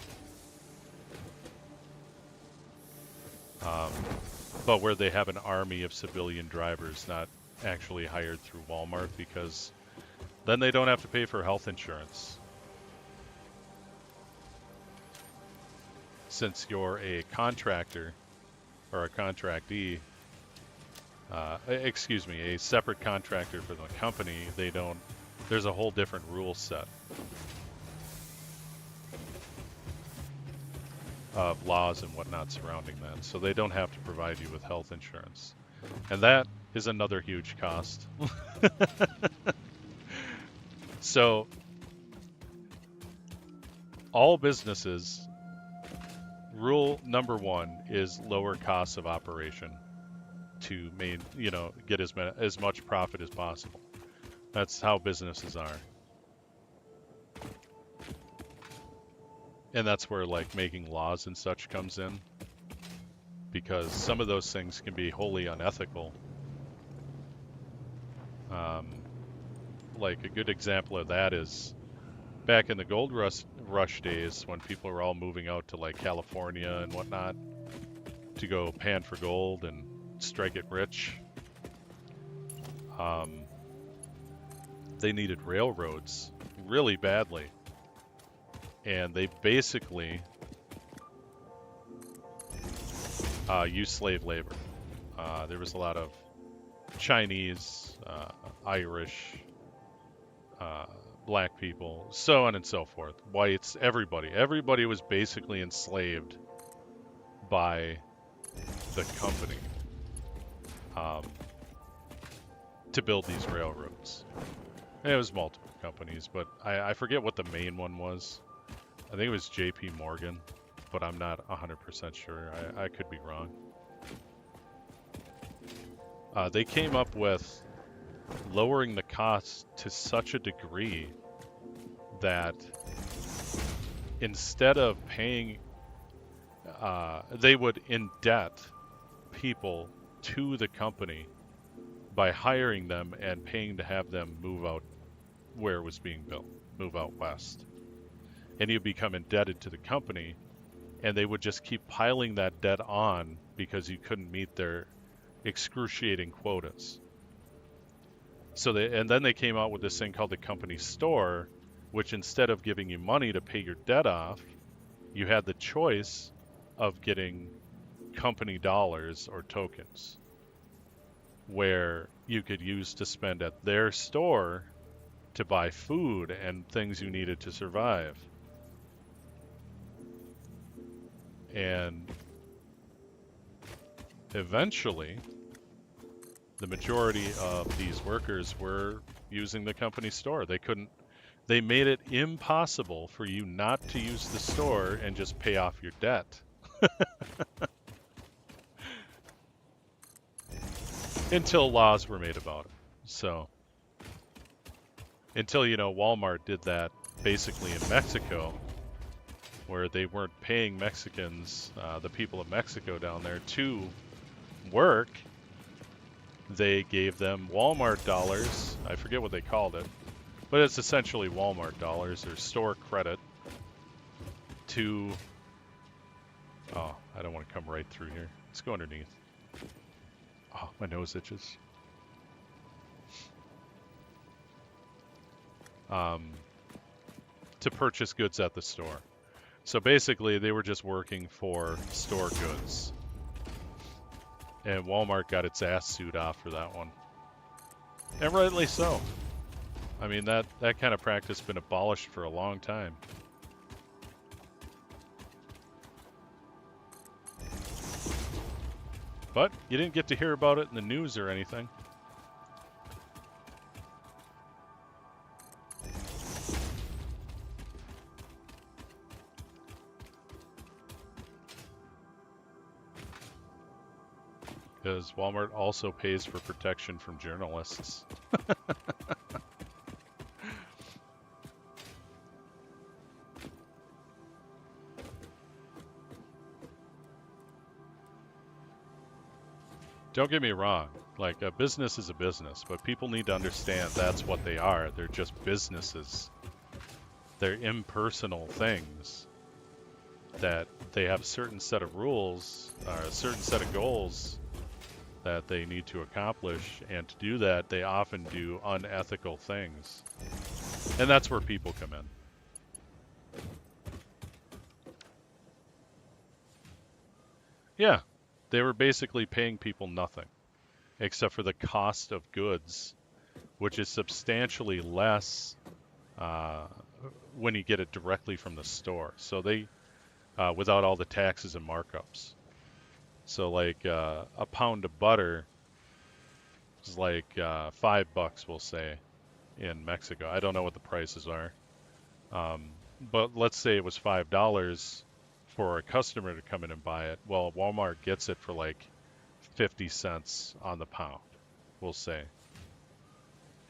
But where they have an army of civilian drivers not actually hired through Walmart, because then they don't have to pay for health insurance. Since you're a contractor or a contractee, excuse me, a separate contractor for the company, they don't, there's a whole different rule set of laws and whatnot surrounding that. So they don't have to provide you with health insurance. And that is another huge cost. So all businesses, rule number one is lower costs of operation to get as much profit as possible. That's how businesses are. And that's where like making laws and such comes in, because some of those things can be wholly unethical. Like a good example of that is back in the gold rush days when people were all moving out to like California and whatnot to go pan for gold and strike it rich. They needed railroads really badly. And they basically used slave labor. There was a lot of Chinese, Irish, black people, so on and so forth. Whites, everybody. Everybody was basically enslaved by the company to build these railroads. And it was multiple companies, but I forget what the main one was. I think it was J.P. Morgan, but I'm not 100% sure. I could be wrong. They came up with lowering the cost to such a degree that instead of paying, they would indebt people to the company by hiring them and paying to have them move out where it was being built, move out west. And you become indebted to the company, and they would just keep piling that debt on because you couldn't meet their excruciating quotas. So then they came out with this thing called the company store, which instead of giving you money to pay your debt off, you had the choice of getting company dollars or tokens, where you could use to spend at their store to buy food and things you needed to survive. And eventually, the majority of these workers were using the company store. They made it impossible for you not to use the store and just pay off your debt. Until laws were made about it. So, until, Walmart did that basically in Mexico, where they weren't paying Mexicans, the people of Mexico down there, to work. They gave them Walmart dollars. I forget what they called it, but it's essentially Walmart dollars or store credit to... Oh, I don't want to come right through here. Let's go underneath. Oh, my nose itches. To purchase goods at the store. So basically, they were just working for store goods. And Walmart got its ass sued off for that one. And rightly so. I mean, that kind of practice has been abolished for a long time. But you didn't get to hear about it in the news or anything. Because Walmart also pays for protection from journalists. Don't get me wrong, like a business is a business, but people need to understand that's what they are. They're just businesses. They're impersonal things that they have a certain set of rules or a certain set of goals that they need to accomplish, and to do that they often do unethical things. And that's where people come in. Yeah, they were basically paying people nothing except for the cost of goods, which is substantially less when you get it directly from the store. So they, without all the taxes and markups. So like a pound of butter is like $5, we'll say, in Mexico. I don't know what the prices are, but let's say it was $5 for a customer to come in and buy it. Well, Walmart gets it for like 50 cents on the pound, we'll say.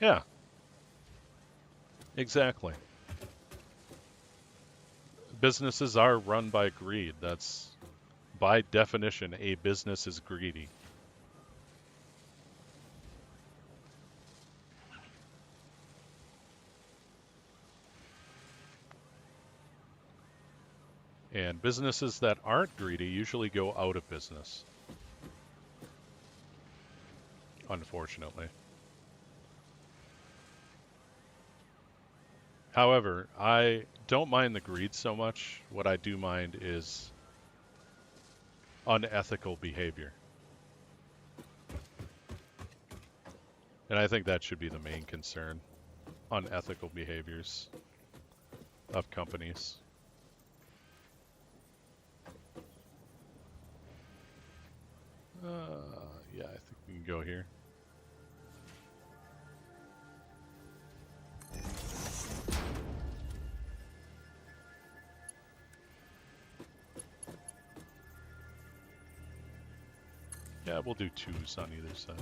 Yeah, exactly. Businesses are run by greed. That's, by definition, a business is greedy. And businesses that aren't greedy usually go out of business, unfortunately. However, I don't mind the greed so much. What I do mind is unethical behavior. And I think that should be the main concern. Unethical behaviors of companies. Yeah, I think we can go here. Yeah, we'll do 2s on either side.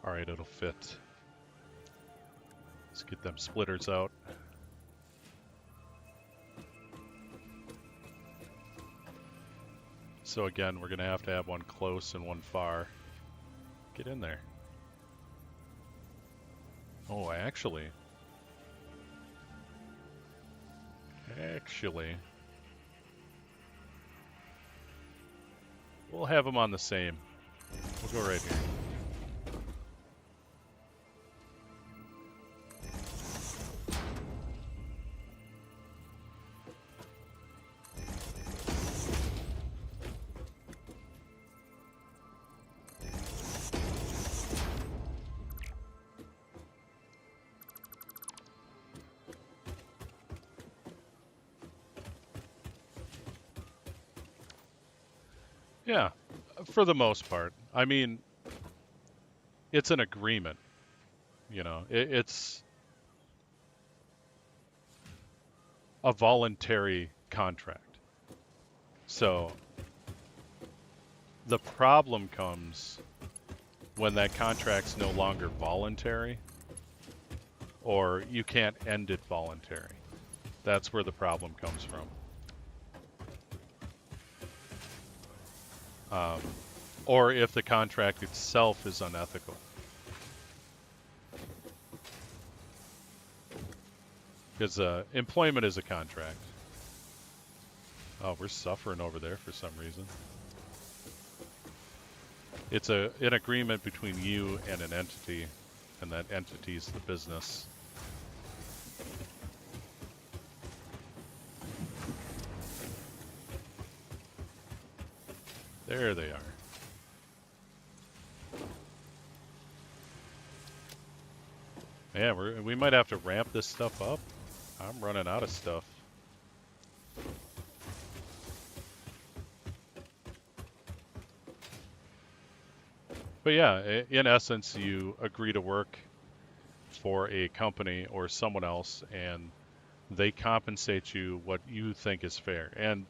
Alright, it'll fit. Let's get them splitters out. So again, we're going to have one close and one far. Get in there. Oh, actually, we'll have them on the same. We'll go right here. Yeah, for the most part. I mean, it's an agreement, you know. It's a voluntary contract. So the problem comes when that contract's no longer voluntary, or you can't end it voluntary. That's where the problem comes from. Or if the contract itself is unethical. Because employment is a contract. Oh, we're suffering over there for some reason. It's an agreement between you and an entity, and that entity is the business. There they are. Yeah, we might have to ramp this stuff up. I'm running out of stuff. But yeah, in essence, you agree to work for a company or someone else, and they compensate you what you think is fair. And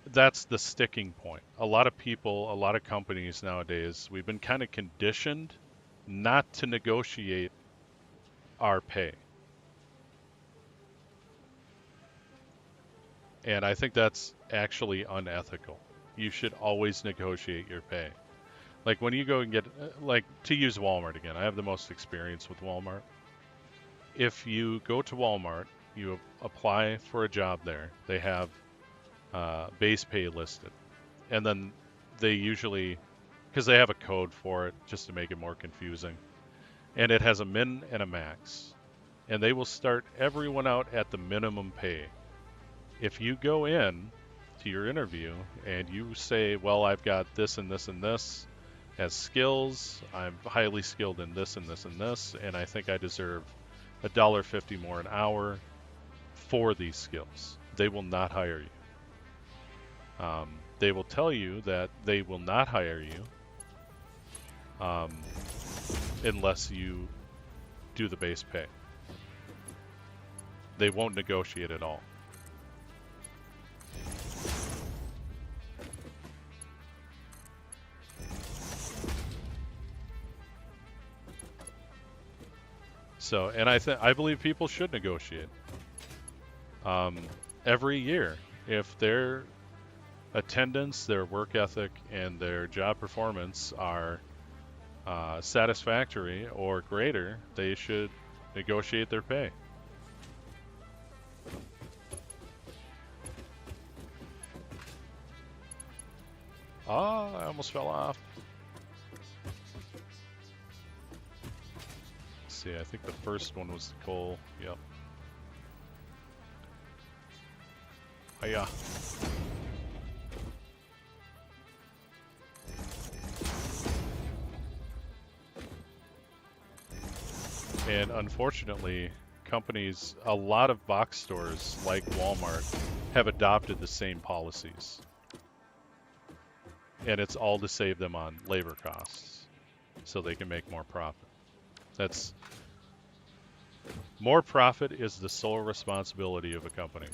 that's the sticking point. A lot of people, a lot of companies nowadays, we've been kind of conditioned not to negotiate our pay. And I think that's actually unethical. You should always negotiate your pay. Like when you go and get, like to use Walmart again, I have the most experience with Walmart. If you go to Walmart, you apply for a job there, they have base pay listed. And then they usually, because they have a code for it just to make it more confusing, and it has a min and a max. And they will start everyone out at the minimum pay. If you go in to your interview and you say, well, I've got this and this and this as skills, I'm highly skilled in this and this and this, and I think I deserve $1.50 more an hour for these skills, they will not hire you. They will tell you that they will not hire you unless you do the base pay. They won't negotiate at all. So, and I believe people should negotiate. Every year, if their attendance, their work ethic, and their job performance are satisfactory or greater, they should negotiate their pay. Ah, I almost fell off. Let's see, I think the first one was the coal. Yep. Hiya. And unfortunately, companies, a lot of box stores like Walmart have adopted the same policies. And it's all to save them on labor costs so they can make more profit. That's more profit is the sole responsibility of a company.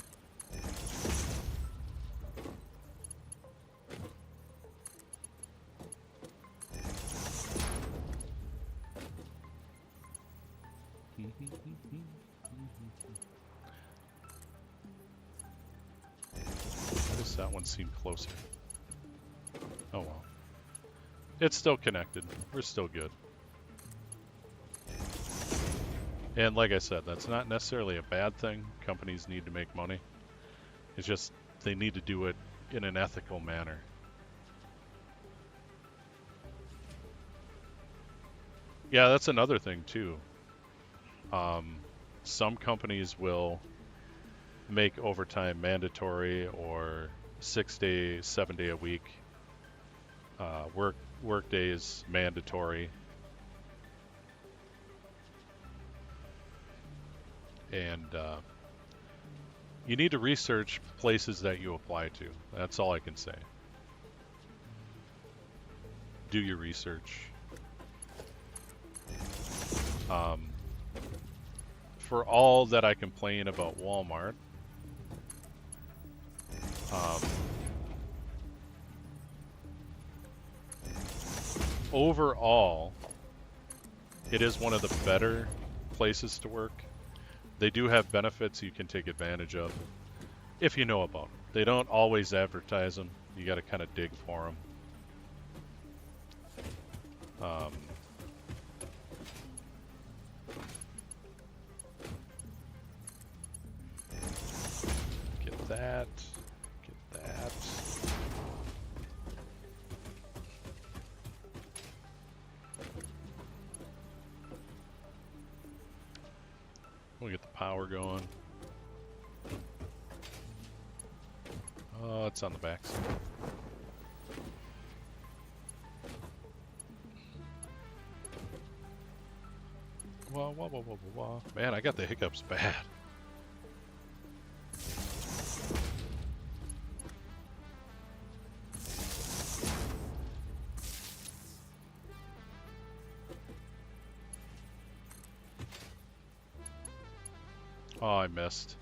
Why does that one seem closer? Oh well. It's still connected. We're still good. And like I said, that's not necessarily a bad thing. Companies need to make money. It's just they need to do it in an ethical manner. Yeah, that's another thing too. Some companies will make overtime mandatory or 6 day, 7 day a week work days mandatory. And you need to research places that you apply to. That's all I can say. Do your research. For all that I complain about Walmart, overall, it is one of the better places to work. They do have benefits you can take advantage of if you know about them. They don't always advertise them. You got to kind of dig for them. Get that. Get that. We'll get the power going. Oh, it's on the back side. Whoa, whoa, whoa, whoa, whoa, whoa. Man, I got the hiccups bad. Oh, I missed.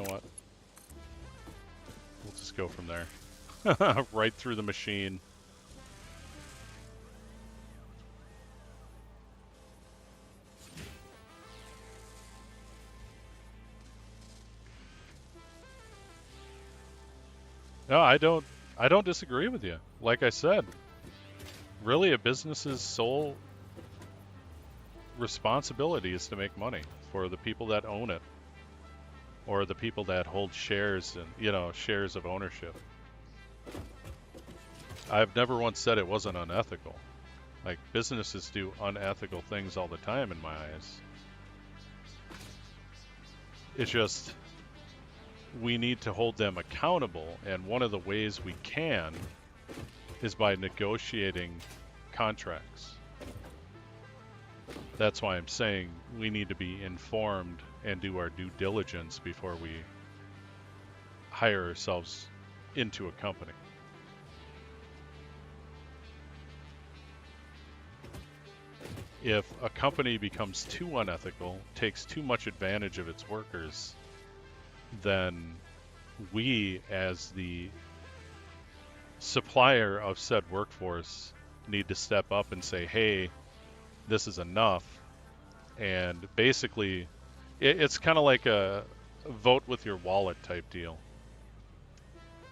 know what? We'll just go from there. Right through the machine. No, I don't disagree with you. Like I said, really a business's sole responsibility is to make money for the people that own it or the people that hold shares and, you know, shares of ownership. I've never once said it wasn't unethical. Like, businesses do unethical things all the time in my eyes. It's just we need to hold them accountable, and one of the ways we can is by negotiating contracts. That's why I'm saying we need to be informed and do our due diligence before we hire ourselves into a company. If a company becomes too unethical, takes too much advantage of its workers, then we, as the supplier of said workforce, need to step up and say, hey, this is enough. And basically, it's kind of like a vote with your wallet type deal.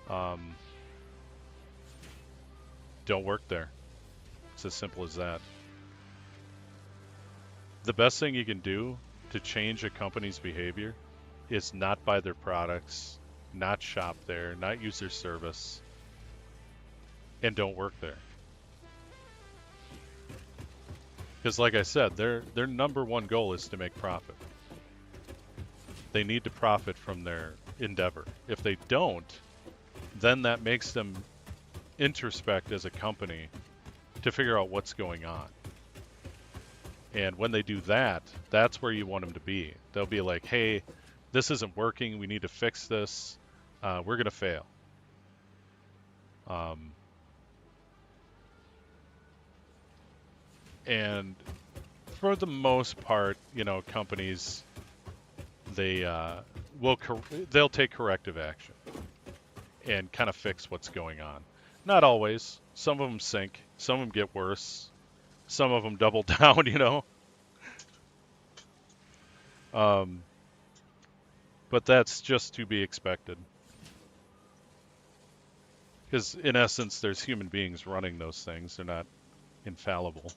Don't work there. It's as simple as that. The best thing you can do to change a company's behavior is not buy their products, not shop there, not use their service, and don't work there. Because like I said, their number one goal is to make profit. They need to profit from their endeavor. If they don't, then that makes them introspect as a company to figure out what's going on. And when they do that, that's where you want them to be. They'll be like, hey, this isn't working. We need to fix this. We're going to fail. And for the most part, you know, companies, they'll take corrective action and kind of fix what's going on. Not always. Some of them sink. Some of them get worse. Some of them double down, you know. But that's just to be expected. Because in essence, there's human beings running those things. They're not infallible.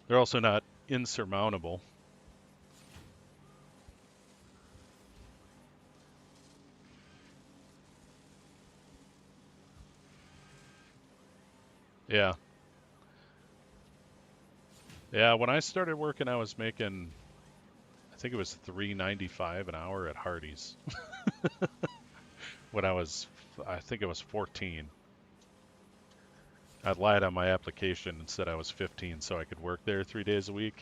They're also not insurmountable. Yeah. Yeah, when I started working, I was making, I think it was $3.95 an hour at Hardee's. When I think it was 14. I lied on my application and said I was 15 so I could work there 3 days a week.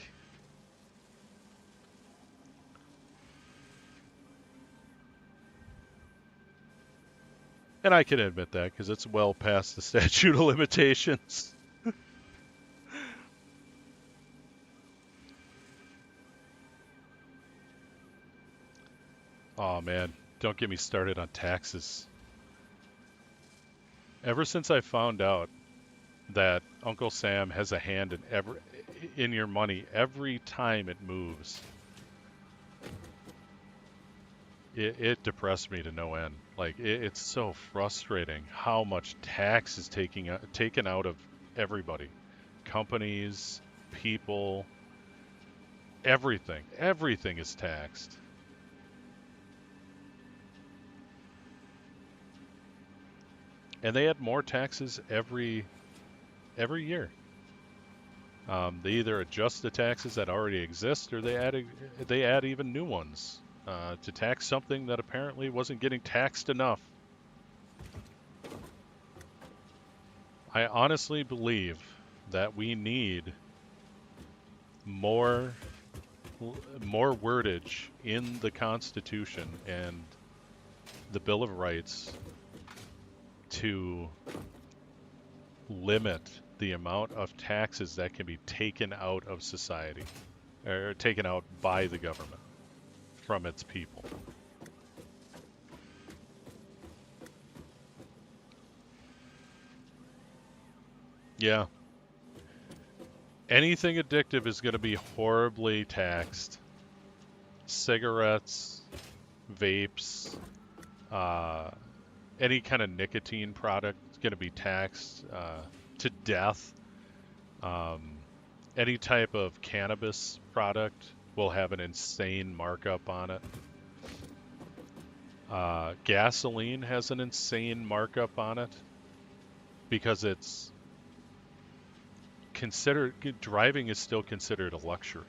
And I can admit that because it's well past the statute of limitations. Oh man, don't get me started on taxes. Ever since I found out that Uncle Sam has a hand in your money every time it moves, it depressed me to no end. Like, it's so frustrating how much tax is taken out of everybody. Companies, people, everything. Everything is taxed. And they add more taxes every year. They either adjust the taxes that already exist, or they add even new ones to tax something that apparently wasn't getting taxed enough. I honestly believe that we need more wordage in the Constitution and the Bill of Rights to limit the amount of taxes that can be taken out of society, or taken out by the government from its people. Yeah. Anything addictive is going to be horribly taxed. Cigarettes, vapes, any kind of nicotine product is going to be taxed to death. Any type of cannabis product will have an insane markup on it. Gasoline has an insane markup on it because it's considered, driving is still considered a luxury.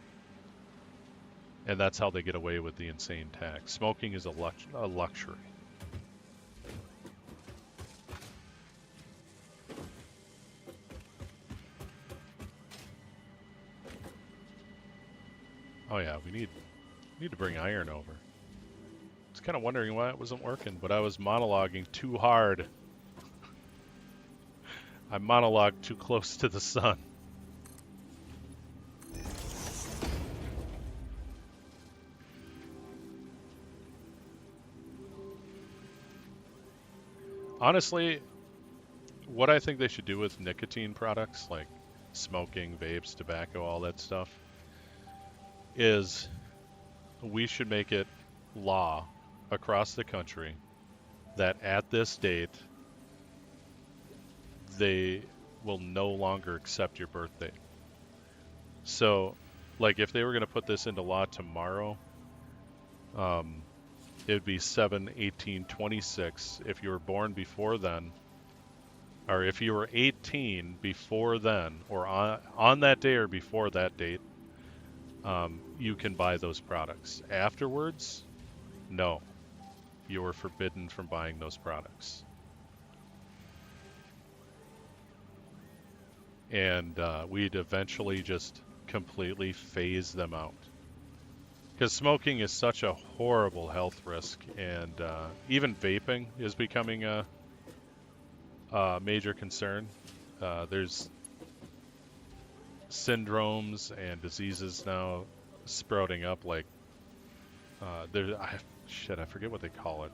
And that's how they get away with the insane tax. Smoking is a luxury. Oh yeah, we need to bring iron over. I was kind of wondering why it wasn't working, but I was monologuing too hard. I monologued too close to the sun. Honestly, what I think they should do with nicotine products, like smoking, vapes, tobacco, all that stuff, is we should make it law across the country that at this date, they will no longer accept your birth date. So, like, if they were going to put this into law tomorrow, it would be 7/18/26. If you were born before then, or if you were 18 before then, or on that day or before that date, you can buy those products. Afterwards, no. You are forbidden from buying those products. And we'd eventually just completely phase them out. Because smoking is such a horrible health risk, and even vaping is becoming a major concern. There's syndromes and diseases now sprouting up, like I forget what they call it,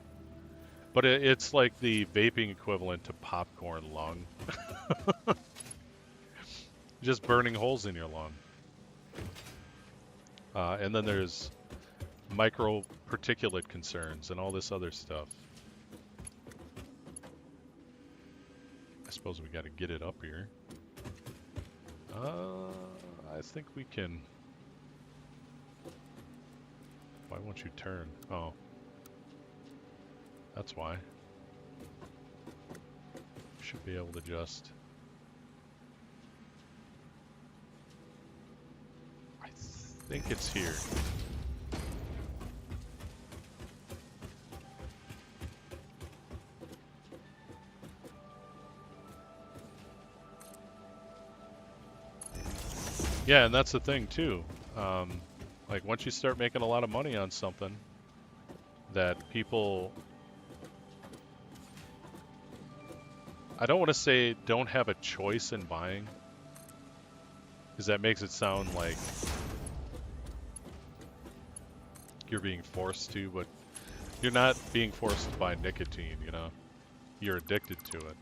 but it's like the vaping equivalent to popcorn lung. Just burning holes in your lung. And then there's micro particulate concerns and all this other stuff. I suppose we got to get it up here. I think we can. Why won't you turn? Oh. That's why. Should be able to just... I think it's here. Yeah, and that's the thing too. Like once you start making a lot of money on something that people, I don't want to say don't have a choice in buying, because that makes it sound like you're being forced to, but you're not being forced to buy nicotine, you know? You're addicted to it.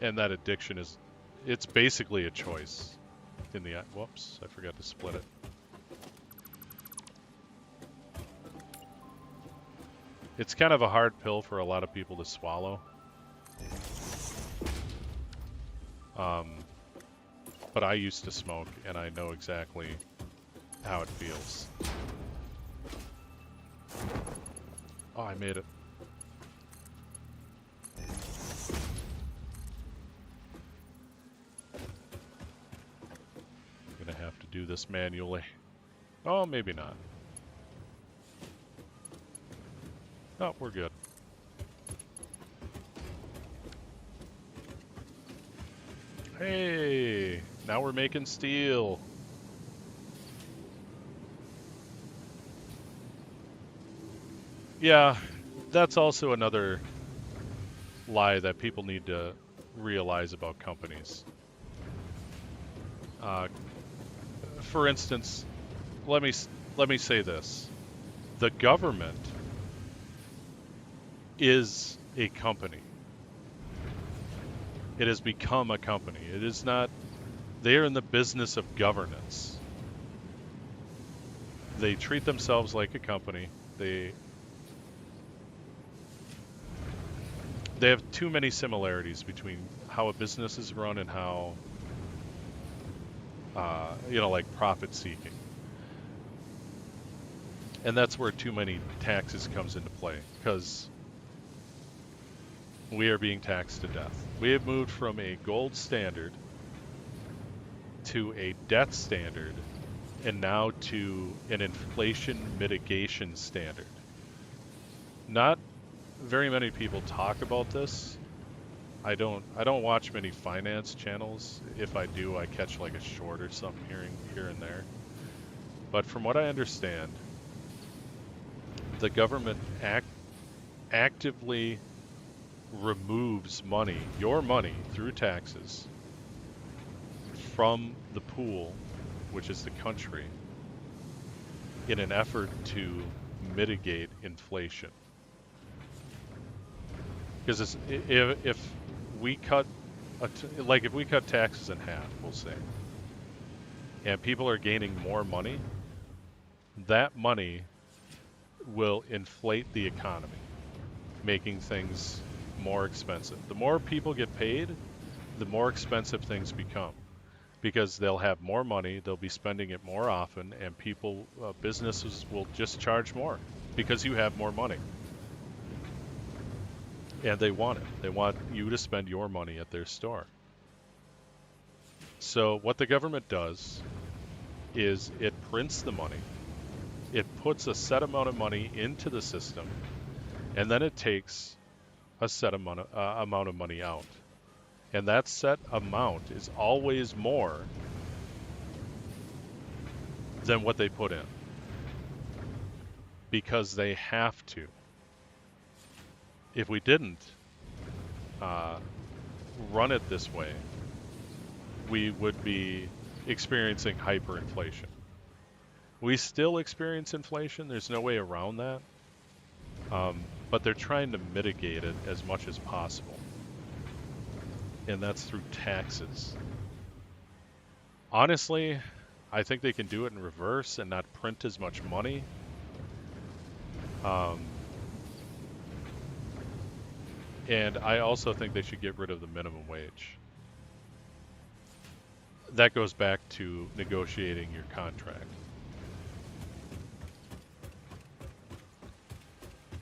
And that addiction is, it's basically a choice in the, whoops, I forgot to split it. It's kind of a hard pill for a lot of people to swallow. But I used to smoke and I know exactly how it feels. Oh, I made it. Gonna have to do this manually. Oh, maybe not. Oh, we're good. Hey, now we're making steel. Yeah, that's also another lie that people need to realize about companies. for instance, let me say this: the government is a company. It has become a company. It is not. They are in the business of governance. They treat themselves like a company. They have too many similarities between how a business is run and how, like profit seeking. And that's where too many taxes comes into play, because we are being taxed to death. We have moved from a gold standard to a debt standard, and now to an inflation mitigation standard. Not very many people talk about this. I don't watch many finance channels. If I do, I catch like a short or something here and there. But from what I understand, the government actively removes money, your money, through taxes from the pool, which is the country, in an effort to mitigate inflation. Because if we cut, if we cut taxes in half, we'll say, and people are gaining more money, that money will inflate the economy, making things more expensive. The more people get paid, the more expensive things become, because they'll have more money, they'll be spending it more often, and businesses will just charge more because you have more money. And they want it. They want you to spend your money at their store. So what the government does is it prints the money, it puts a set amount of money into the system, and then it takes a set amount of money out. And that set amount is always more than what they put in, because they have to. If we didn't run it this way, we would be experiencing hyperinflation. We still experience inflation. There's no way around that. But they're trying to mitigate it as much as possible. And that's through taxes. Honestly, I think they can do it in reverse and not print as much money. And I also think they should get rid of the minimum wage. That goes back to negotiating your contract.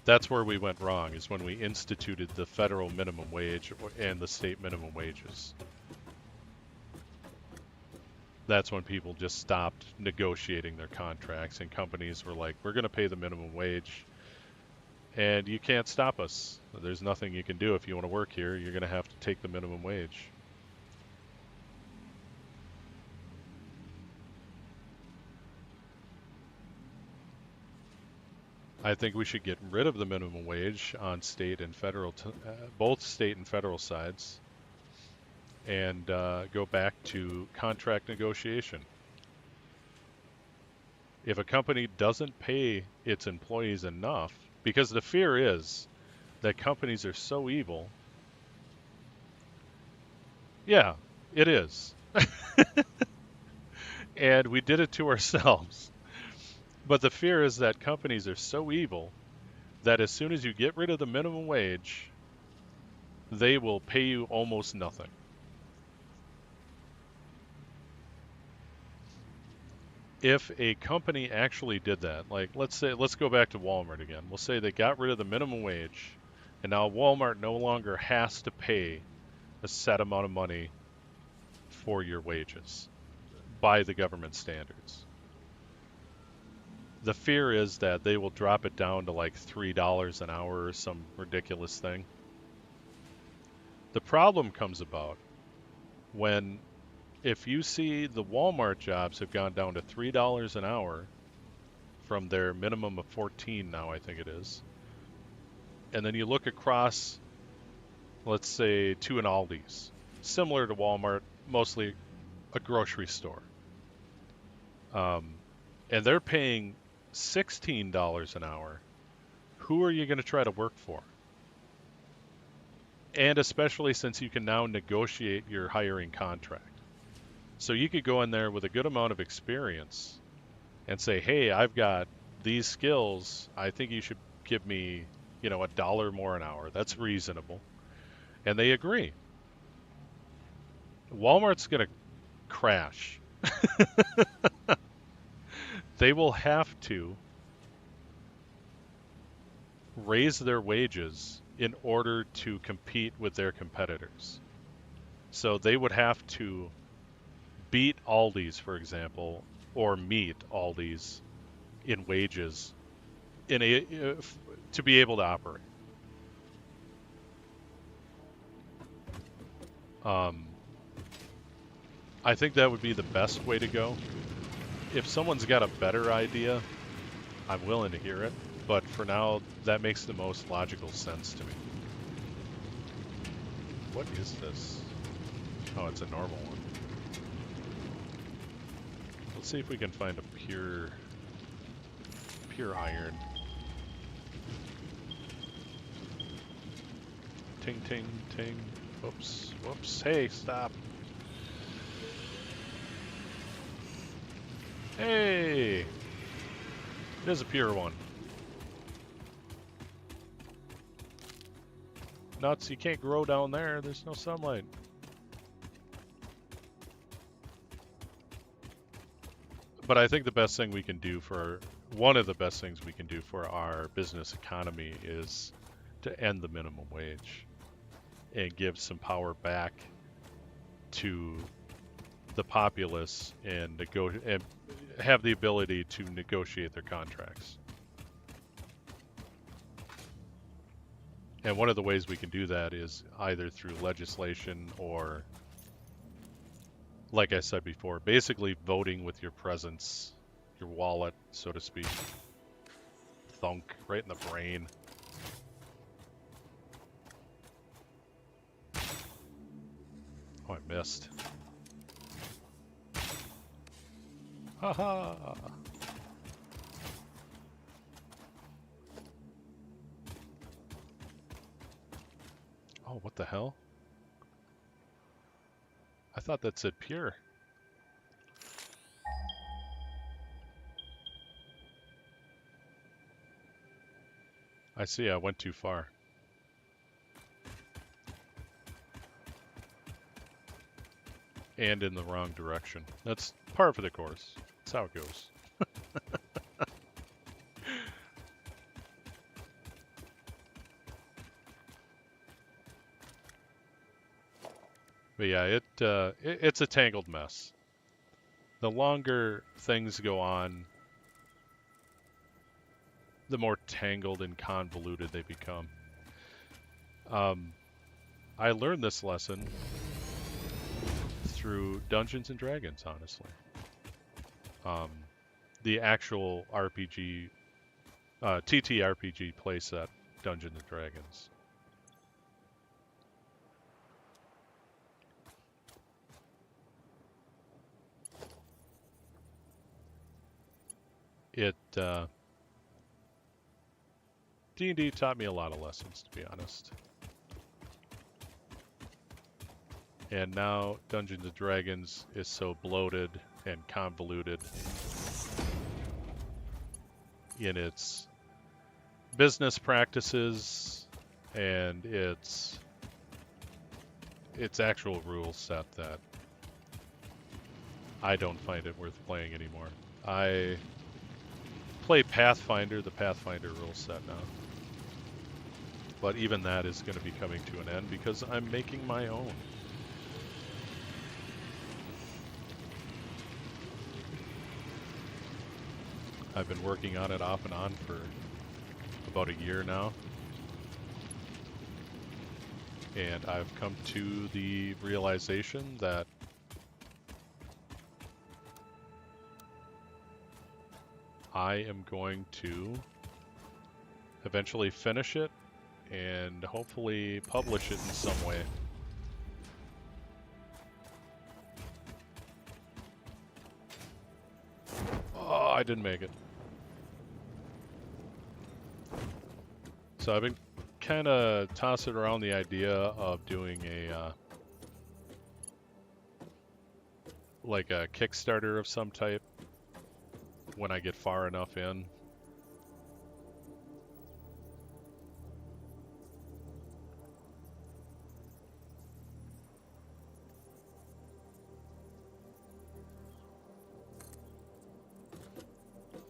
That's where we went wrong, is when we instituted the federal minimum wage and the state minimum wages. That's when people just stopped negotiating their contracts, and companies were like, we're going to pay the minimum wage, and you can't stop us. There's nothing you can do. If you want to work here, you're going to have to take the minimum wage. I think we should get rid of the minimum wage on state and federal, both state and federal sides, and go back to contract negotiation. If a company doesn't pay its employees enough, because the fear is that companies are so evil. Yeah, it is. And we did it to ourselves. But the fear is that companies are so evil that as soon as you get rid of the minimum wage, they will pay you almost nothing. If a company actually did that, like let's go back to Walmart again. We'll say they got rid of the minimum wage, and now Walmart no longer has to pay a set amount of money for your wages by the government standards. The fear is that they will drop it down to like $3 an hour or some ridiculous thing. The problem comes about when, if you see the Walmart jobs have gone down to $3 an hour from their minimum of 14 now, I think it is. And then you look across, let's say, to an Aldi's, similar to Walmart, mostly a grocery store. and they're paying $16 an hour, who are you going to try to work for? And especially since you can now negotiate your hiring contract. So you could go in there with a good amount of experience and say, hey, I've got these skills. I think you should give me, $1 more an hour. That's reasonable. And they agree. Walmart's going to crash. They will have to raise their wages in order to compete with their competitors. So they would have to beat Aldi's, for example, or meet Aldi's in wages to be able to operate. I think that would be the best way to go. If someone's got a better idea, I'm willing to hear it. But for now, that makes the most logical sense to me. What is this? Oh, it's a normal one. Let's see if we can find a pure iron. Ting, ting, ting. Whoops, whoops. Hey, stop. Hey! It is a pure one. Nuts, you can't grow down there. There's no sunlight. But I think the best thing we can do one of the best things we can do for our business economy is to end the minimum wage and give some power back to the populace and have the ability to negotiate their contracts. And one of the ways we can do that is either through legislation or, like I said before, basically voting with your presence, your wallet, so to speak. Thunk, right in the brain. Oh, I missed. Haha! Oh, what the hell? I thought that said pure. I see, I went too far. And in the wrong direction. That's par for the course. That's how it goes. But yeah, it's a tangled mess. The longer things go on, the more tangled and convoluted they become. I learned this lesson through Dungeons and Dragons, honestly. The actual RPG, TTRPG playset, Dungeons and Dragons. D&D taught me a lot of lessons, to be honest. And now Dungeons & Dragons is so bloated and convoluted in its business practices and its actual rule set that I don't find it worth playing anymore. I play Pathfinder, the Pathfinder rule set now. But even that is going to be coming to an end because I'm making my own. I've been working on it off and on for about a year now. And I've come to the realization that I am going to eventually finish it and hopefully publish it in some way. I didn't make it. So I've been kind of tossing around the idea of doing a like a Kickstarter of some type when I get far enough in.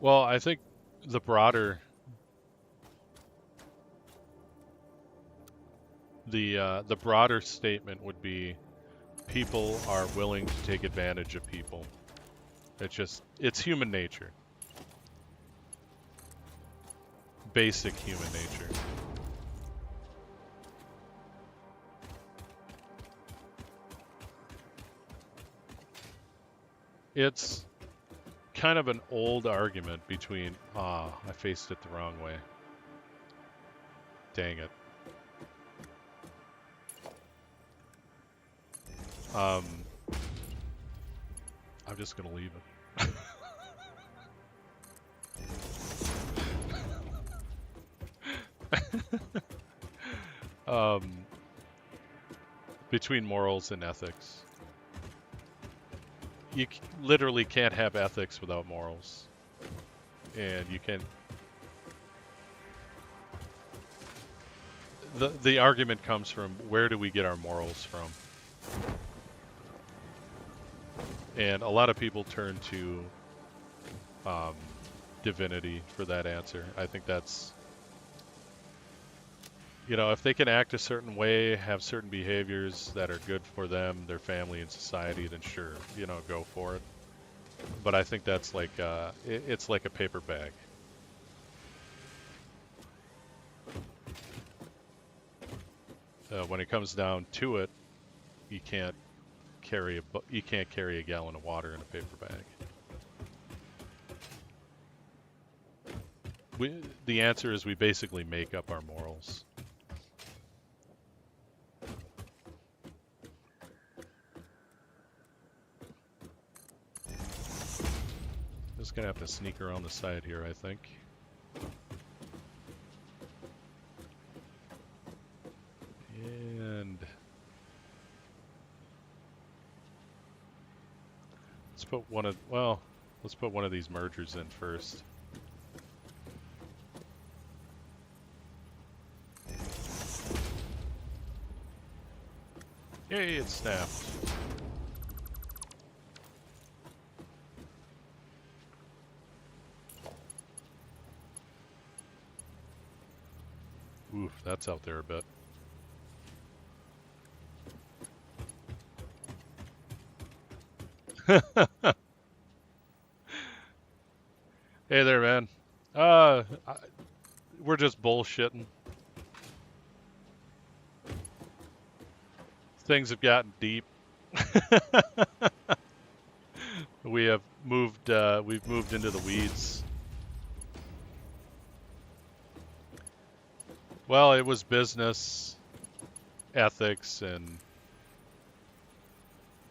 Well, I think the broader the broader statement would be people are willing to take advantage of people. It's human nature. Basic human nature. It's kind of an old argument between, I faced it the wrong way. Dang it. I'm just gonna leave it. Between morals and ethics. You literally can't have ethics without morals. And you can... The argument comes from, where do we get our morals from? And a lot of people turn to divinity for that answer. I think that's... You know, if they can act a certain way, have certain behaviors that are good for them, their family, and society, then sure, you know, go for it. But I think that's like, it's like a paper bag. When it comes down to it, you can't carry a gallon of water in a paper bag. The answer is we basically make up our morals. Just gonna have to sneak around the side here, I think. And let's put let's put one of these mergers in first. Yay, it snapped. Oof, that's out there a bit. Hey there, man. We're just bullshitting. Things have gotten deep. We've moved into the weeds. Well, it was business, ethics, and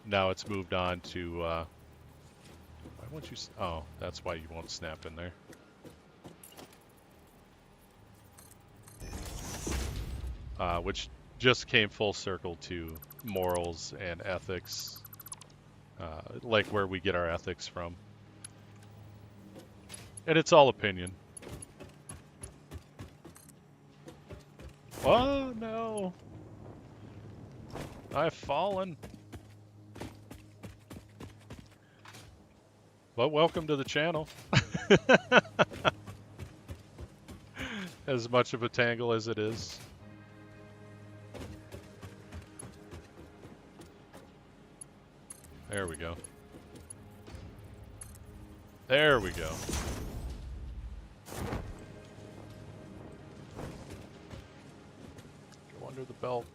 now it's moved on to, why won't you, oh, that's why you won't snap in there. Which just came full circle to morals and ethics, like where we get our ethics from. And it's all opinion. Oh no! I've fallen. Well, welcome to the channel. As much of a tangle as it is. There we go. There we go. Go under the belt.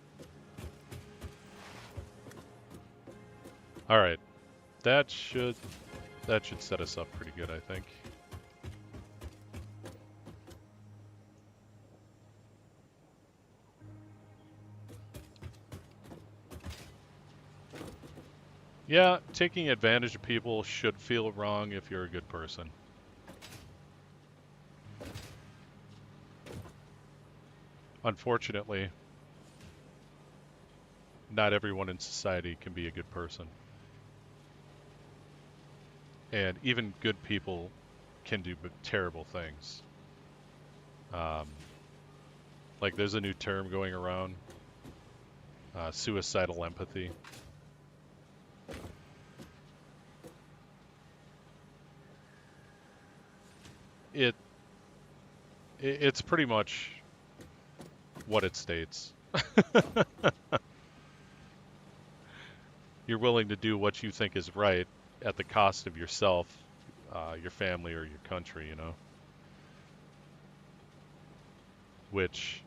All right. That should set us up pretty good, I think. Yeah, taking advantage of people should feel wrong if you're a good person. unfortunately, not everyone in society can be a good person. And even good people can do terrible things. Like there's a new term going around, suicidal empathy. It's pretty much what it states. You're willing to do what you think is right at the cost of yourself, your family, or your country, you know? Which,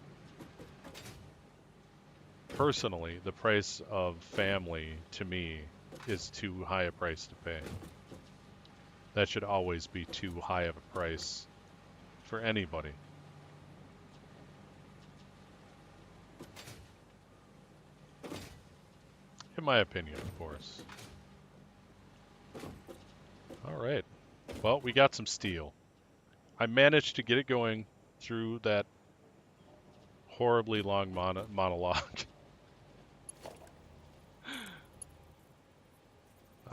personally, the price of family, to me, is too high a price to pay. That should always be too high of a price for anybody. In my opinion, of course. Alright. Well, we got some steel. I managed to get it going through that horribly long monologue.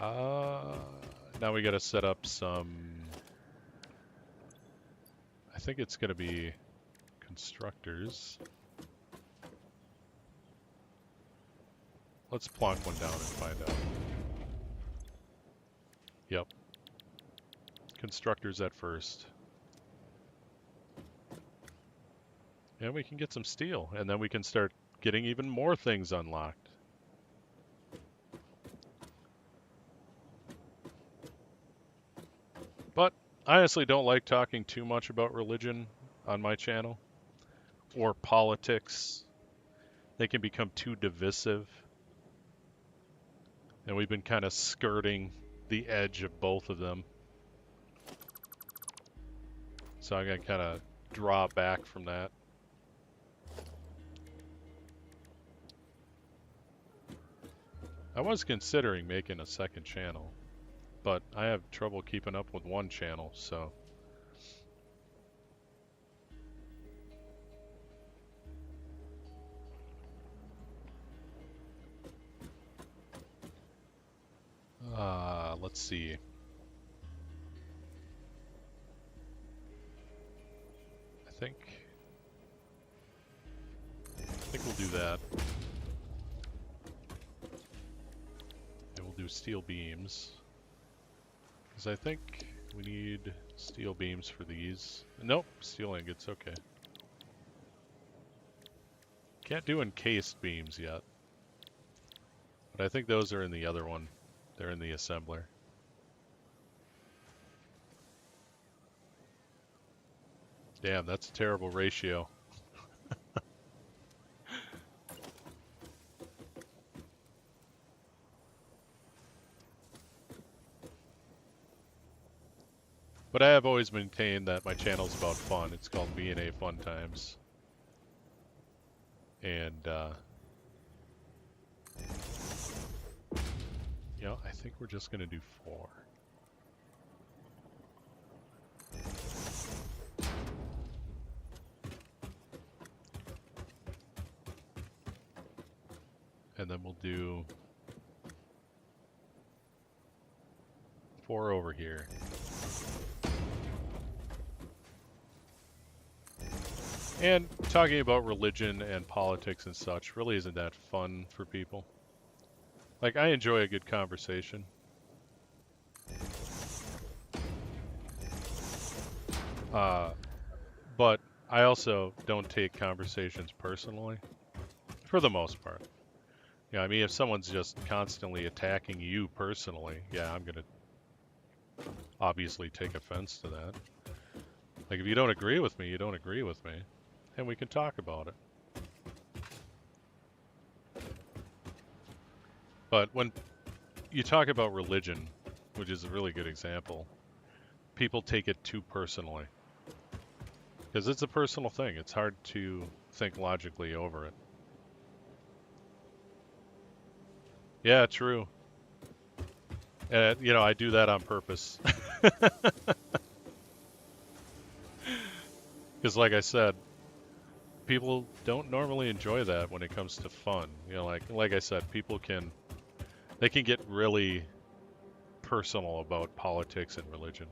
Now we gotta set up some... I think it's gonna be constructors. Let's plonk one down and find out. Yep. Constructors at first. And we can get some steel, and then we can start getting even more things unlocked. But I honestly don't like talking too much about religion on my channel, or politics. They can become too divisive. And we've been kind of skirting the edge of both of them. So I'm going to kind of draw back from that. I was considering making a second channel, but I have trouble keeping up with one channel, so... let's see. I think we'll do that. And we'll do steel beams. Because I think we need steel beams for these. Nope, steel ingots, okay. Can't do encased beams yet. But I think those are in the other one. They're in the assembler. Damn, that's a terrible ratio. But I have always maintained that my channel's about fun. It's called VnA Fumtimes. And, you know, I think we're just going to do 4. And then we'll do 4 over here. And talking about religion and politics and such really isn't that fun for people. Like, I enjoy a good conversation. But I also don't take conversations personally, for the most part. Yeah, I mean, if someone's just constantly attacking you personally, yeah, I'm gonna obviously take offense to that. Like, if you don't agree with me, you don't agree with me, and we can talk about it. But when you talk about religion, which is a really good example, people take it too personally. Because it's a personal thing. It's hard to think logically over it. Yeah, true. You know, I do that on purpose. Because like I said, people don't normally enjoy that when it comes to fun. You know, like I said, they can get really personal about politics and religion.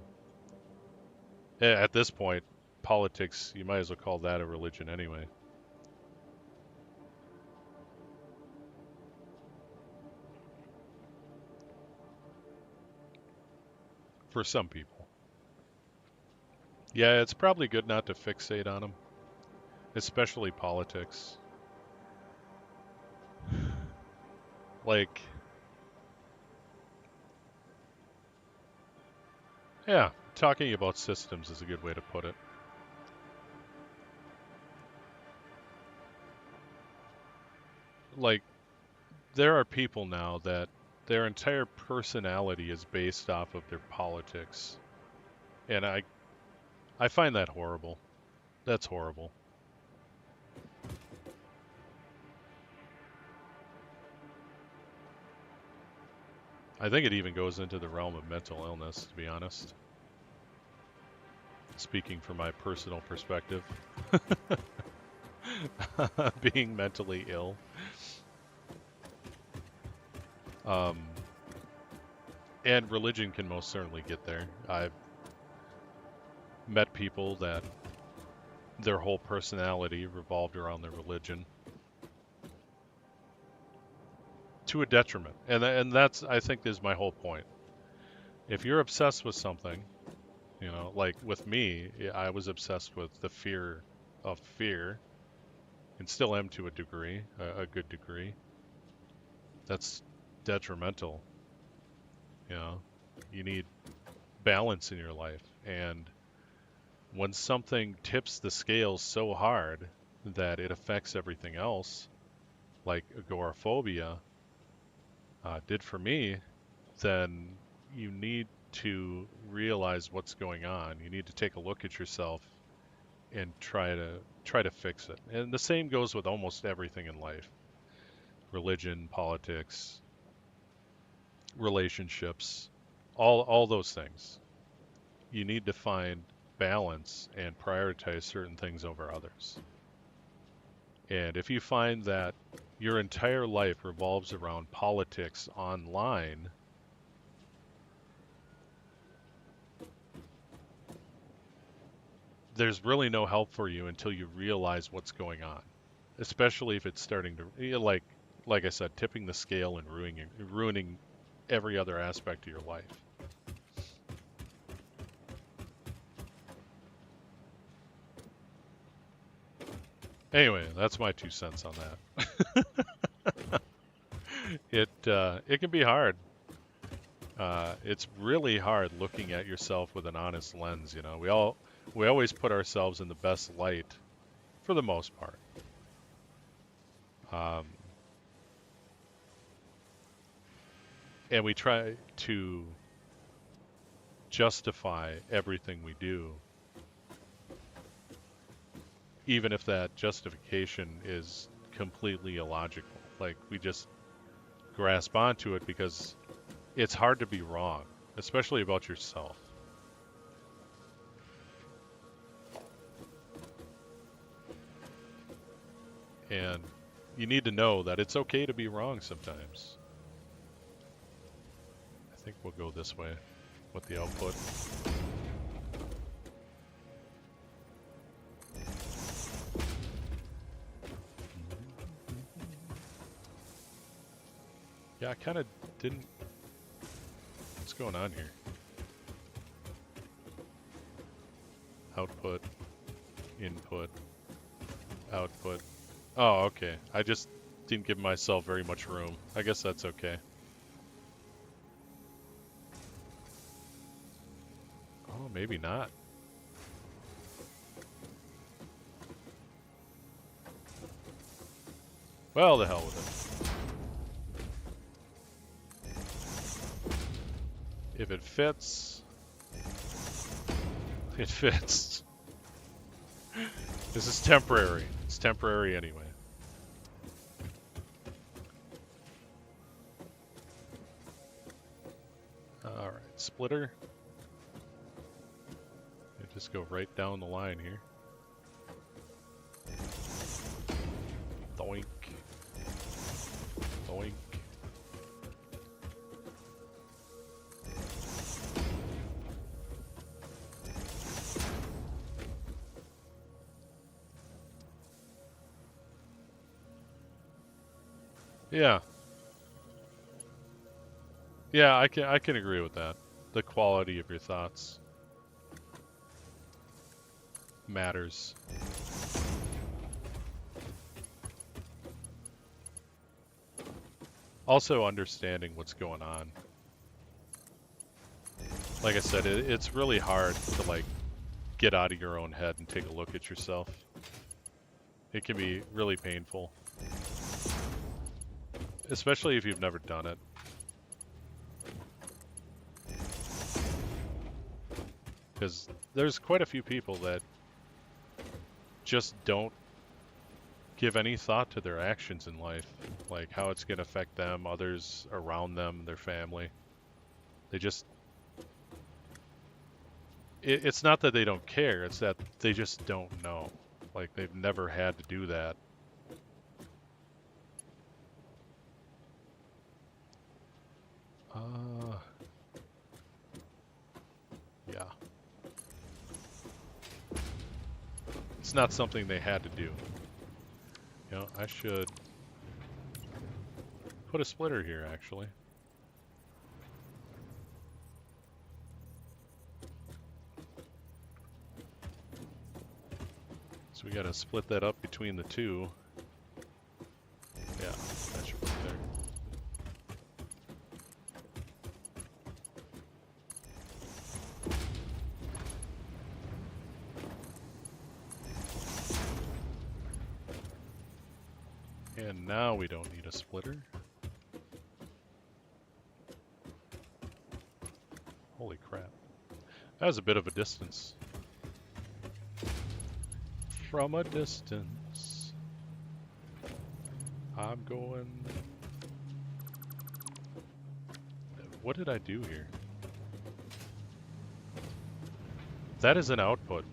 At this point, politics, you might as well call that a religion anyway. For some people. Yeah, it's probably good not to fixate on them, especially politics. Like, yeah, talking about systems is a good way to put it. Like, there are people now that their entire personality is based off of their politics. And I find that horrible. That's horrible. I think it even goes into the realm of mental illness, to be honest. Speaking from my personal perspective. Being mentally ill. And religion can most certainly get there. I've met people that their whole personality revolved around their religion to a detriment. And that's, I think, is my whole point. If you're obsessed with something, you know, like with me, I was obsessed with the fear of fear, and still am to a degree, a good degree. That's detrimental. You know, you need balance in your life, and when something tips the scales so hard that it affects everything else, like agoraphobia did for me, then you need to realize what's going on. You need to take a look at yourself and try to fix it. And the same goes with almost everything in life. Religion, politics, relationships, all those things. You need to find balance and prioritize certain things over others. And if you find that your entire life revolves around politics online, there's really no help for you until you realize what's going on, especially if it's starting to, like I said, tipping the scale and ruining every other aspect of your life. Anyway, that's my 2 cents on that. It can be hard. It's really hard looking at yourself with an honest lens. You know, we always put ourselves in the best light, for the most part. And we try to justify everything we do, even if that justification is completely illogical. Like, we just grasp onto it because it's hard to be wrong, especially about yourself. And you need to know that it's okay to be wrong sometimes. I think we'll go this way with the output. Yeah, I kind of didn't... What's going on here? Output, input, output. Oh, okay. I just didn't give myself very much room. I guess that's okay. Oh, maybe not. Well, the hell with it. If it fits, it fits. This is temporary. It's temporary anyway. Alright, splitter. Just go right down the line here. Boink. Boink. Yeah. Yeah, I can agree with that. The quality of your thoughts matters. Also understanding what's going on. Like I said, it's really hard to like get out of your own head and take a look at yourself. It can be really painful. Especially if you've never done it. Because there's quite a few people that just don't give any thought to their actions in life. Like how it's going to affect them, others around them, their family. They just... It's not that they don't care, it's that they just don't know. Like they've never had to do that. Yeah. It's not something they had to do. You know, I should put a splitter here, actually. So we gotta split that up between the two. Yeah, that should work there. And now we don't need a splitter. Holy crap. That was a bit of a distance. From a distance, I'm going... What did I do here? That is an output.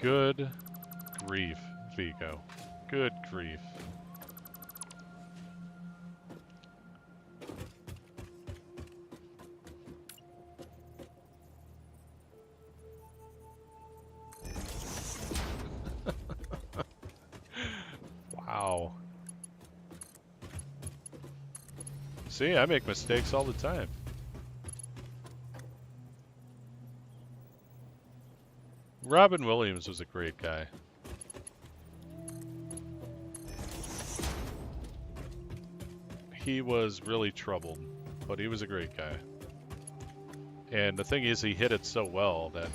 Good grief, Vigo. Good grief. Wow. See, I make mistakes all the time. Robin Williams was a great guy. He was really troubled, but he was a great guy. And the thing is, he hit it so well that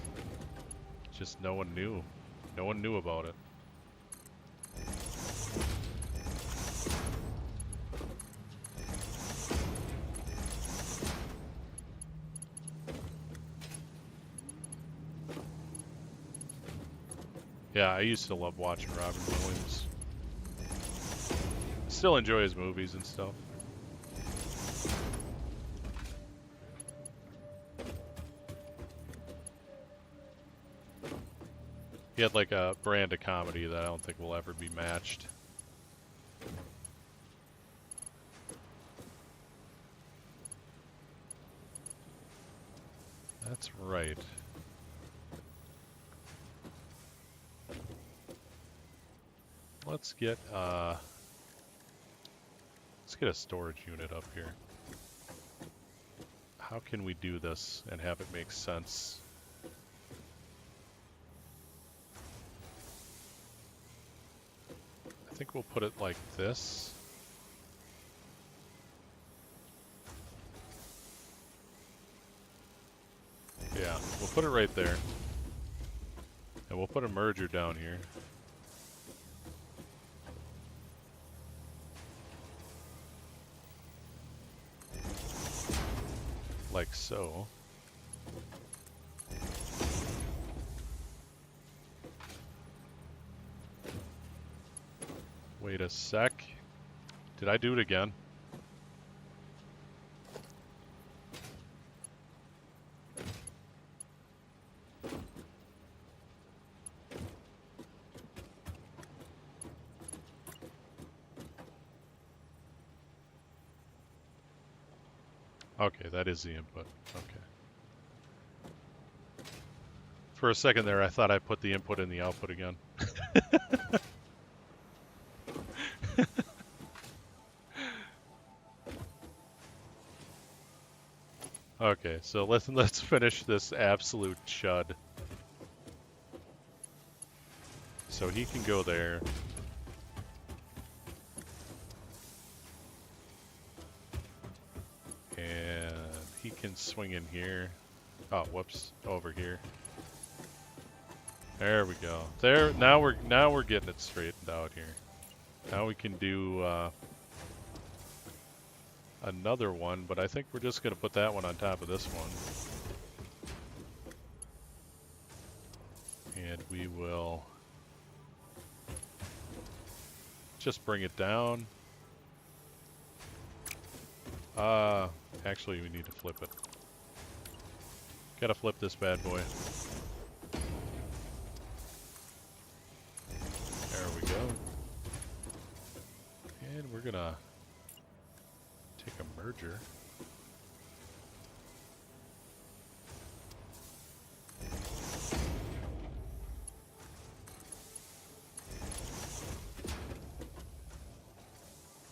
just no one knew. No one knew about it. Yeah, I used to love watching Robin Williams. Still enjoy his movies and stuff. He had like a brand of comedy that I don't think will ever be matched. That's right. Let's get a storage unit up here. How can we do this and have it make sense? I think we'll put it like this. Yeah, we'll put it right there. And we'll put a merger down here. Like so. Wait a sec. Did I do it again? Okay, that is the input. Okay. For a second there, I thought I put the input in the output again. Okay, so let's finish this absolute chud. So he can go there. And he can swing in here. Oh, whoops, over here. There we go. There, now we're getting it straightened out here. Now we can do another one, but I think we're just gonna put that one on top of this one. And we will just bring it down. Actually we need to flip it. Gotta flip this bad boy. There we go. And we're gonna take a merger.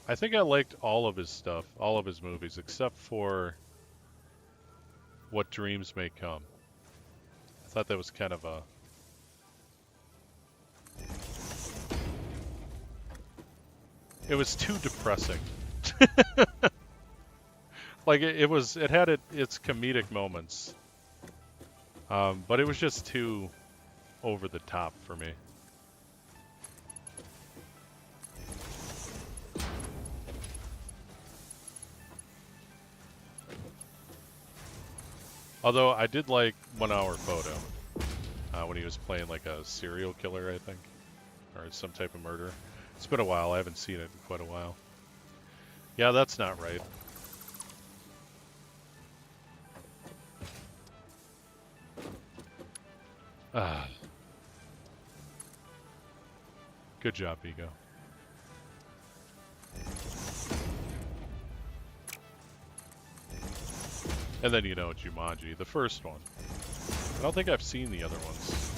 I think I liked all of his stuff, all of his movies, except for What Dreams May Come. I thought that was kind of a... It was too depressing. Like it had its comedic moments, but it was just too over the top for me. Although I did like 1 Hour Photo when he was playing like a serial killer, I think, or some type of murder. It's been a while. I haven't seen it in quite a while. Yeah, that's not right. Ah. Good job, Vigo. And then, you know, Jumanji, the first one. I don't think I've seen the other ones.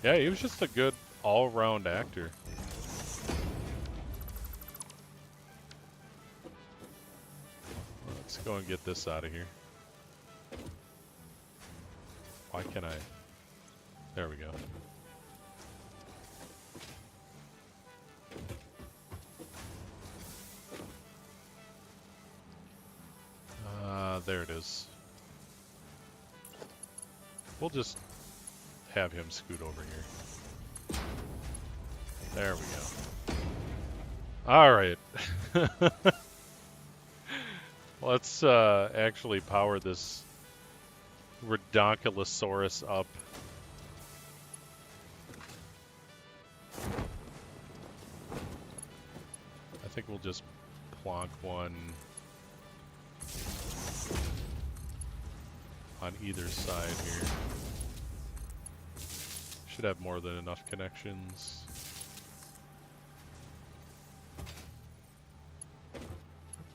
Yeah, he was just a good all-round actor. Let's go and get this out of here. Why can't I? There we go. There it is. We'll just have him scoot over here. There we go. Alright. Let's actually power this Redonkulosaurus up. I think we'll just plonk one on either side here. Should have more than enough connections.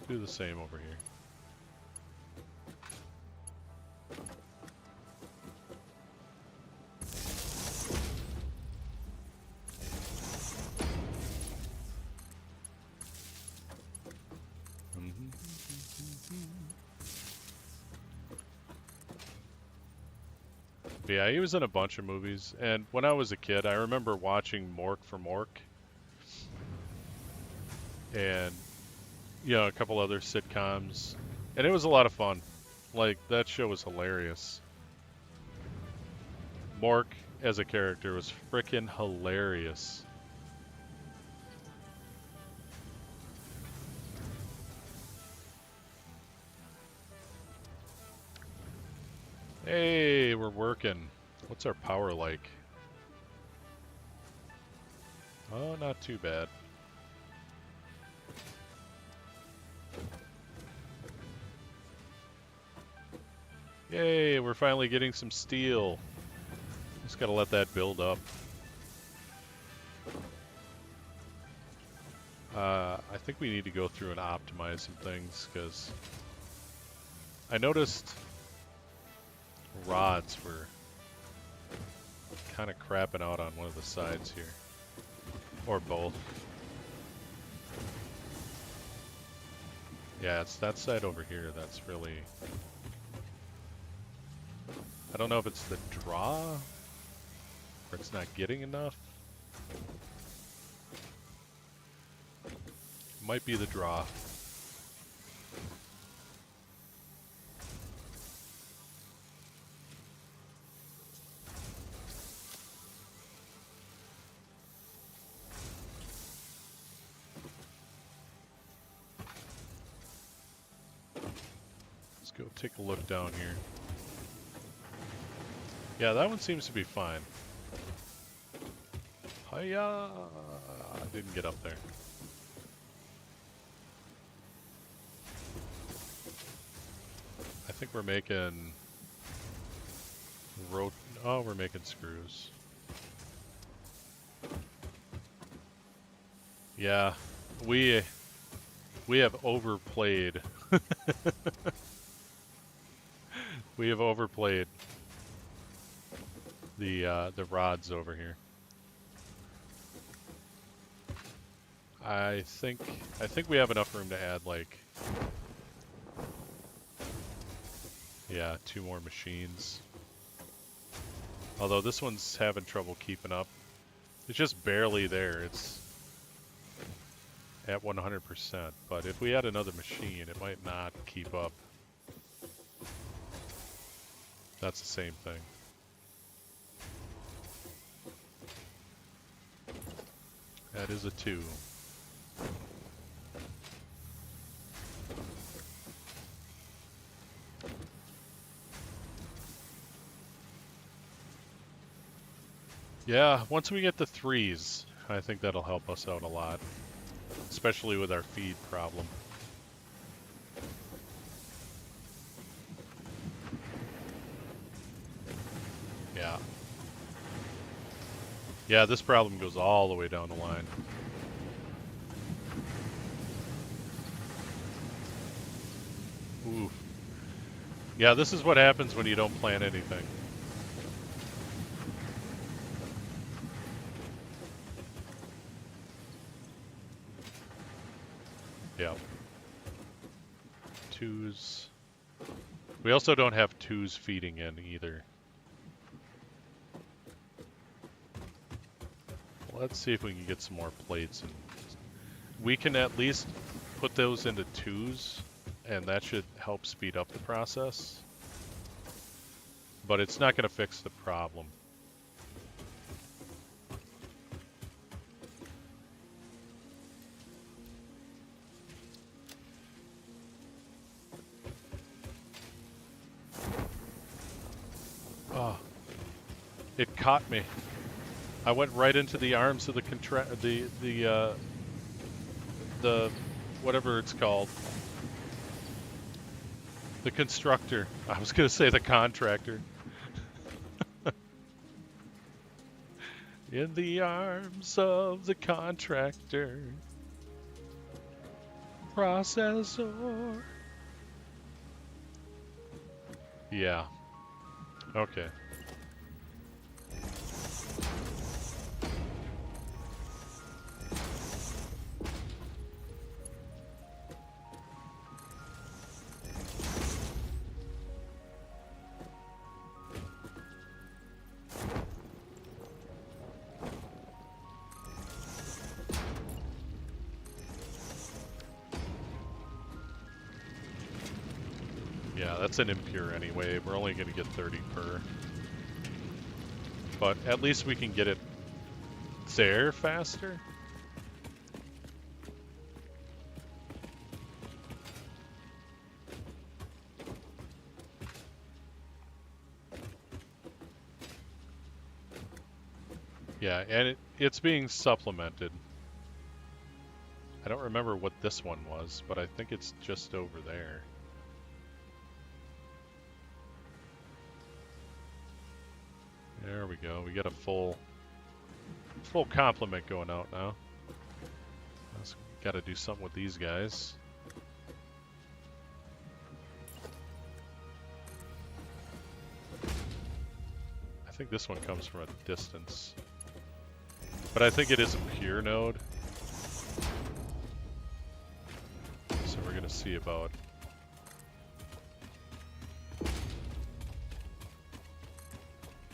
Do the same over here. Yeah, he was in a bunch of movies, and when I was a kid, I remember watching Mork for Mork, and, you know, a couple other sitcoms, and it was a lot of fun. Like, that show was hilarious. Mork, as a character, was frickin' hilarious. Hey, we're working. What's our power like? Oh, not too bad. Yay, we're finally getting some steel. Just gotta let that build up. I think we need to go through and optimize some things, because I noticed rods were kind of crapping out on one of the sides here. Or both. Yeah, it's that side over here that's really... I don't know if it's the draw, or it's not getting enough. Might be the draw. Let's go take a look down here. Yeah, that one seems to be fine. Hiya! I didn't get up there. I think we're making we're making screws. Yeah, we have overplayed. We have overplayed the rods over here. I think we have enough room to add, like, yeah, 2 more machines. Although this one's having trouble keeping up. It's just barely there. It's at 100%. But if we had another machine, it might not keep up. That's the same thing. That is a 2. Yeah, once we get the 3s, I think that'll help us out a lot. Especially with our feed problem. Yeah. Yeah, this problem goes all the way down the line. Ooh. Yeah, this is what happens when you don't plan anything. Yeah. 2s. We also don't have 2s feeding in either. Let's see if we can get some more plates. And we can at least put those into 2s, and that should help speed up the process. But it's not going to fix the problem. Oh, it caught me. I went right into the arms of the whatever it's called. The constructor. I was going to say the contractor. In the arms of the contractor. Processor. Yeah. Okay. Yeah, that's an impure anyway. We're only going to get 30 per. But at least we can get it there faster. Yeah, and it's being supplemented. I don't remember what this one was, but I think it's just over there. There we go. We got a full complement going out now. Let's Got to do something with these guys. I think this one comes from a distance. But I think it is a pure node. So we're going to see about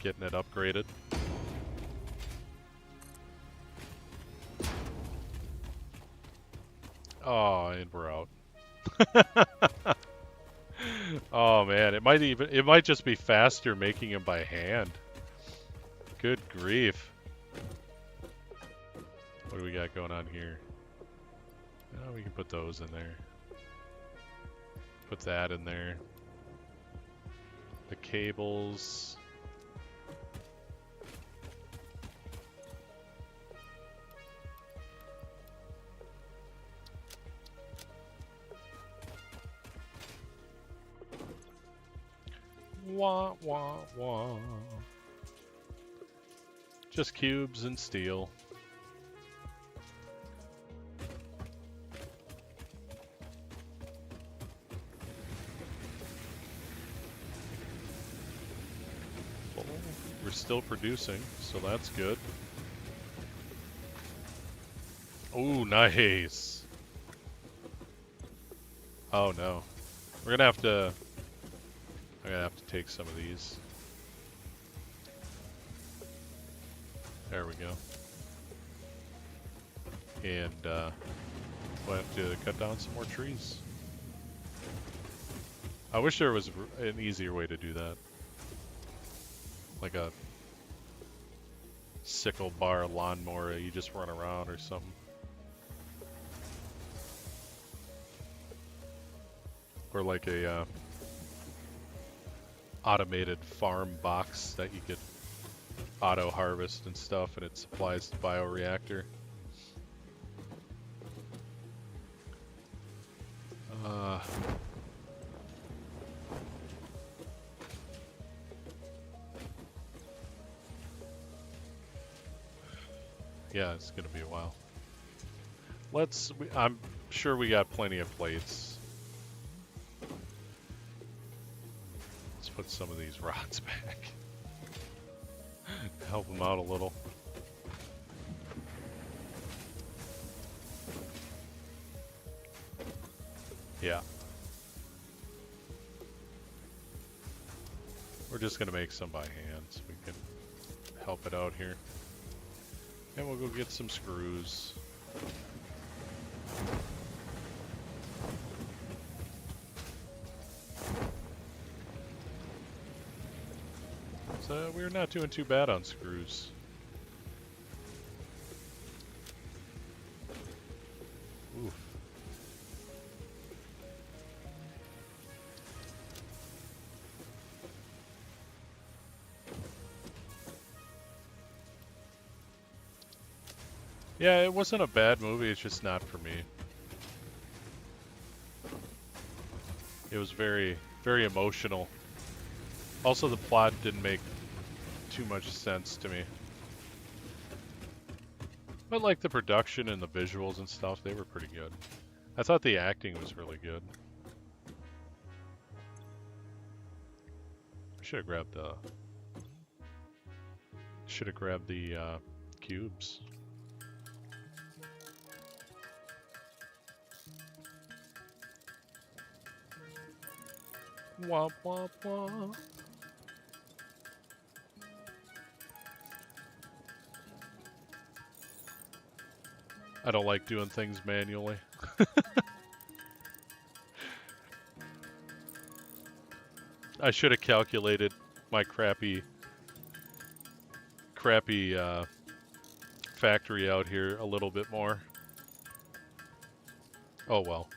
getting it upgraded. Oh, and we're out. Oh man, it might just be faster making them by hand. Good grief. What do we got going on here? Oh, we can put those in there. Put that in there. The cables. Wah, wah, wah. Just cubes and steel. Well, we're still producing, so that's good. Oh, nice. Oh no. We're gonna have to... I'm gonna have to take some of these. There we go. And we'll have to cut down some more trees. I wish there was an easier way to do that. Like a sickle bar lawnmower you just run around or something. Or like a automated farm box that you could auto harvest and stuff, and it supplies the bioreactor. Yeah, it's gonna be a while. I'm sure we got plenty of plates. Put some of these rods back. Help them out a little. Yeah. We're just gonna make some by hand so we can help it out here. And we'll go get some screws. So we're not doing too bad on screws. Oof. Yeah, it wasn't a bad movie, it's just not for me. It was very, very emotional. Also, the plot didn't make too much sense to me. But like the production and the visuals and stuff, they were pretty good. I thought the acting was really good. Should have grabbed the cubes. Womp womp womp. I don't like doing things manually. I should have calculated my crappy factory out here a little bit more. Oh well.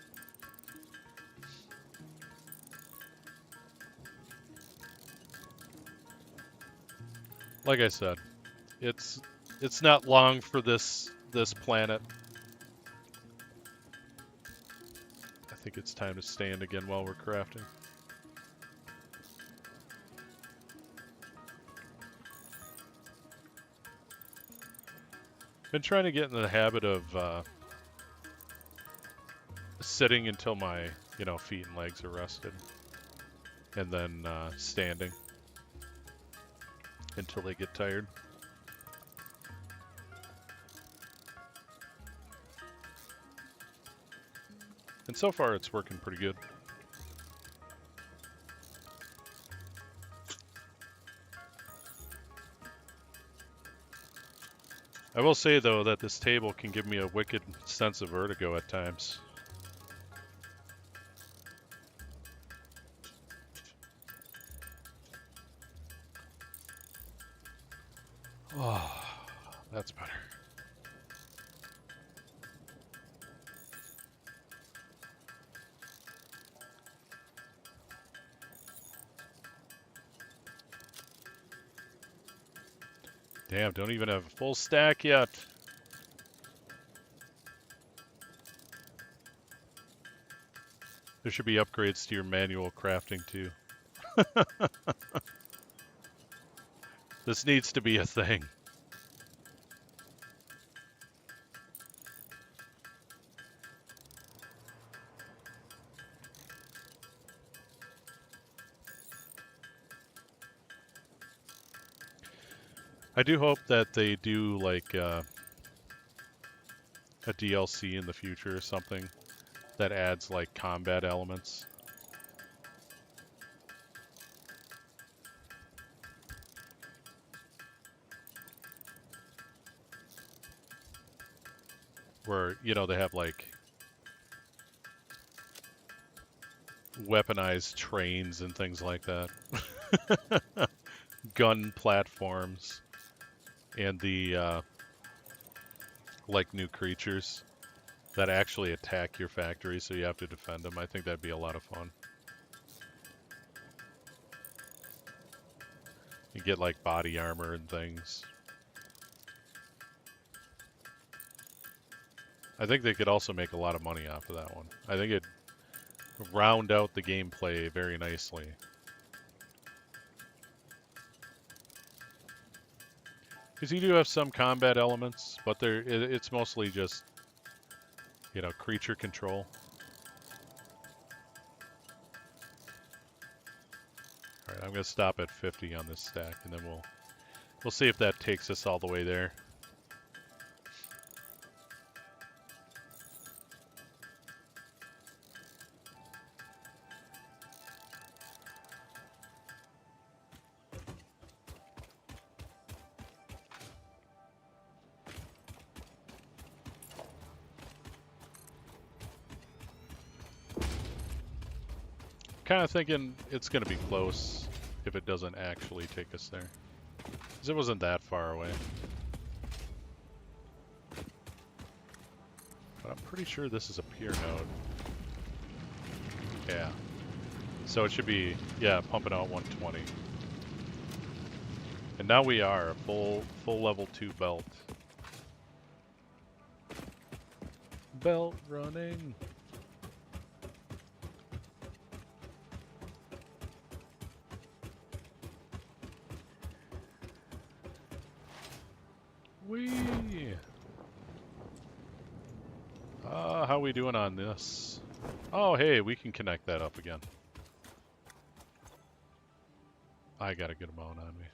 Like I said, it's not long for this planet. I think it's time to stand again while we're crafting. Been trying to get in the habit of sitting until my, feet and legs are rested. And then standing until they get tired. And so far it's working pretty good. I will say, though, that this table can give me a wicked sense of vertigo at times. Oh, that's better. Damn, don't even have a full stack yet. There should be upgrades to your manual crafting too. This needs to be a thing. I do hope that they do like a DLC in the future or something that adds like combat elements. Where, they have like weaponized trains and things like that. Gun platforms and the like new creatures that actually attack your factory, so you have to defend them. I think that'd be a lot of fun. You get like body armor and things. I think they could also make a lot of money off of that one. I think it'd round out the gameplay very nicely. Because you do have some combat elements, but it's mostly just, creature control. Alright, I'm going to stop at 50 on this stack, and then we'll see if that takes us all the way there. Kind of thinking it's going to be close if it doesn't actually take us there. Because it wasn't that far away. But I'm pretty sure this is a pier node. Yeah. So it should be, pumping out 120. And now we are a full level 2 belt. Belt running. Whee! How we doing on this? Oh, hey, we can connect that up again. I got a good amount on me.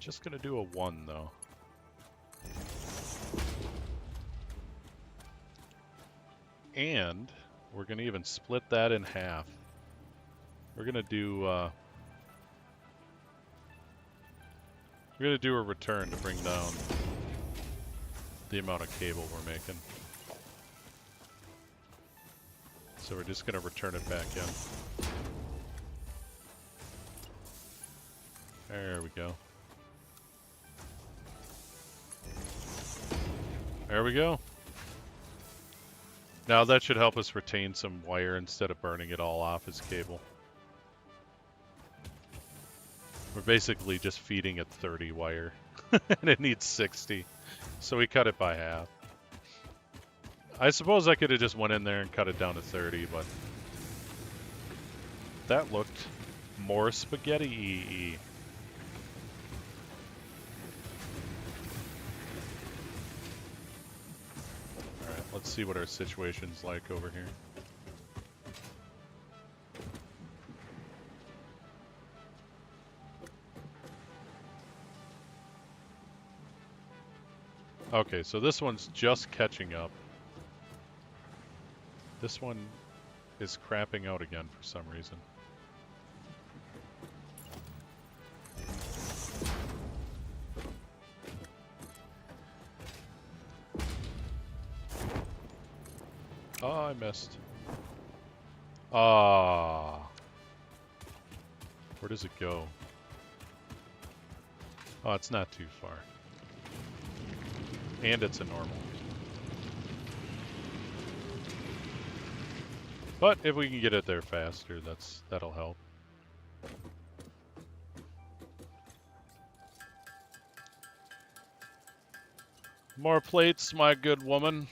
Just gonna do a 1, though. And we're gonna even split that in half. We're gonna do a return to bring down the amount of cable we're making. So we're just gonna return it back in. There we go. There we go. Now that should help us retain some wire instead of burning it all off as cable. We're basically just feeding it 30 wire, and it needs 60, so we cut it by half. I suppose I could have just went in there and cut it down to 30, but that looked more spaghetti-y. Alright, let's see what our situation's like over here. Okay, so this one's just catching up. This one is crapping out again for some reason. Oh, I missed. Ah. Where does it go? Oh, it's not too far. And it's a normal. But if we can get it there faster, that'll help. More plates, my good woman.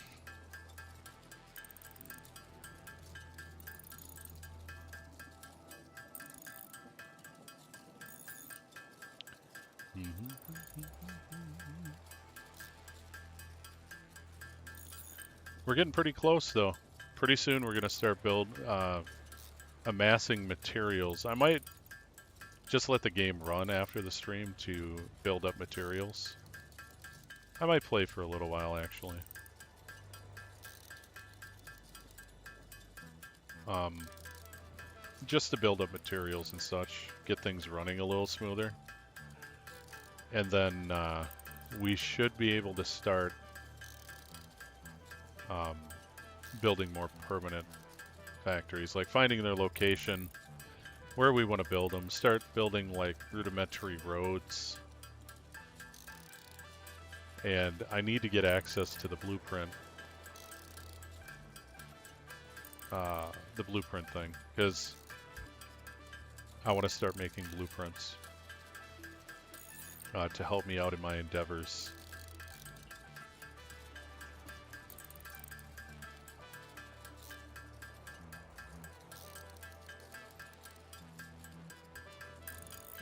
We're getting pretty close, though. Pretty soon we're going to start amassing materials. I might just let the game run after the stream to build up materials. I might play for a little while, actually. Just to build up materials and such, get things running a little smoother. And then we should be able to start building more permanent factories, like finding their location, where we want to build them, start building like rudimentary roads. And I need to get access to the blueprint. The blueprint thing, because I want to start making blueprints to help me out in my endeavors.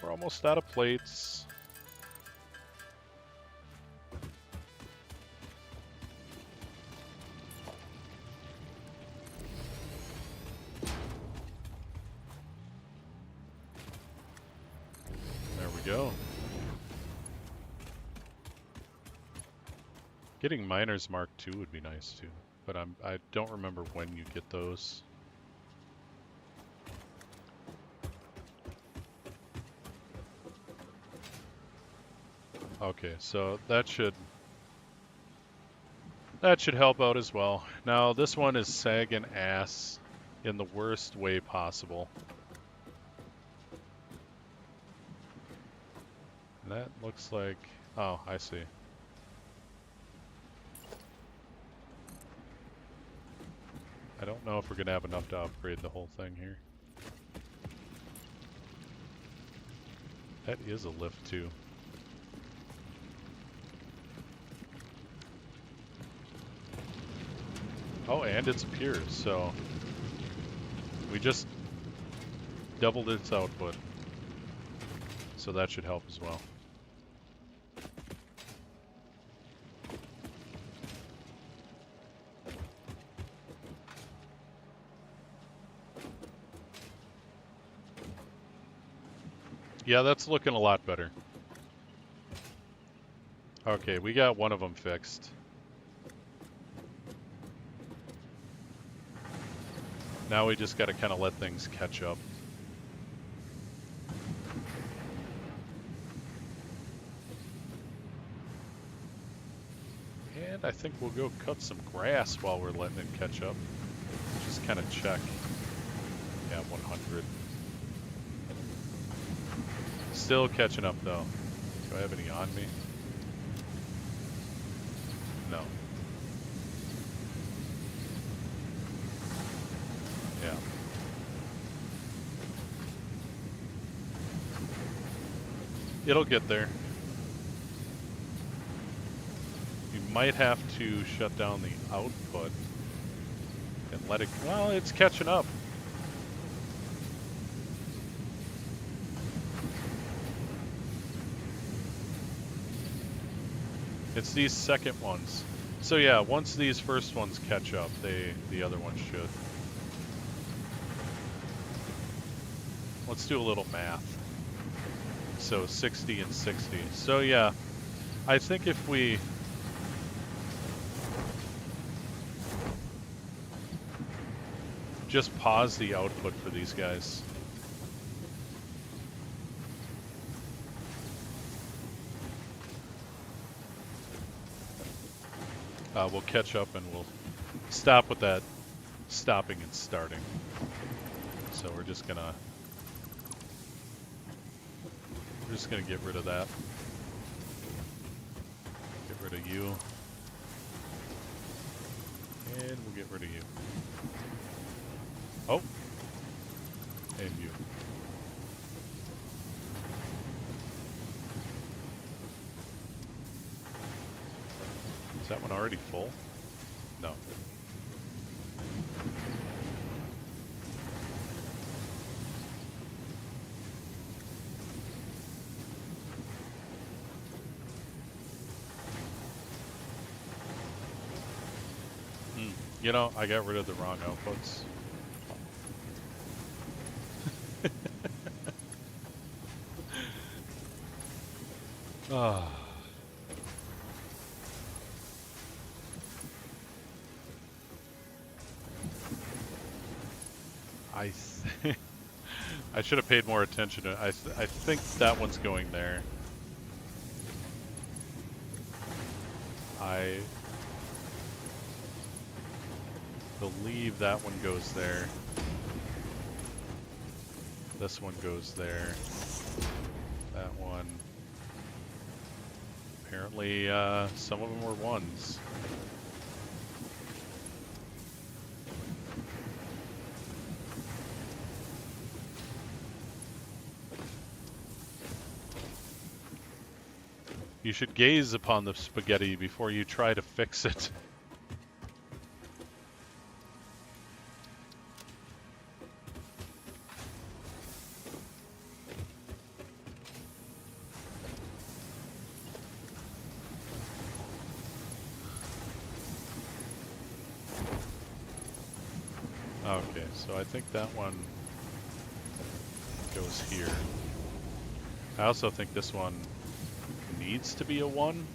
We're almost out of plates. There we go. Getting Miners Mark II would be nice too, but I don't remember when you get those. Okay, so that should help out as well. Now this one is sagging ass in the worst way possible. And that looks like, oh, I see. I don't know if we're gonna have enough to upgrade the whole thing here. That is a lift too. Oh, and it's pure, so we just doubled its output. So that should help as well. Yeah, that's looking a lot better. Okay, we got one of them fixed. Now we just got to kind of let things catch up. And I think we'll go cut some grass while we're letting it catch up. Just kind of check. Yeah, 100. Still catching up though. Do I have any on me? No. Yeah. It'll get there. You might have to shut down the output and let it, well, it's catching up. It's these second ones. So yeah, once these first ones catch up, the other ones should. Let's do a little math. So 60 and 60. So yeah, I think if we just pause the output for these guys. We'll catch up and we'll stop with that stopping and starting. So we're just gonna get rid of that. Get rid of you. And we'll get rid of you. Oh. And you. Is that one already full? No. You know, I got rid of the wrong outputs. Ah. I should have paid more attention to it. I think that one's going there. I believe that one goes there. This one goes there. That one. Apparently, some of them were ones. You should gaze upon the spaghetti before you try to fix it. Okay, so I think that one goes here. I also think this one needs to be a 1.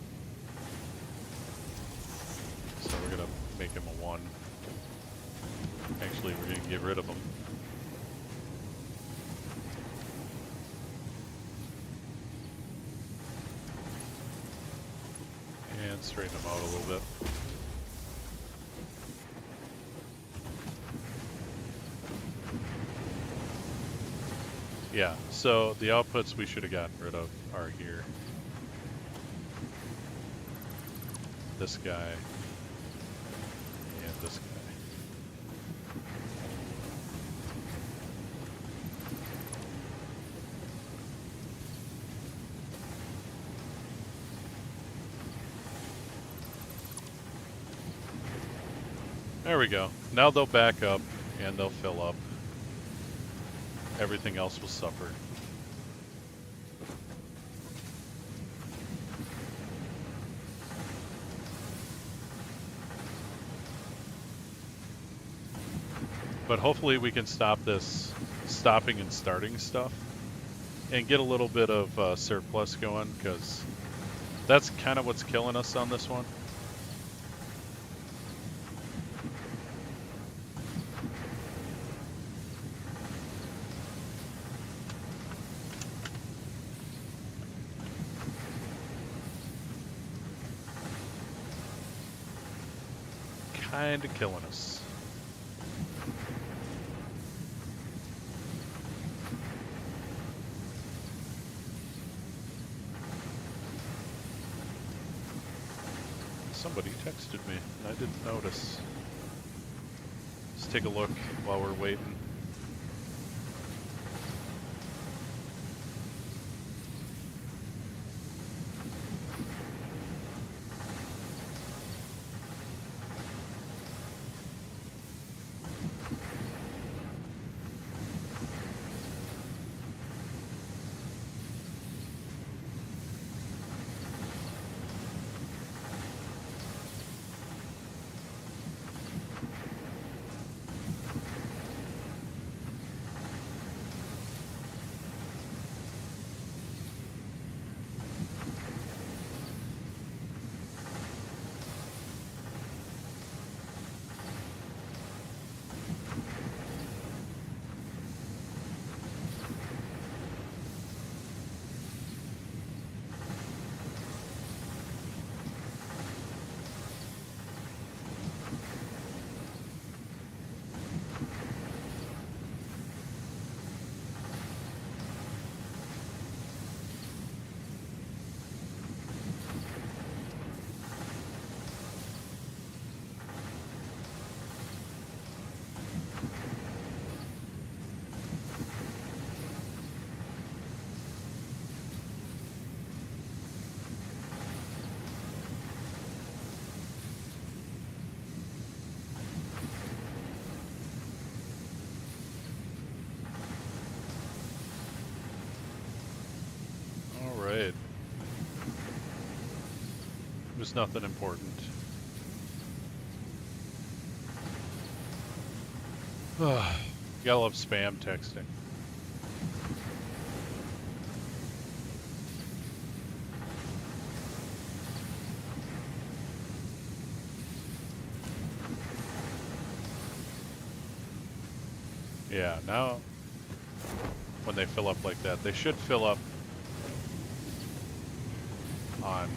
So we're going to make him a 1. Actually, we're going to get rid of him. And straighten him out a little bit. Yeah, so the outputs we should have gotten rid of are here. This guy, and this guy. There we go. Now they'll back up and they'll fill up. Everything else will suffer. But hopefully we can stop this stopping and starting stuff and get a little bit of surplus going, because that's kind of what's killing us on this one. Kind of killing us. Somebody texted me, and I didn't notice. Let's take a look while we're waiting. was nothing important. Gotta love spam texting. Yeah, now when they fill up like that, they should fill up on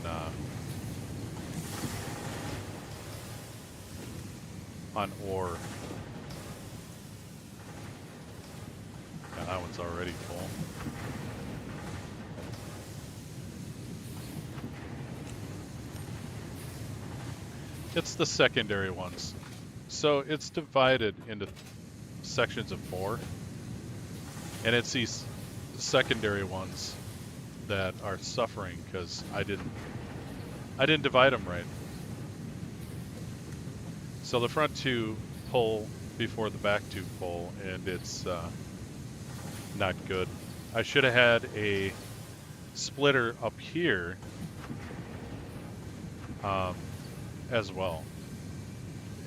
ore. Yeah, that one's already full. It's the secondary ones. So it's divided into sections of 4. And it's these secondary ones that are suffering because I didn't divide them right. So the front 2 pull before the back 2 pull, and it's not good. I should have had a splitter up here as well,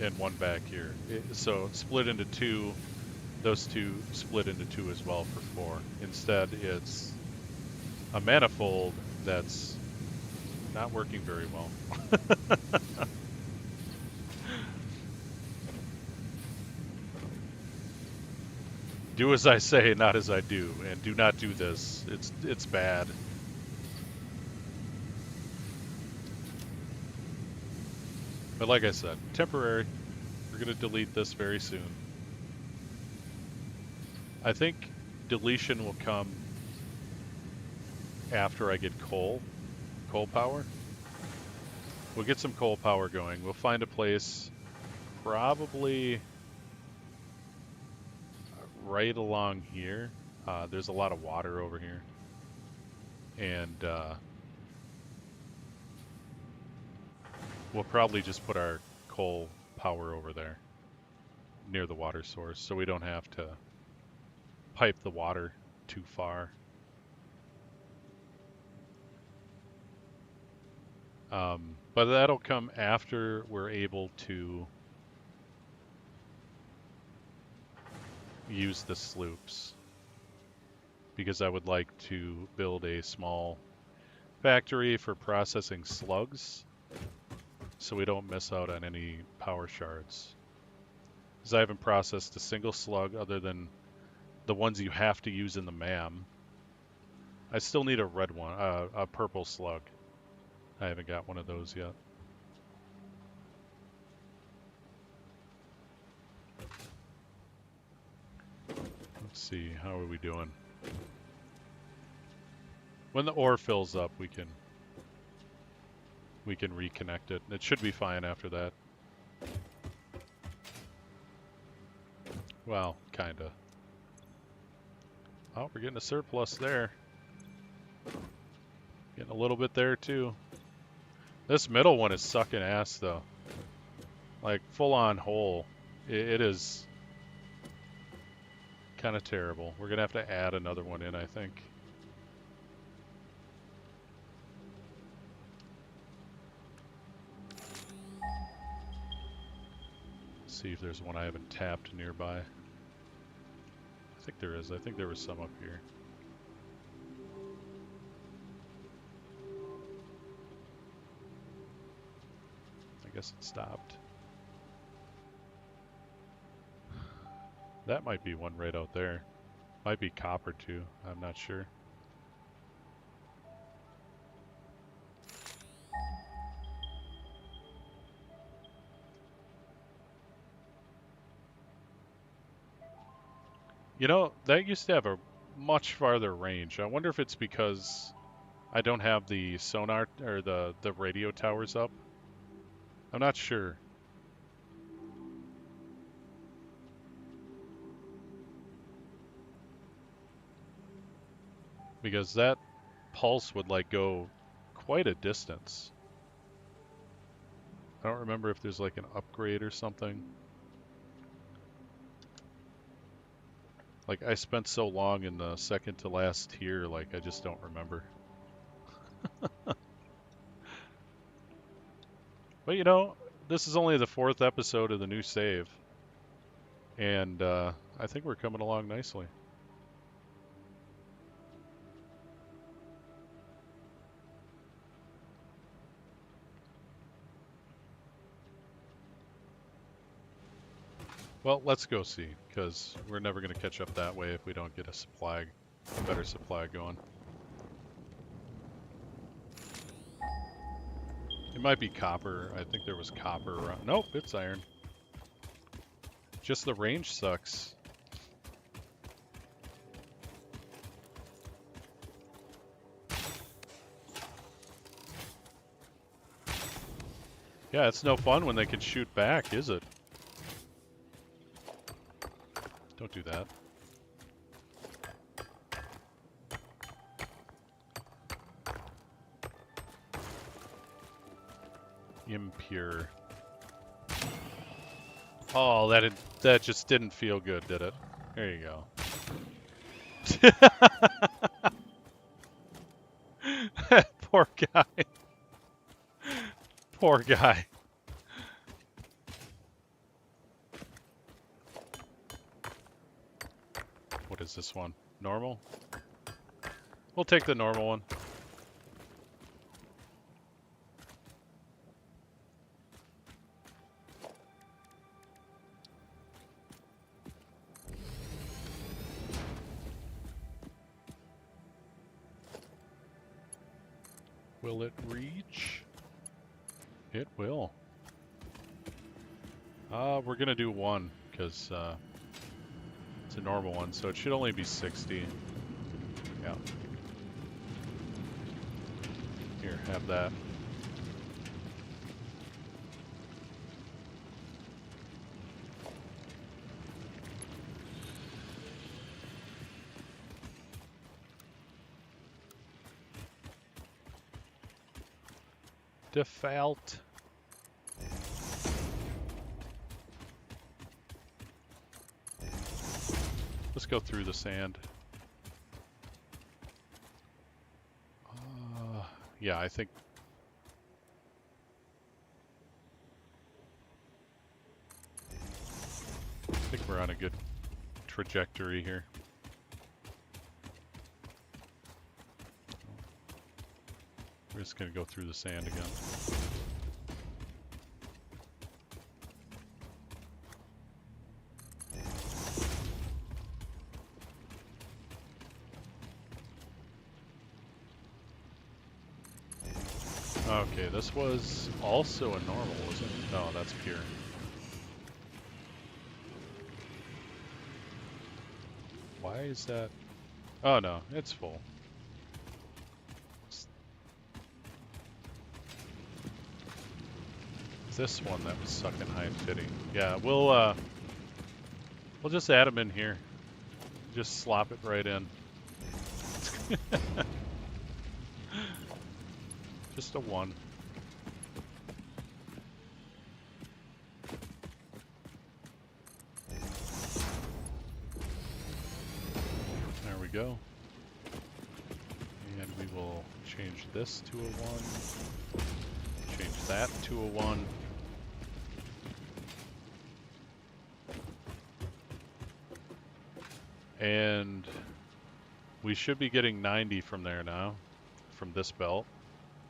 and one back here. So split into 2, those 2 split into 2 as well for 4. Instead, it's a manifold that's not working very well. Do as I say, not as I do, and do not do this. It's bad. But like I said, temporary. We're going to delete this very soon. I think deletion will come after I get coal power. We'll get some coal power going. We'll find a place probably right along here. There's a lot of water over here. And we'll probably just put our coal power over there near the water source so we don't have to pipe the water too far. But that'll come after we're able to use the sloops, because I would like to build a small factory for processing slugs so we don't miss out on any power shards. Because I haven't processed a single slug other than the ones you have to use in the MAM. I still need a red one, a purple slug. I haven't got one of those yet. Let's see, how are we doing? When the ore fills up, we can reconnect it. It should be fine after that. Well, kinda. Oh, we're getting a surplus there. Getting a little bit there too. This middle one is sucking ass though. Like full on hole. It is kind of terrible. We're gonna have to add another one in, I think. See if there's one I haven't tapped nearby. I think there is. I think there was some up here. I guess it stopped. That might be one right out there. Might be copper too. I'm not sure. You know, that used to have a much farther range. I wonder if it's because I don't have the sonar or the radio towers up. I'm not sure. Because that pulse would like go quite a distance. I don't remember if there's like an upgrade or something. Like, I spent so long in the second to last tier, like, I just don't remember. But you know, this is only the 4th episode of the new save. And I think we're coming along nicely. Well, let's go see, because we're never going to catch up that way if we don't get a better supply going. It might be copper. I think there was copper around. Nope, it's iron. Just the range sucks. Yeah, it's no fun when they can shoot back, is it? Don't do that. Impure. Oh, that just didn't feel good, did it? There you go. Poor guy. Poor guy. What is this one? Normal? We'll take the normal one. Will it reach? It will. We're gonna do one, because it's a normal one, so it should only be 60. Yeah. Here, have that. Default. Let's go through the sand. Yeah, I think we're on a good trajectory here. We're just gonna go through the sand again. Okay, this was also a normal, wasn't it? No, that's pure. Why is that? Oh no, it's full. It's this one that was sucking high and fitting. Yeah, we'll just add them in here. Just slop it right in. Just a 1. There we go. And we will change this to a 1. Change that to a 1. And we should be getting 90 from there now, from this belt.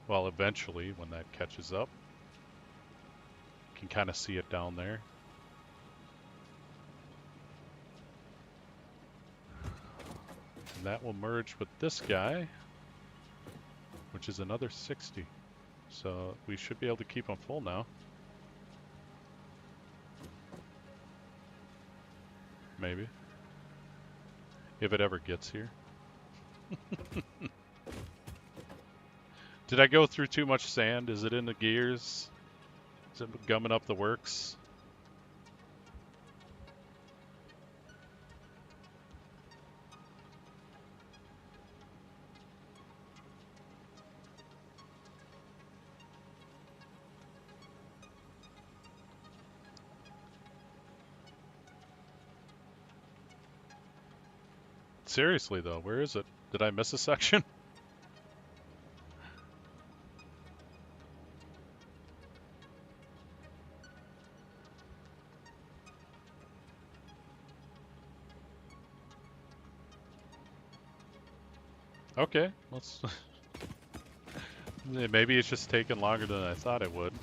Well, eventually, when that catches up. You can kind of see it down there. And that will merge with this guy, which is another 60. So we should be able to keep them full now. Maybe. If it ever gets here. Did I go through too much sand? Is it in the gears? Is it gumming up the works? Seriously though, where is it? Did I miss a section? Okay, let's. Maybe it's just taking longer than I thought it would.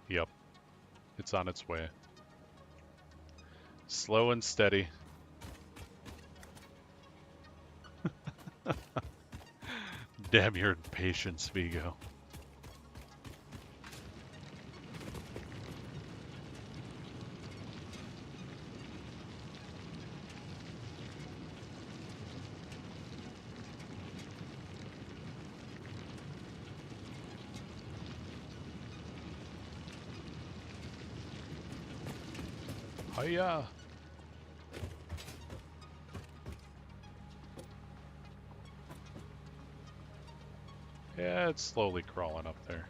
Yep, it's on its way. Slow and steady. Damn your impatience, Vigo. Hiya! Yeah, it's slowly crawling up there.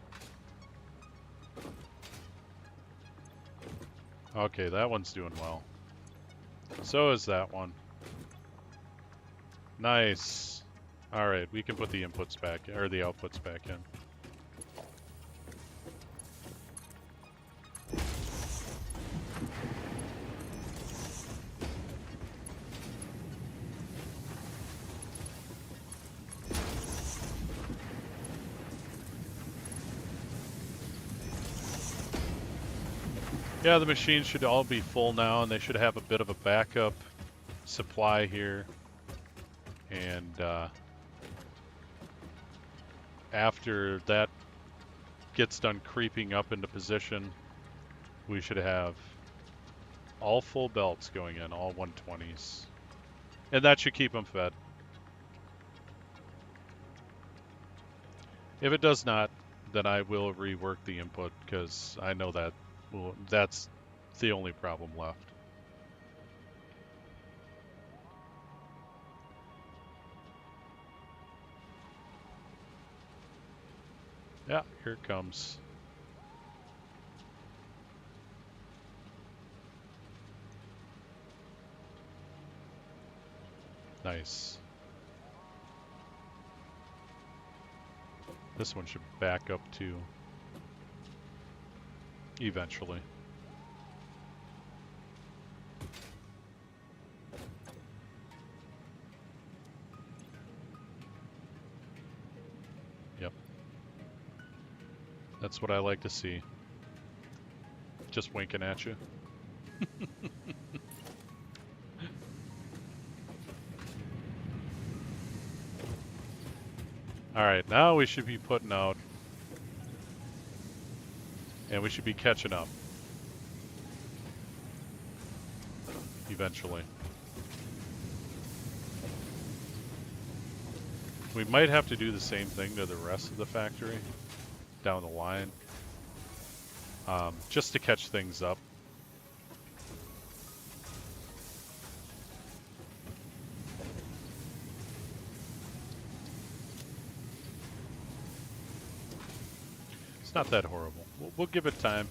Okay, that one's doing well. So is that one. Nice. Alright, we can put the inputs back, or the outputs back in. Yeah, the machines should all be full now, and they should have a bit of a backup supply here. And after that gets done creeping up into position, we should have all full belts going in, all 120s. And that should keep them fed. If it does not, then I will rework the input, because I know that that's the only problem left. Yeah, here it comes. Nice. This one should back up too. Eventually. Yep. That's what I like to see. Just winking at you. Alright, now we should be putting out. And we should be catching up. Eventually. We might have to do the same thing to the rest of the factory down the line. Just to catch things up. It's not that horrible. We'll give it time.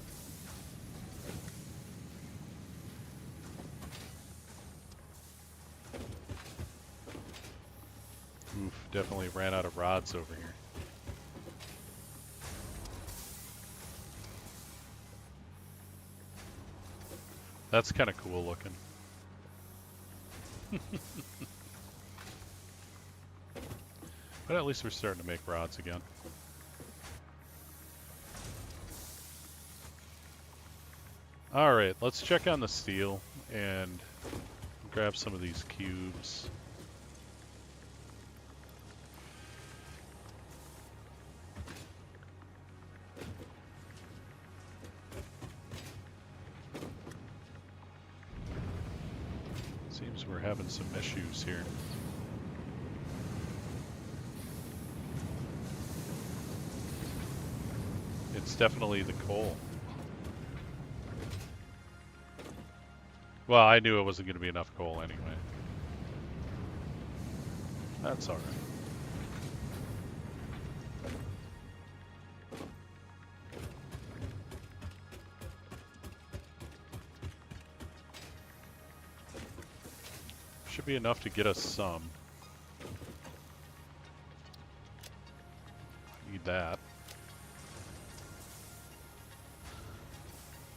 Oof, definitely ran out of rods over here. That's kind of cool looking. But at least we're starting to make rods again. Alright, let's check on the steel and grab some of these cubes. Seems we're having some issues here. It's definitely the coal. Well, I knew it wasn't going to be enough coal anyway. That's alright. Should be enough to get us some. Need that.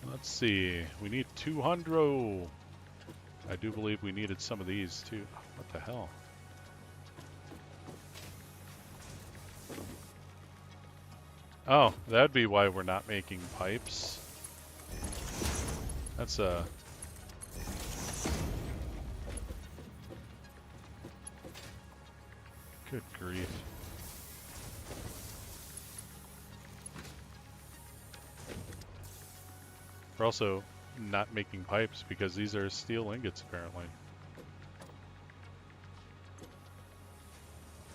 Let's see. We need 200. I do believe we needed some of these too. What the hell? Oh, that'd be why we're not making pipes. That's a... Good grief. We're also not making pipes because these are steel ingots apparently.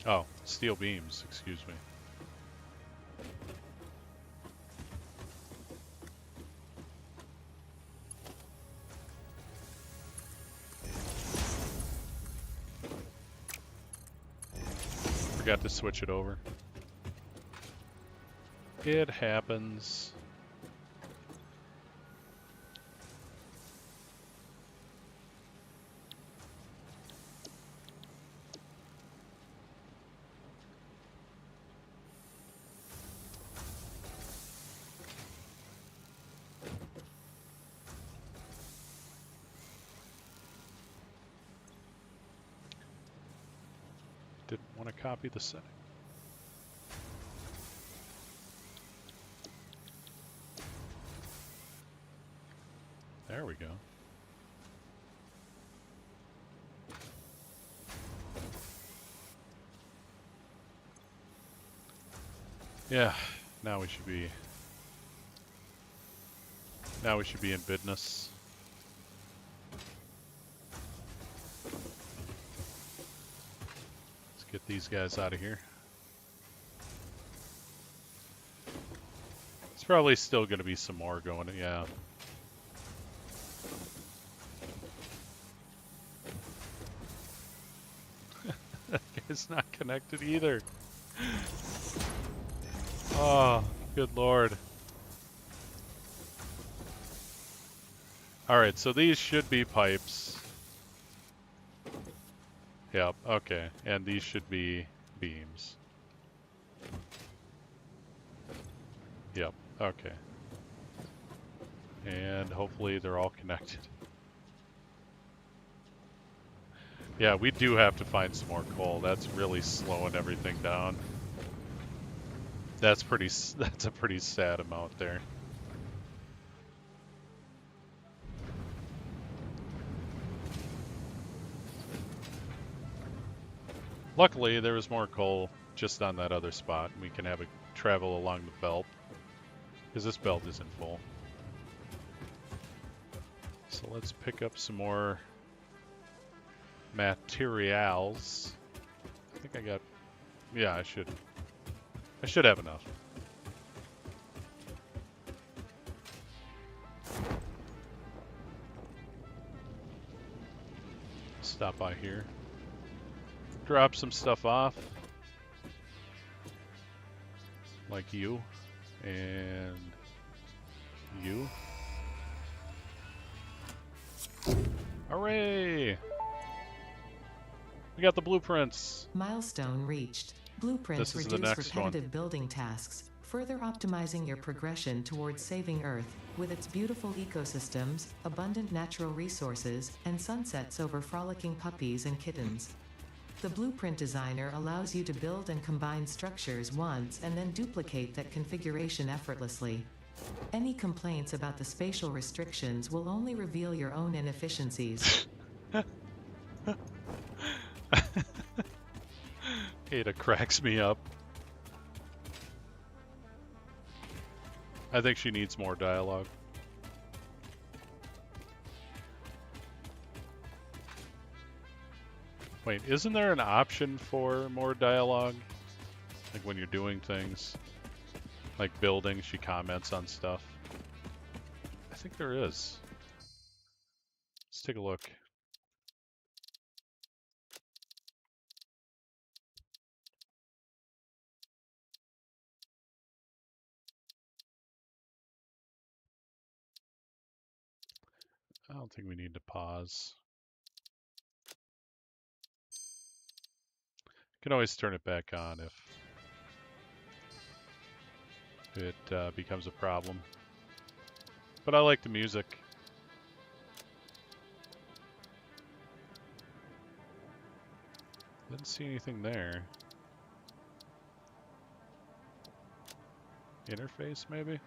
Oh, steel beams, excuse me. Forgot to switch it over. It happens. Didn't want to copy the setting. There we go. Yeah, now we should be in business. Let's get these guys out of here. It's probably still going to be some more going, yeah. That guy's not connected either. Oh, good lord. Alright, so these should be pipes. Yep, okay. And these should be beams. Yep, okay. And hopefully they're all connected. Yeah, we do have to find some more coal. That's really slowing everything down. That's a pretty sad amount there. Luckily, there was more coal just on that other spot. We can have it travel along the belt, because this belt isn't full. So let's pick up some more materials. I think I got... Yeah, I should have enough. Stop by here. Drop some stuff off. Like you. And you. Hooray! We got the blueprints. Milestone reached. Blueprints This is the reduce next one. repetitive building tasks, further optimizing your progression towards saving Earth, with its beautiful ecosystems, abundant natural resources, and sunsets over frolicking puppies and kittens. The blueprint designer allows you to build and combine structures once and then duplicate that configuration effortlessly. Any complaints about the spatial restrictions will only reveal your own inefficiencies. Ada cracks me up. I think she needs more dialogue. Wait, isn't there an option for more dialogue? Like when you're doing things, like building, she comments on stuff. I think there is. Let's take a look. I don't think we need to pause. You can always turn it back on if it becomes a problem. But I like the music. Didn't see anything there. Interface, maybe?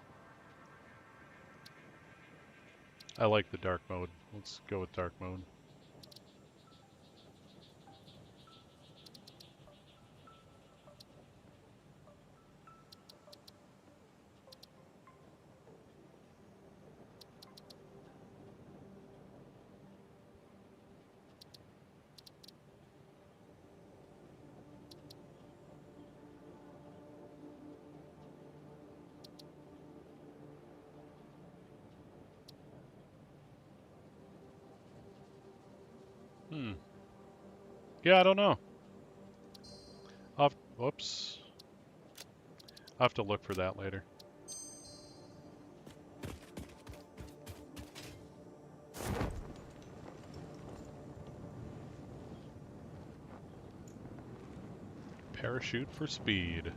I like the dark mode. Let's go with dark mode. Yeah, I don't know. Whoops. I'll have to look for that later. Parachute for speed.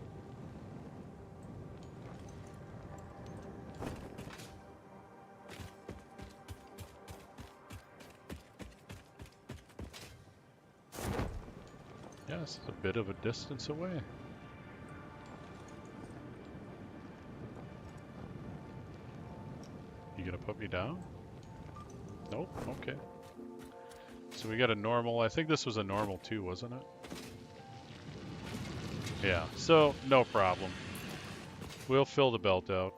Yes, it's a bit of a distance away. You gonna put me down? Nope, okay. So we got a normal. I think this was a normal too, wasn't it? Yeah, so no problem. We'll fill the belt out.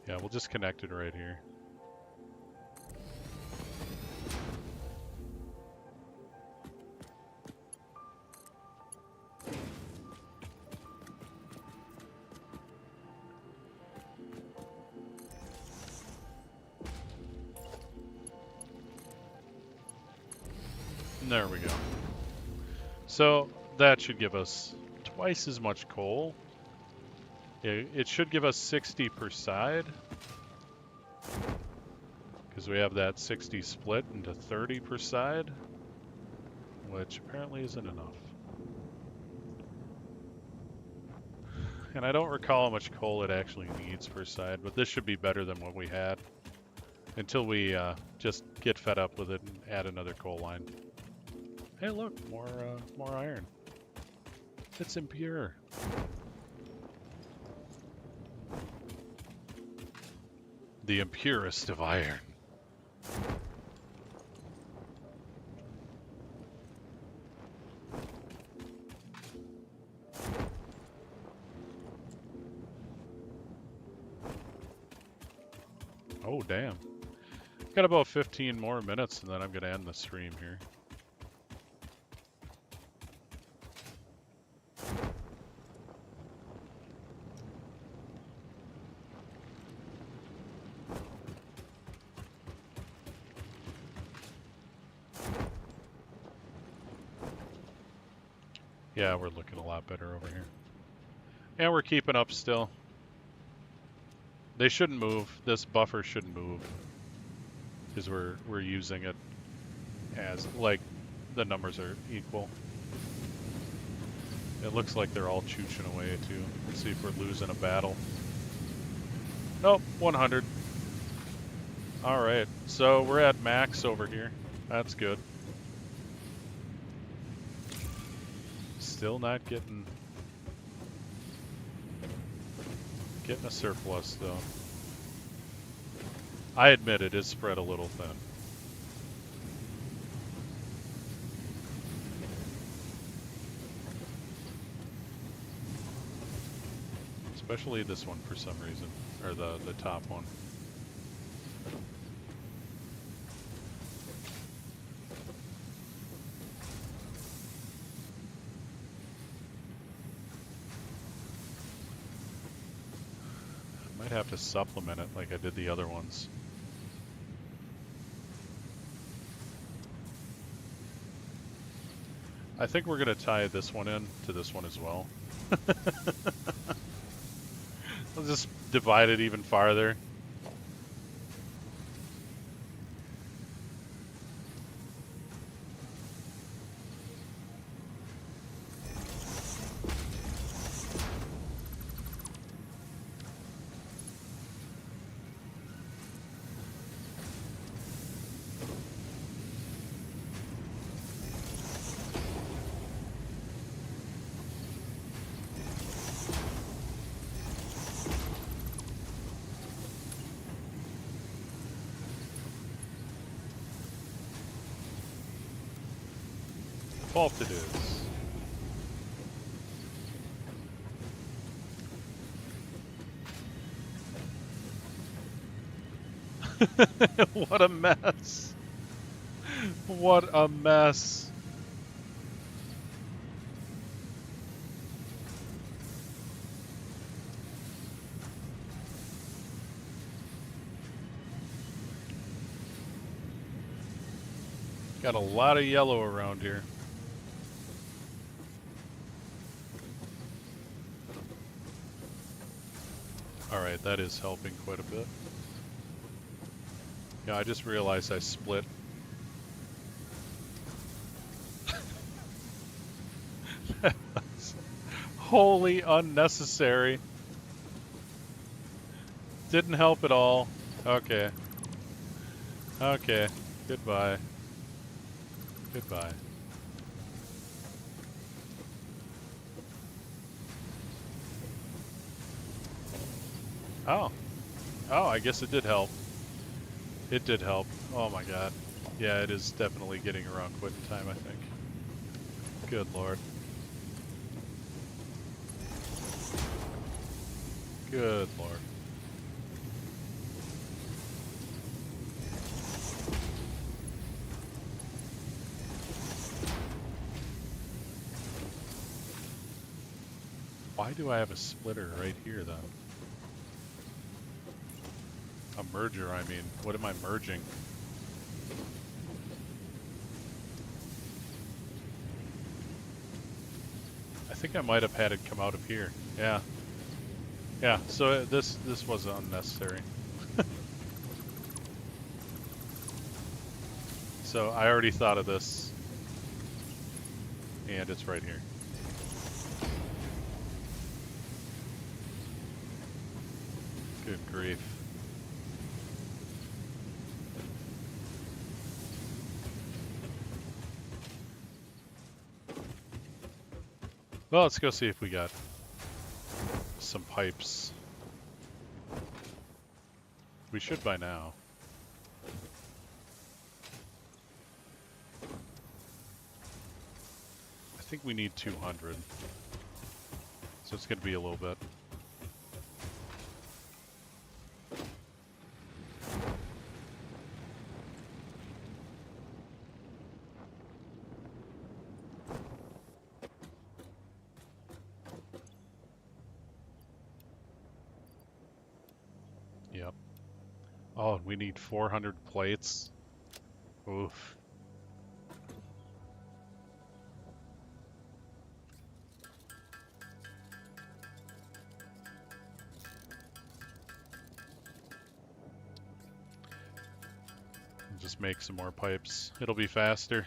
Yeah, we'll just connect it right here. There we go. So that should give us twice as much coal. It should give us 60 per side, because we have that 60 split into 30 per side, which apparently isn't enough. And I don't recall how much coal it actually needs per side, but this should be better than what we had until we just get fed up with it and add another coal line. Hey, look, more iron. It's impure. The impurest of iron. Oh, damn. Got about 15 more minutes and then I'm going to end the stream here. Yeah, we're looking a lot better over here. And we're keeping up still. They shouldn't move. This buffer shouldn't move. Because we're using it as, like, the numbers are equal. It looks like they're all chooching away too. Let's see if we're losing a battle. Nope, 100. Alright, so we're at max over here. That's good. Still not getting a surplus though. I admit it is spread a little thin. Especially this one for some reason, or the top one. Might have to supplement it like I did the other ones. I think we're going to tie this one in to this one as well. Let's just divide it even farther. 12th it is. What a mess. What a mess. Got a lot of yellow around here. Alright, that is helping quite a bit. Yeah, I just realized I split. That's wholly unnecessary. Didn't help at all. Okay. Okay. Goodbye. Goodbye. Oh. Oh, I guess it did help. It did help. Oh my god. Yeah, it is definitely getting around quitting time, I think. Good lord. Good lord. Why do I have a splitter right here, then? A merger, I mean. What am I merging? I think I might have had it come out of here. Yeah. Yeah, so this was unnecessary. So I already thought of this. And it's right here. Good grief. Well, let's go see if we got some pipes. We should by now. I think we need 200. So it's going to be a little bit. Yep. Oh, we need 400 plates. Oof. Just make some more pipes. It'll be faster.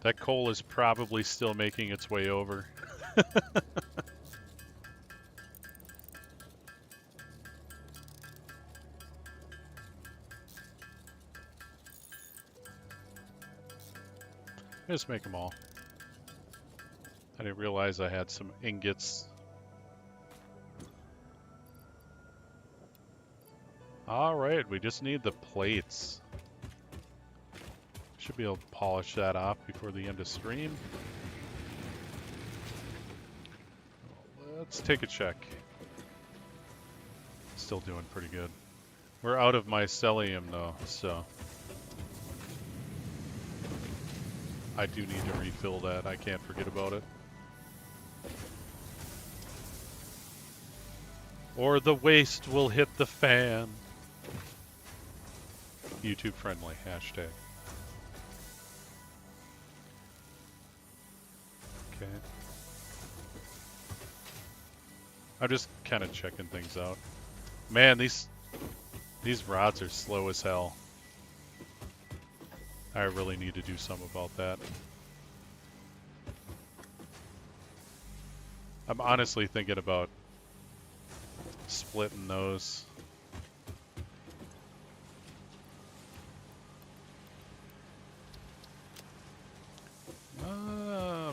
That coal is probably still making its way over. Just make them all. I didn't realize I had some ingots. Alright, we just need the plates. Should be able to polish that off before the end of stream. Let's take a check. Still doing pretty good. We're out of mycelium though, so I do need to refill that. I can't forget about it. Or the waste will hit the fan. YouTube friendly hashtag. Okay. I'm just kind of checking things out. Man, these rods are slow as hell. I really need to do something about that. I'm honestly thinking about splitting those.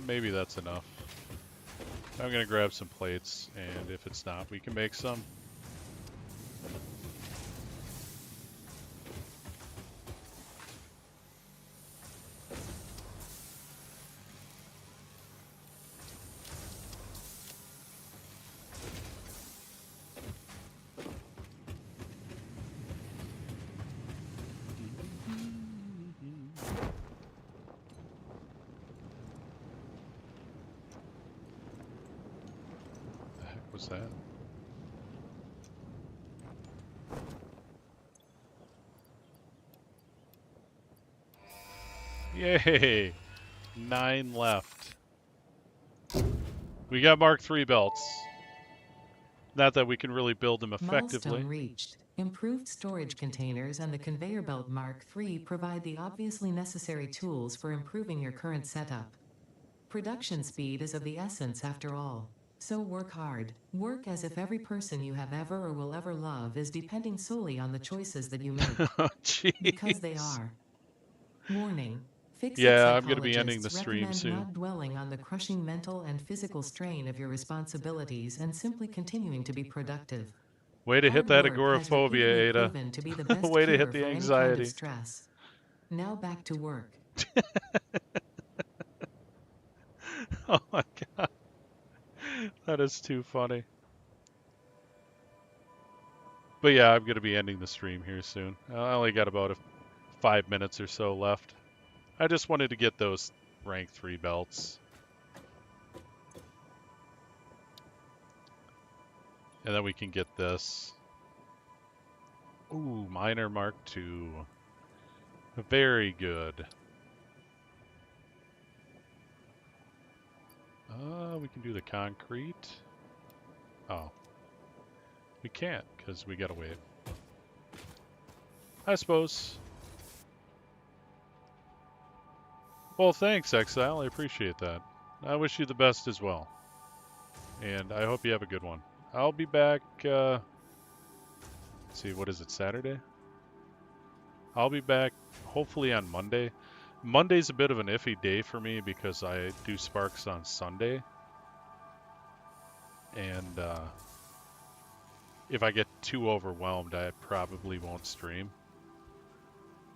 Maybe that's enough. I'm gonna grab some plates, and if it's not, we can make some. was that? Yay! 9 left. We got Mark III belts. Not that we can really build them effectively. Milestone reached. Improved storage containers and the conveyor belt Mark III provide the obviously necessary tools for improving your current setup. Production speed is of the essence after all. So work hard. Work as if every person you have ever or will ever love is depending solely on the choices that you make. Oh, jeez. Because they are. Warning. Fix-it Yeah, I'm going to be ending the psychologists stream recommend soon. not dwelling on the crushing mental and physical strain of your responsibilities and simply continuing to be productive. Way to hit Hard that work has agoraphobia, repeatedly Ada. proven to be the best Way to cure hit the for any kind of anxiety. stress. Now back to work. Oh my god. That is too funny. But yeah, I'm going to be ending the stream here soon. I only got about 5 minutes or so left. I just wanted to get those rank 3 belts. And then we can get this. Ooh, Miner Mark II. Very good. We can do the concrete. Oh. We can't, because we gotta wait. I suppose. Well, thanks, Exile. I appreciate that. I wish you the best as well. And I hope you have a good one. I'll be back, let's see, what is it, Saturday? I'll be back hopefully on Monday. Monday's a bit of an iffy day for me because I do Sparks on Sunday. And if I get too overwhelmed, I probably won't stream.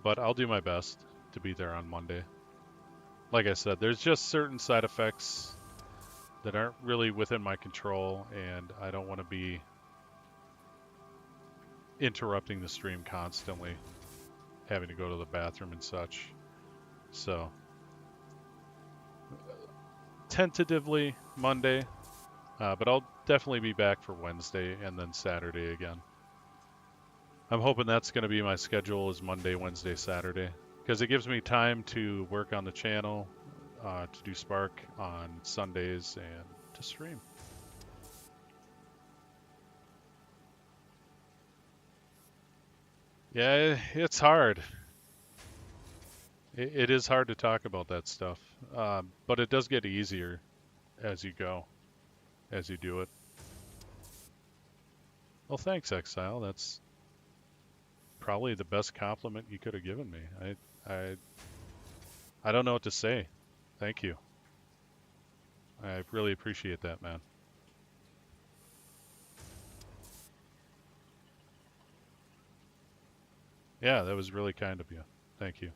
But I'll do my best to be there on Monday. Like I said, there's just certain side effects that aren't really within my control, and I don't want to be interrupting the stream constantly, having to go to the bathroom and such. So, tentatively Monday, but I'll definitely be back for Wednesday and then Saturday again. I'm hoping that's going to be my schedule, is Monday, Wednesday, Saturday, because it gives me time to work on the channel, to do Spark on Sundays, and to stream. Yeah, it's hard. It is hard to talk about that stuff, but it does get easier as you go, as you do it. Well, thanks, Exile. That's probably the best compliment you could have given me. I don't know what to say. Thank you. I really appreciate that, man. Yeah, that was really kind of you. Thank you.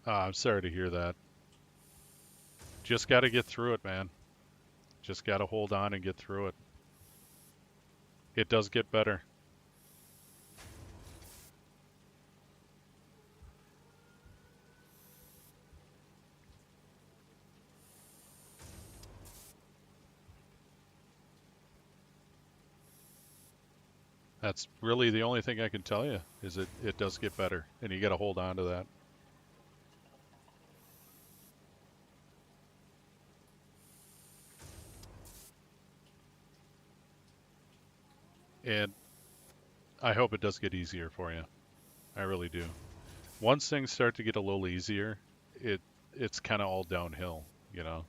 I'm sorry to hear that. Just got to get through it, man. Just got to hold on and get through it. It does get better. That's really the only thing I can tell you, is it does get better, and you got to hold on to that. And I hope it does get easier for you. I really do. Once things start to get a little easier, it's kind of all downhill, you know.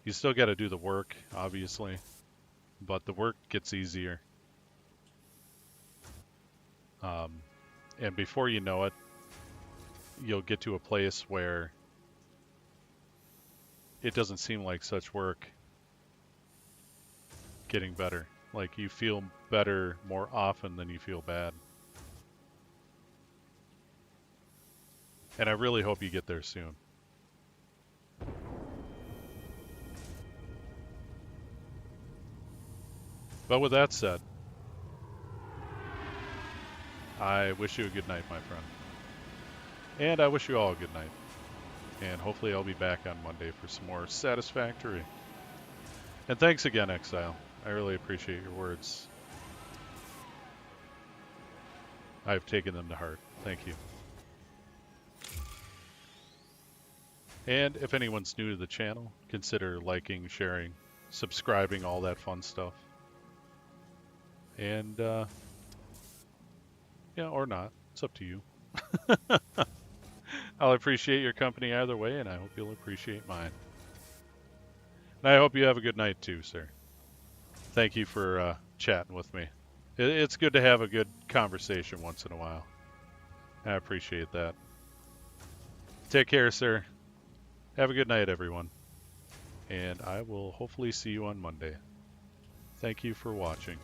You still got to do the work, obviously, but the work gets easier. And before you know it, you'll get to a place where it doesn't seem like such work getting better. Like, you feel better more often than you feel bad. And I really hope you get there soon. But with that said, I wish you a good night, my friend. And I wish you all a good night. And hopefully I'll be back on Monday for some more Satisfactory. And thanks again, Exile. I really appreciate your words. I've taken them to heart. Thank you. And if anyone's new to the channel, consider liking, sharing, subscribing, all that fun stuff. And, yeah, or not. It's up to you. I'll appreciate your company either way, and I hope you'll appreciate mine. And I hope you have a good night too, sir. Thank you for chatting with me. It's good to have a good conversation once in a while. I appreciate that. Take care, sir. Have a good night, everyone. And I will hopefully see you on Monday. Thank you for watching.